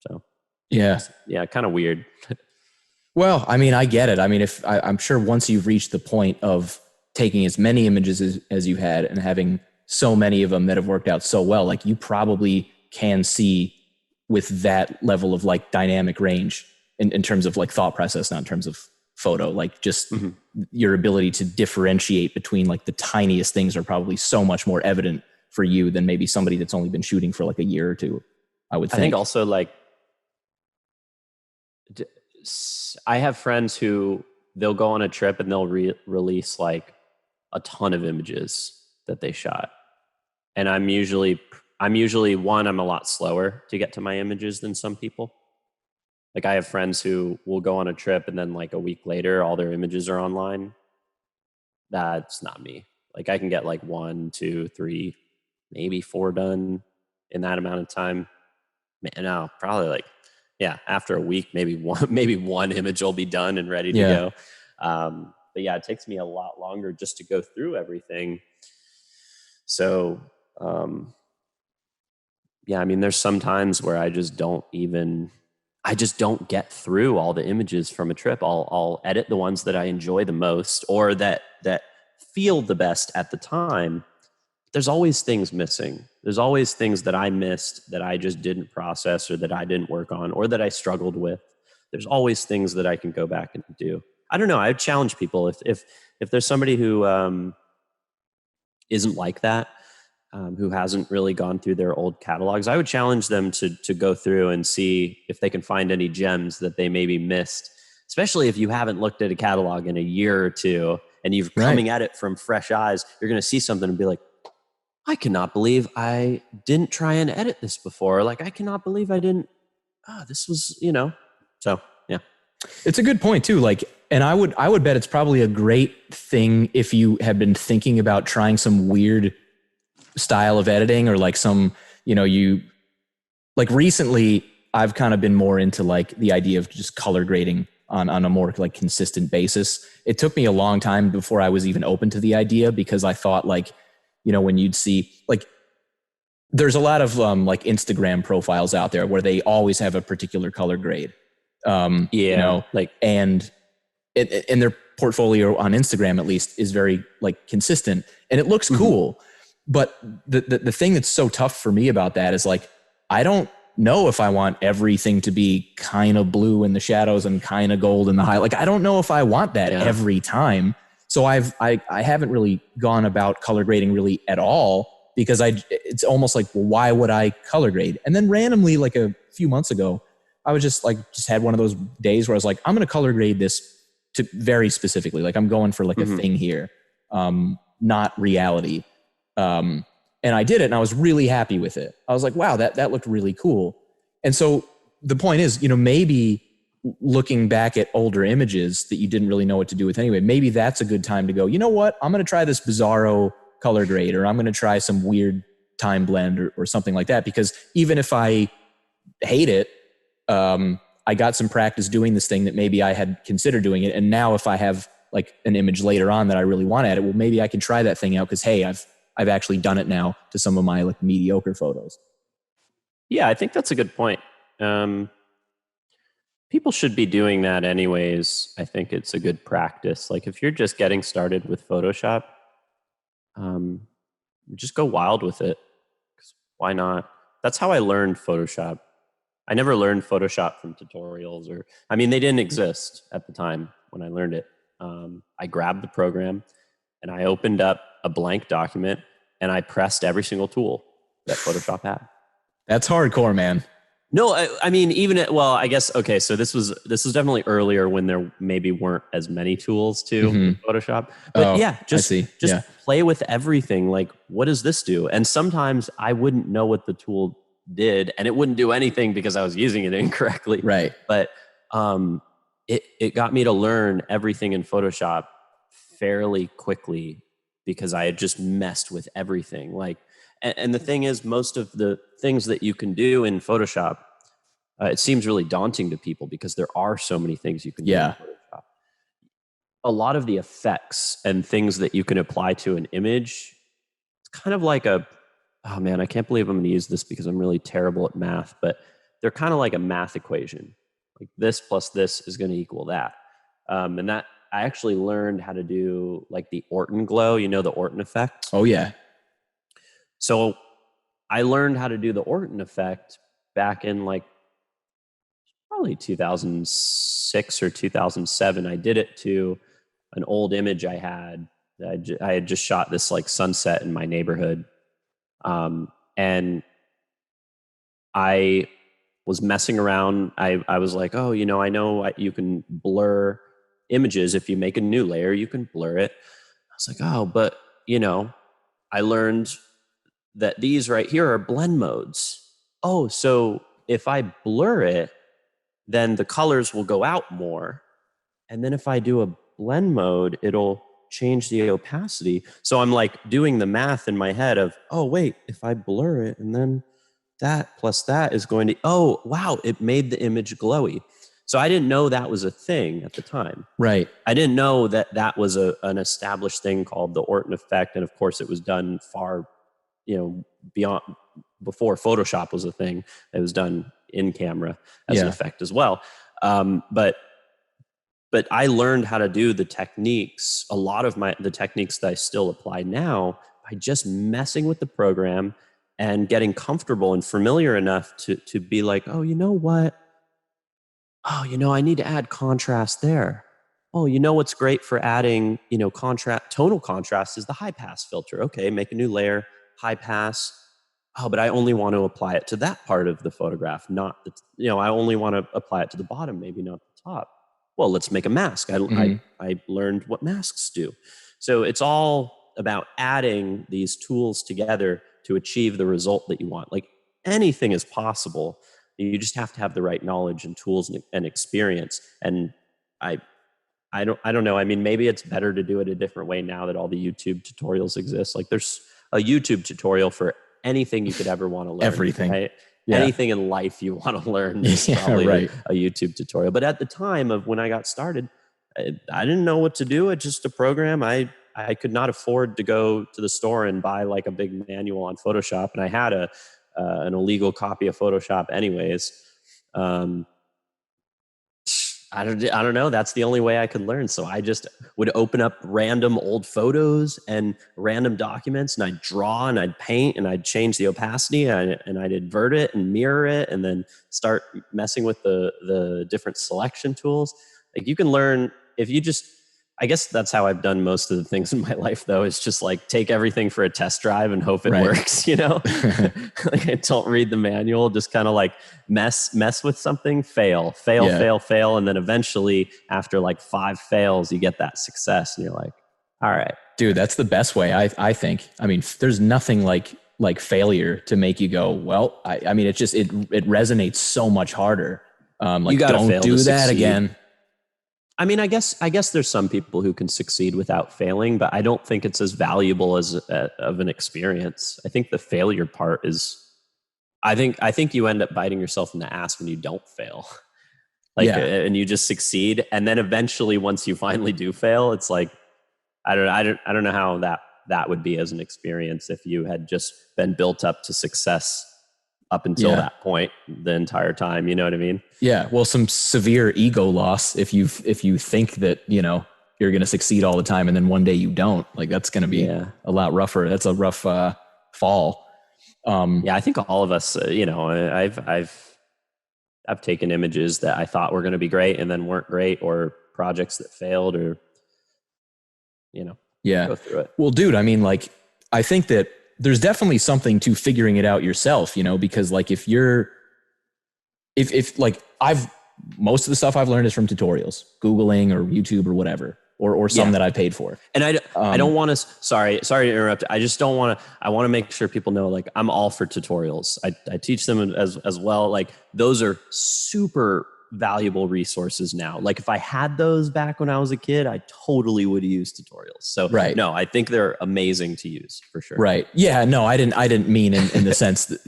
So yeah, kind of weird. Well, I mean, I get it. I mean, I'm sure once you've reached the point of taking as many images as you had and having so many of them that have worked out so well, like you probably can see with that level of like dynamic range in terms of like thought process, not in terms of photo, like just your ability to differentiate between like the tiniest things are probably so much more evident for you than maybe somebody that's only been shooting for like a year or two, I would think. I think also like I have friends who they'll go on a trip and they'll release like a ton of images that they shot. And I'm usually I'm a lot slower to get to my images than some people. Like I have friends who will go on a trip and then like a week later, all their images are online. That's not me. Like I can get like 1, 2, 3, maybe 4 done in that amount of time. No, probably like, after a week, maybe one image will be done and ready to go. But yeah, it takes me a lot longer just to go through everything. So, I mean, there's some times where I just don't get through all the images from a trip. I'll edit the ones that I enjoy the most or that feel the best at the time. There's always things missing. There's always things that I missed that I just didn't process or that I didn't work on or that I struggled with. There's always things that I can go back and do. I don't know. I would challenge people if there's somebody who isn't like that, who hasn't really gone through their old catalogs, I would challenge them to go through and see if they can find any gems that they maybe missed, especially if you haven't looked at a catalog in a year or two and you're coming at it from fresh eyes. You're going to see something and be like, I cannot believe I didn't try and edit this before. Like, I cannot believe I didn't, this was, so yeah. It's a good point too. Like, and I would bet it's probably a great thing if you have been thinking about trying some weird style of editing or like some, like recently I've kind of been more into like the idea of just color grading on a more like consistent basis. It took me a long time before I was even open to the idea, because I thought like, you know, when you'd see like, there's a lot of like Instagram profiles out there where they always have a particular color grade, you know, like, and their portfolio on Instagram at least is very like consistent, and it looks cool. But the thing that's so tough for me about that is like, I don't know if I want everything to be kind of blue in the shadows and kind of gold in the high. Like, I don't know if I want that every time. So I haven't really gone about color grading really at all, because it's almost like, well, why would I color grade? And then randomly, like a few months ago, I was just had one of those days where I was like, I'm going to color grade this to very specifically, like I'm going for like a thing here, not reality. And I did it, and I was really happy with it. I was like, wow, that looked really cool. And so the point is, you know, maybe looking back at older images that you didn't really know what to do with anyway, maybe that's a good time to go, you know what, I'm going to try this bizarro color grade, or I'm going to try some weird time blend or something like that. Because even if I hate it, I got some practice doing this thing that maybe I had considered doing it. And now if I have like an image later on that I really want at it, well, maybe I can try that thing out, because, hey, I've actually done it now to some of my like mediocre photos. Yeah, I think that's a good point. People should be doing that anyways. I think it's a good practice. Like if you're just getting started with Photoshop, just go wild with it. 'Cause why not? That's how I learned Photoshop. I never learned Photoshop from tutorials, they didn't exist at the time when I learned it. I grabbed the program and I opened up a blank document and I pressed every single tool that Photoshop had. That's hardcore, man. No, I guess, okay, so this was definitely earlier when there maybe weren't as many tools with Photoshop. But just play with everything. Like, what does this do? And sometimes I wouldn't know what the tool did, and it wouldn't do anything because I was using it incorrectly. Right. But it got me to learn everything in Photoshop fairly quickly because I had just messed with everything. Like, and the thing is, most of the things that you can do in Photoshop, it seems really daunting to people because there are so many things you can do in Photoshop. A lot of the effects and things that you can apply to an image, it's kind of like oh man, I can't believe I'm going to use this because I'm really terrible at math, but they're kind of like a math equation. Like this plus this is going to equal that. And that I actually learned how to do like the Orton glow, you know, the Orton effect. Oh yeah. So I learned how to do the Orton effect back in like probably 2006 or 2007. I did it to an old image I had. I had just shot this like sunset in my neighborhood. And I was messing around. I was like, oh, you know, I know you can blur images. If you make a new layer, you can blur it. I was like, oh, but you know, I learned that these right here are blend modes. Oh, so if I blur it, then the colors will go out more. And then if I do a blend mode, it'll change the opacity. So I'm like doing the math in my head of, oh, wait, if I blur it and then that plus that is going to, oh, wow, it made the image glowy. So I didn't know that was a thing at the time. Right. I didn't know that was an established thing called the Orton effect. And of course it was done far, beyond, before Photoshop was a thing. It was done in camera as an effect as well. But I learned how to do the techniques, a lot of the techniques that I still apply now, by just messing with the program and getting comfortable and familiar enough to be like, oh, you know what? Oh, I need to add contrast there. Oh, you know what's great for adding, tonal contrast is the high pass filter. Okay, make a new layer, high pass. Oh, but I only want to apply it to that part of the photograph, not I only want to apply it to the bottom, maybe not the top. Well, let's make a mask. I learned what masks do. So it's all about adding these tools together to achieve the result that you want. Like anything is possible. You just have to have the right knowledge and tools and experience. And I don't know. I mean, maybe it's better to do it a different way now that all the YouTube tutorials exist. Like there's a YouTube tutorial for anything you could ever want to learn. Everything. Right? anything in life you want to learn is probably right. a YouTube tutorial. But at the time of when I got started, I didn't know what to do. It's just a program. I could not afford to go to the store and buy like a big manual on Photoshop, and I had an illegal copy of Photoshop anyways. I don't know. That's the only way I could learn. So I just would open up random old photos and random documents, and I'd draw and I'd paint and I'd change the opacity and I'd invert it and mirror it, and then start messing with the different selection tools. Like you can learn if you just, I guess that's how I've done most of the things in my life, though, is just like take everything for a test drive and hope it works, Like I don't read the manual, just kind of like mess with something, fail. And then eventually after like 5 fails, you get that success and you're like, all right. Dude, that's the best way, I think. I mean, there's nothing like failure to make you go, well, I mean, it resonates so much harder. Like, you gotta don't do that again. I mean, I guess there's some people who can succeed without failing, but I don't think it's as valuable as of an experience. I think the failure part is, I think you end up biting yourself in the ass when you don't fail, and you just succeed, and then eventually, once you finally do fail, it's like, I don't know how that would be as an experience if you had just been built up to success up until that point the entire time. You know what I mean? Yeah. Well, some severe ego loss if you think that, you're going to succeed all the time and then one day you don't. Like that's going to be a lot rougher. That's a rough fall. I think all of us, I've taken images that I thought were going to be great and then weren't great, or projects that failed, or go through it. Well, dude, I mean, like, I think that there's definitely something to figuring it out yourself, because like if most of the stuff I've learned is from tutorials, Googling or YouTube or whatever, or some that I paid for. And I don't want to, sorry to interrupt. I just don't want to, I want to make sure people know, like, I'm all for tutorials. I teach them as well. Like those are super valuable resources now. Like if I had those back when I was a kid, I totally would use tutorials. So no, I think they're amazing to use for sure. Right. Yeah. No, I didn't mean in the sense that,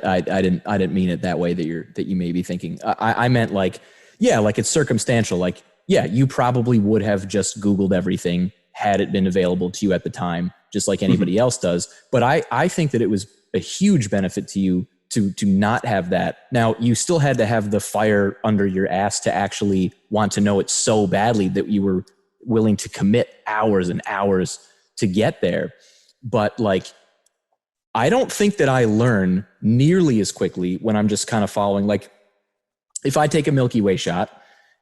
I didn't mean it that way that you may be thinking. I meant like it's circumstantial. Like, you probably would have just Googled everything had it been available to you at the time, just like anybody else does. But I think that it was a huge benefit to you to not have that. Now, you still had to have the fire under your ass to actually want to know it so badly that you were willing to commit hours and hours to get there. But like, I don't think that I learn nearly as quickly when I'm just kind of following. Like if I take a Milky Way shot,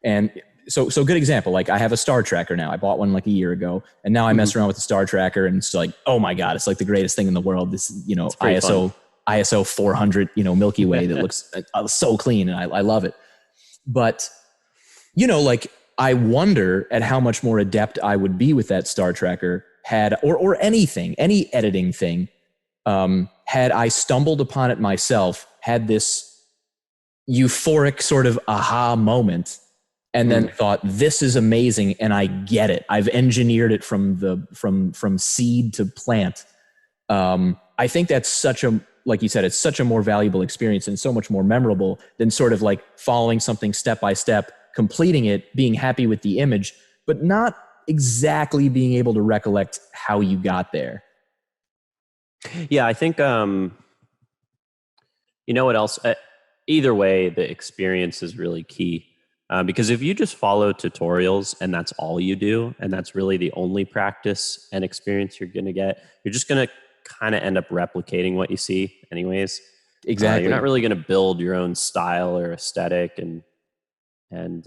and so good example, like I have a star tracker now. I bought one like a year ago, and now I mess around with the star tracker, and it's like, oh my God, it's like the greatest thing in the world. This, ISO 400, Milky Way that looks so clean, and I love it. But, like I wonder at how much more adept I would be with that star tracker had, or anything, any editing thing, had I stumbled upon it myself, had this euphoric sort of aha moment, and then thought, this is amazing, and I get it. I've engineered it from seed to plant. I think that's like you said, it's such a more valuable experience and so much more memorable than sort of like following something step by step, completing it, being happy with the image, but not exactly being able to recollect how you got there. Yeah, I think, you know what else? Either way, the experience is really key. Because if you just follow tutorials and that's all you do, and that's really the only practice and experience you're going to get, you're just going to kind of end up replicating what you see anyways. Exactly. You're not really going to build your own style or aesthetic. And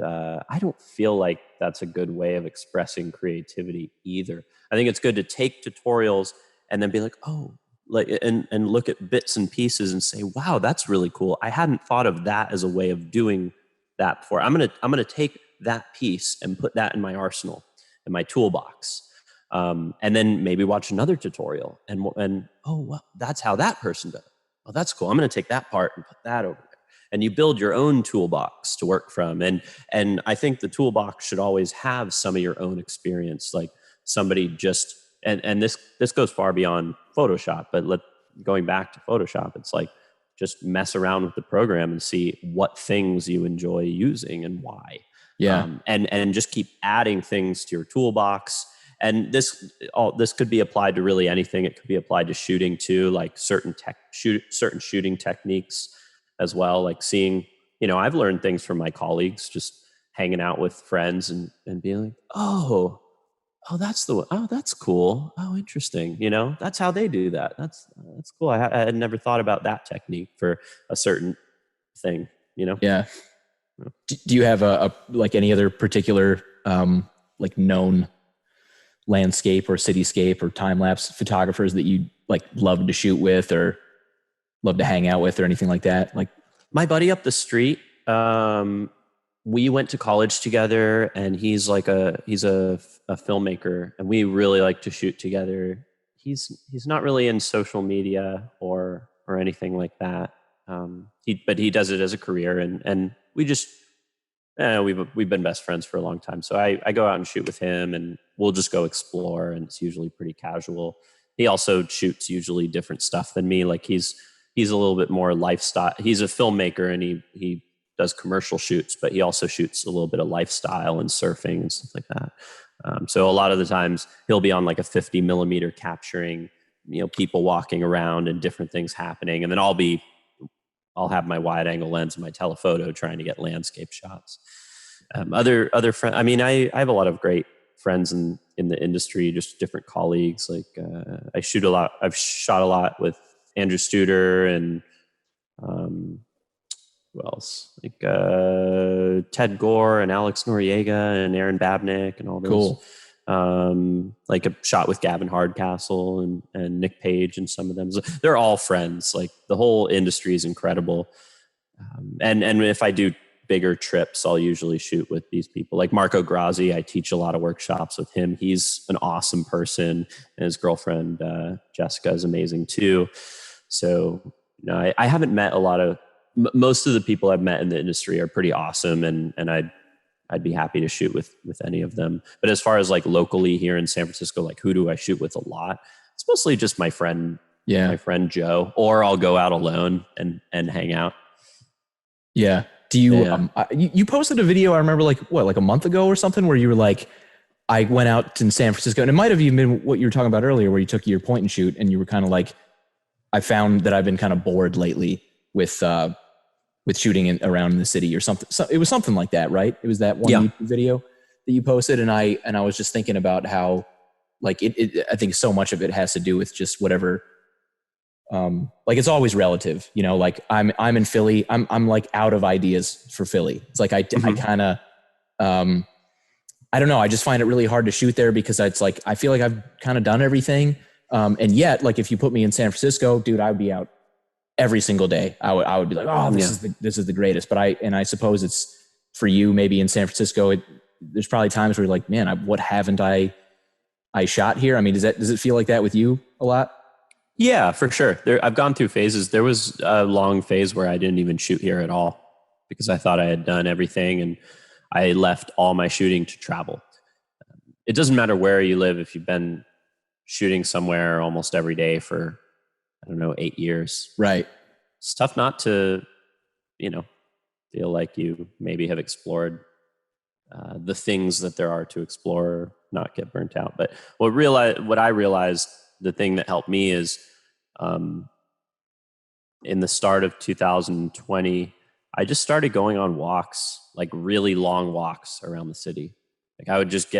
I don't feel like that's a good way of expressing creativity either. I think it's good to take tutorials and then be like, oh, like, and look at bits and pieces and say, wow, that's really cool. I hadn't thought of that as a way of doing that before. I'm going to take that piece and put that in my arsenal, in my toolbox. And then maybe watch another tutorial and oh, well, that's how that person does it. Oh, that's cool. I'm going to take that part and put that over there. And you build your own toolbox to work from. And I think the toolbox should always have some of your own experience. Like somebody just, and this goes far beyond Photoshop, but going back to Photoshop, it's like just mess around with the program and see what things you enjoy using and why. Yeah. And just keep adding things to your toolbox. And this could be applied to really anything. It could be applied to shooting too, like certain shooting techniques as well. Like seeing, I've learned things from my colleagues, just hanging out with friends and being like, oh, that's that's cool. Oh, interesting. That's how they do that. That's cool. I had never thought about that technique for a certain thing, Yeah. Do you have like any other particular, like known landscape or cityscape or time lapse photographers that you like love to shoot with or love to hang out with or anything like that? Like my buddy up the street, we went to college together, and he's a filmmaker, and we really like to shoot together. He's not really in social media or anything like that. But he does it as a career, and we just we've been best friends for a long time. So I go out and shoot with him, and we'll just go explore, and it's usually pretty casual. He also shoots usually different stuff than me. Like he's a little bit more lifestyle. He's a filmmaker, and he does commercial shoots, but he also shoots a little bit of lifestyle and surfing and stuff like that. So a lot of the times he'll be on like a 50 millimeter capturing, people walking around and different things happening. And then I'll have my wide angle lens and my telephoto trying to get landscape shots. Other friends, I have a lot of great friends in the industry, just different colleagues. Like I shoot a lot. I've shot a lot with Andrew Studer and who else? Like Ted Gore and Alex Noriega and Aaron Babnick and all those. Cool. Like a shot with Gavin Hardcastle and Nick Page and some of them. So they're all friends. Like the whole industry is incredible. And if I do bigger trips, I'll usually shoot with these people. Like Marco Grazzi, I teach a lot of workshops with him. He's an awesome person, and his girlfriend Jessica is amazing too. So I haven't met a lot of. Most of the people I've met in the industry are pretty awesome, and I'd be happy to shoot with any of them. But as far as like locally here in San Francisco, like who do I shoot with a lot? It's mostly just my friend Joe, or I'll go out alone and hang out. Yeah. Do you, you posted a video, I remember like a month ago or something, where you were like, I went out in San Francisco, and it might've even been what you were talking about earlier, where you took your point and shoot, and you were kind of like, I found that I've been kind of bored lately with shooting around in the city or something. So it was something like that, right? It was that one YouTube video that you posted. And I was just thinking about how like I think so much of it has to do with just whatever, like it's always relative, like I'm in Philly. I'm like out of ideas for Philly. It's like, I kind of, I don't know. I just find it really hard to shoot there because it's like, I feel like I've kind of done everything. And yet like, if you put me in San Francisco, dude, I would be out every single day. I would be like, oh, this is the greatest. But I suppose it's for you, maybe in San Francisco, there's probably times where you're like, man, what haven't I shot here? I mean, does it feel like that with you a lot? Yeah, for sure. I've gone through phases. There was a long phase where I didn't even shoot here at all because I thought I had done everything, and I left all my shooting to travel. It doesn't matter where you live. If you've been shooting somewhere almost every day for, 8 years. Right. It's tough not to, feel like you maybe have explored the things that there are to explore, not get burnt out. But what I realized, the thing that helped me is in the start of 2020, I just started going on walks, like really long walks around the city. Like I would just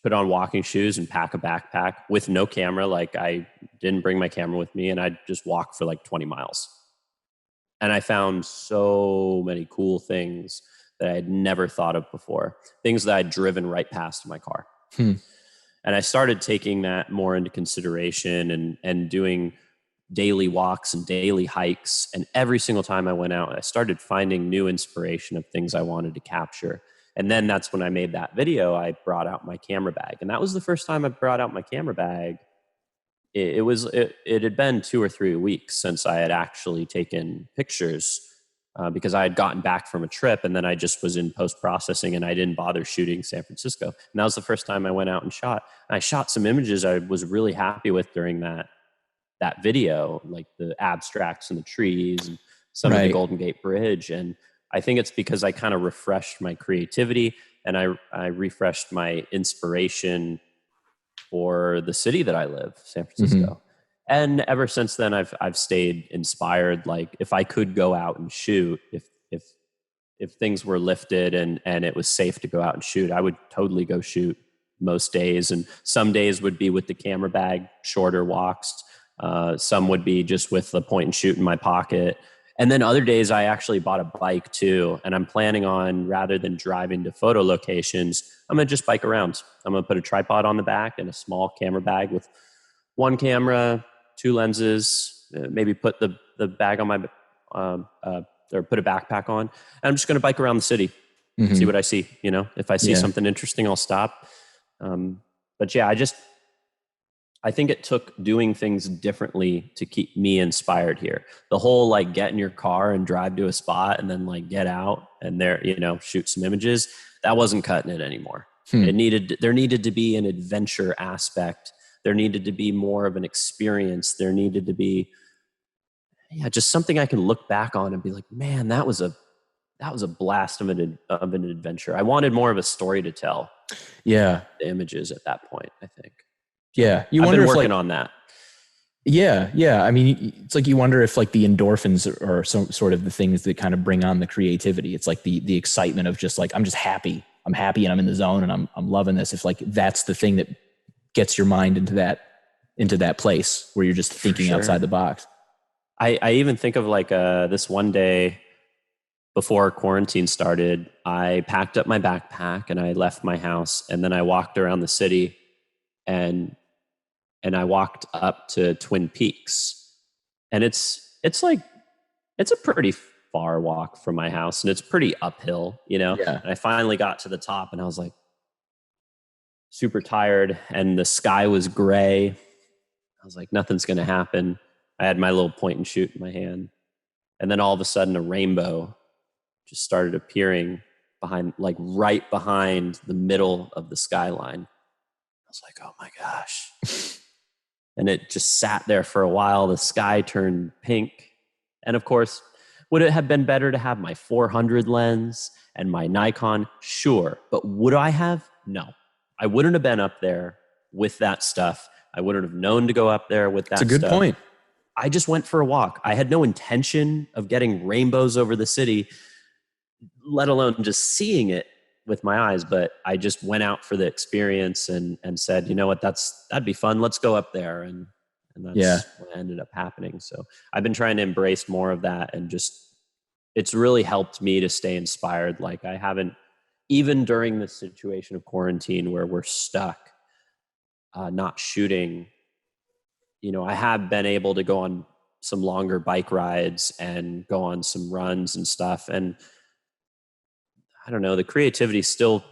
put on walking shoes and pack a backpack with no camera. Like I didn't bring my camera with me, and I'd just walk for like 20 miles. And I found so many cool things that I had never thought of before, things that I'd driven right past in my car. And I started taking that more into consideration and doing daily walks and daily hikes. And every single time I went out, I started finding new inspiration of things I wanted to capture. And then that's when I made that video. I brought out my camera bag, and that was the first time I brought out my camera bag. It had been 2 or 3 weeks since I had actually taken pictures because I had gotten back from a trip, and then I just was in post-processing, and I didn't bother shooting San Francisco. And that was the first time I went out and shot. And I shot some images I was really happy with during that that video, like the abstracts and the trees and some of the Golden Gate Bridge. And I think it's because I kind of refreshed my creativity, and I refreshed my inspiration for the city that I live, San Francisco. Mm-hmm. And ever since then, I've stayed inspired. Like if I could go out and shoot, if things were lifted and it was safe to go out and shoot, I would totally go shoot most days. And some days would be with the camera bag, shorter walks. Some would be just with the point and shoot in my pocket. And then other days I actually bought a bike too. And I'm planning on, rather than driving to photo locations, I'm going to just bike around. I'm going to put a tripod on the back and a small camera bag with one camera, 2 lenses, maybe put the bag on my, or put a backpack on. And I'm just going to bike around the city, mm-hmm. see what I see. You know, if I see something interesting, I'll stop. But yeah, I think it took doing things differently to keep me inspired here. The whole like get in your car and drive to a spot and then like get out and there, you know, shoot some images. That wasn't cutting it anymore. There needed to be an adventure aspect. There needed to be more of an experience. There needed to be, just something I can look back on and be like, man, that was a blast of an adventure. I wanted more of a story to tell. Yeah. The images at that point, I think. Yeah. I've been working on that. Yeah. Yeah. I mean, it's like, you wonder if like the endorphins are some sort of the things that kind of bring on the creativity. It's like the excitement of just like, I'm just happy. I'm happy and I'm in the zone and I'm loving this. If like, that's the thing that gets your mind into that place where you're just thinking outside the box. I even think of like this one day before quarantine started, I packed up my backpack and I left my house, and then I walked around the city and I walked up to Twin Peaks, and it's a pretty far walk from my house, and it's pretty uphill, you know? Yeah. And I finally got to the top and I was like super tired, and the sky was gray. I was like, nothing's going to happen. I had my little point and shoot in my hand. And then all of a sudden a rainbow just started appearing right behind the middle of the skyline. I was like, oh my gosh. And it just sat there for a while. The sky turned pink. And of course, would it have been better to have my 400 lens and my Nikon? Sure. But would I have? No. I wouldn't have been up there with that stuff. I wouldn't have known to go up there with that stuff. That's a good point. I just went for a walk. I had no intention of getting rainbows over the city, let alone just seeing it with my eyes. But I just went out for the experience and said, you know what, that'd be fun. Let's go up there. And that's what ended up happening. So I've been trying to embrace more of that, and it's really helped me to stay inspired. Like I haven't, even during this situation of quarantine where we're stuck, not shooting, you know, I have been able to go on some longer bike rides and go on some runs and stuff. And I don't know, the creativity still,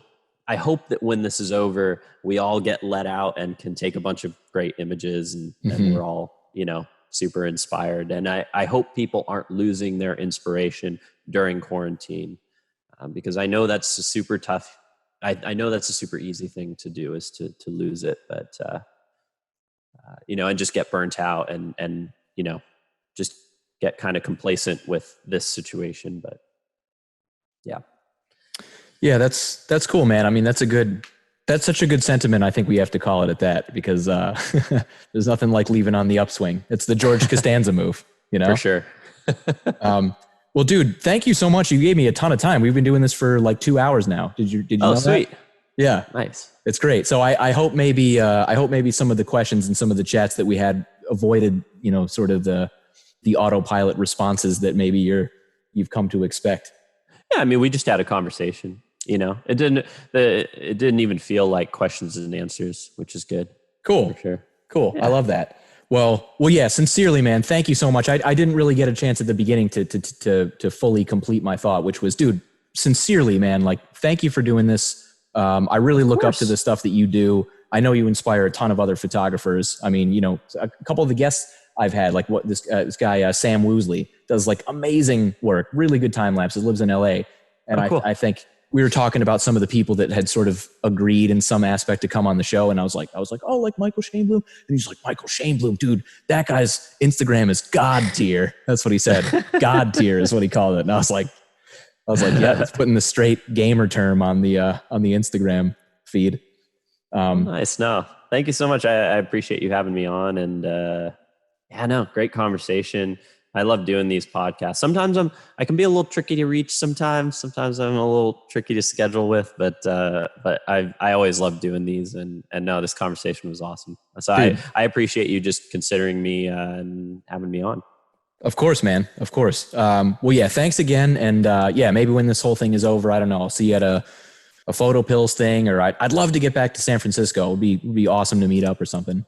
I hope that when this is over, we all get let out and can take a bunch of great images and we're all, you know, super inspired. And I hope people aren't losing their inspiration during quarantine, because I know that's a super tough, I know that's a super easy thing to do, is to lose it. But, you know, and just get burnt out and, you know, just get kind of complacent with this situation. But yeah. Yeah, that's cool, man. I mean, that's such a good sentiment. I think we have to call it at that, because there's nothing like leaving on the upswing. It's the George Costanza move, you know? For sure. Well, dude, thank you so much. You gave me a ton of time. We've been doing this for like 2 hours now. Did you know sweet. That? Yeah. Nice. It's great. So I hope maybe some of the questions and some of the chats that we had avoided, you know, sort of the autopilot responses that maybe you've come to expect. Yeah. I mean, we just had a conversation, you know, it didn't even feel like questions and answers, which is good. Cool. For sure. Cool. Yeah. I love that. Well, yeah, sincerely, man. Thank you so much. I didn't really get a chance at the beginning to fully complete my thought, which was, dude, sincerely, man, like, thank you for doing this. I really look up to the stuff that you do. I know you inspire a ton of other photographers. I mean, you know, a couple of the guests I've had, like what this guy, Sam Woosley, does like amazing work, really good time lapses, lives in LA. And cool. I think we were talking about some of the people that had sort of agreed in some aspect to come on the show. And I was like, oh, like Michael Shainblum. And he's like, Michael Shainblum, dude, that guy's Instagram is God tier. That's what he said. God tier is what he called it. And I was like, yeah, it's putting the straight gamer term on the Instagram feed. Nice. No, thank you so much. I appreciate you having me on, and great conversation. I love doing these podcasts. Sometimes I can be a little tricky to reach. Sometimes I'm a little tricky to schedule with, but I always love doing these, and no, this conversation was awesome. So I appreciate you just considering me and having me on. Of course, man. Of course. Well, yeah, thanks again. And maybe when this whole thing is over, I don't know, I'll see you at a photo pills thing, or I'd love to get back to San Francisco. It would be awesome to meet up or something.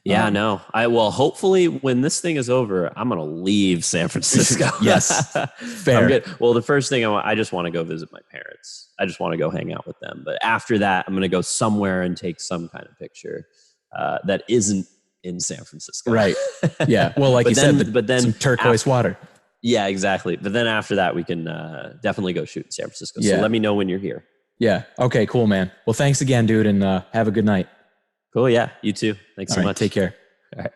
Yeah, no. Hopefully when this thing is over, I'm going to leave San Francisco. Yes. Fair. I'm good. Well, the first thing I just want to go visit my parents. I just want to go hang out with them. But after that, I'm going to go somewhere and take some kind of picture that isn't in San Francisco. Right. Yeah. Well, like you said, but then some turquoise water. Yeah, exactly. But then after that, we can definitely go shoot in San Francisco. So Yeah. let me know when you're here. Yeah. Okay, cool, man. Well, thanks again, dude. And have a good night. Cool. Yeah. You too. Thanks so much. Take care. All right.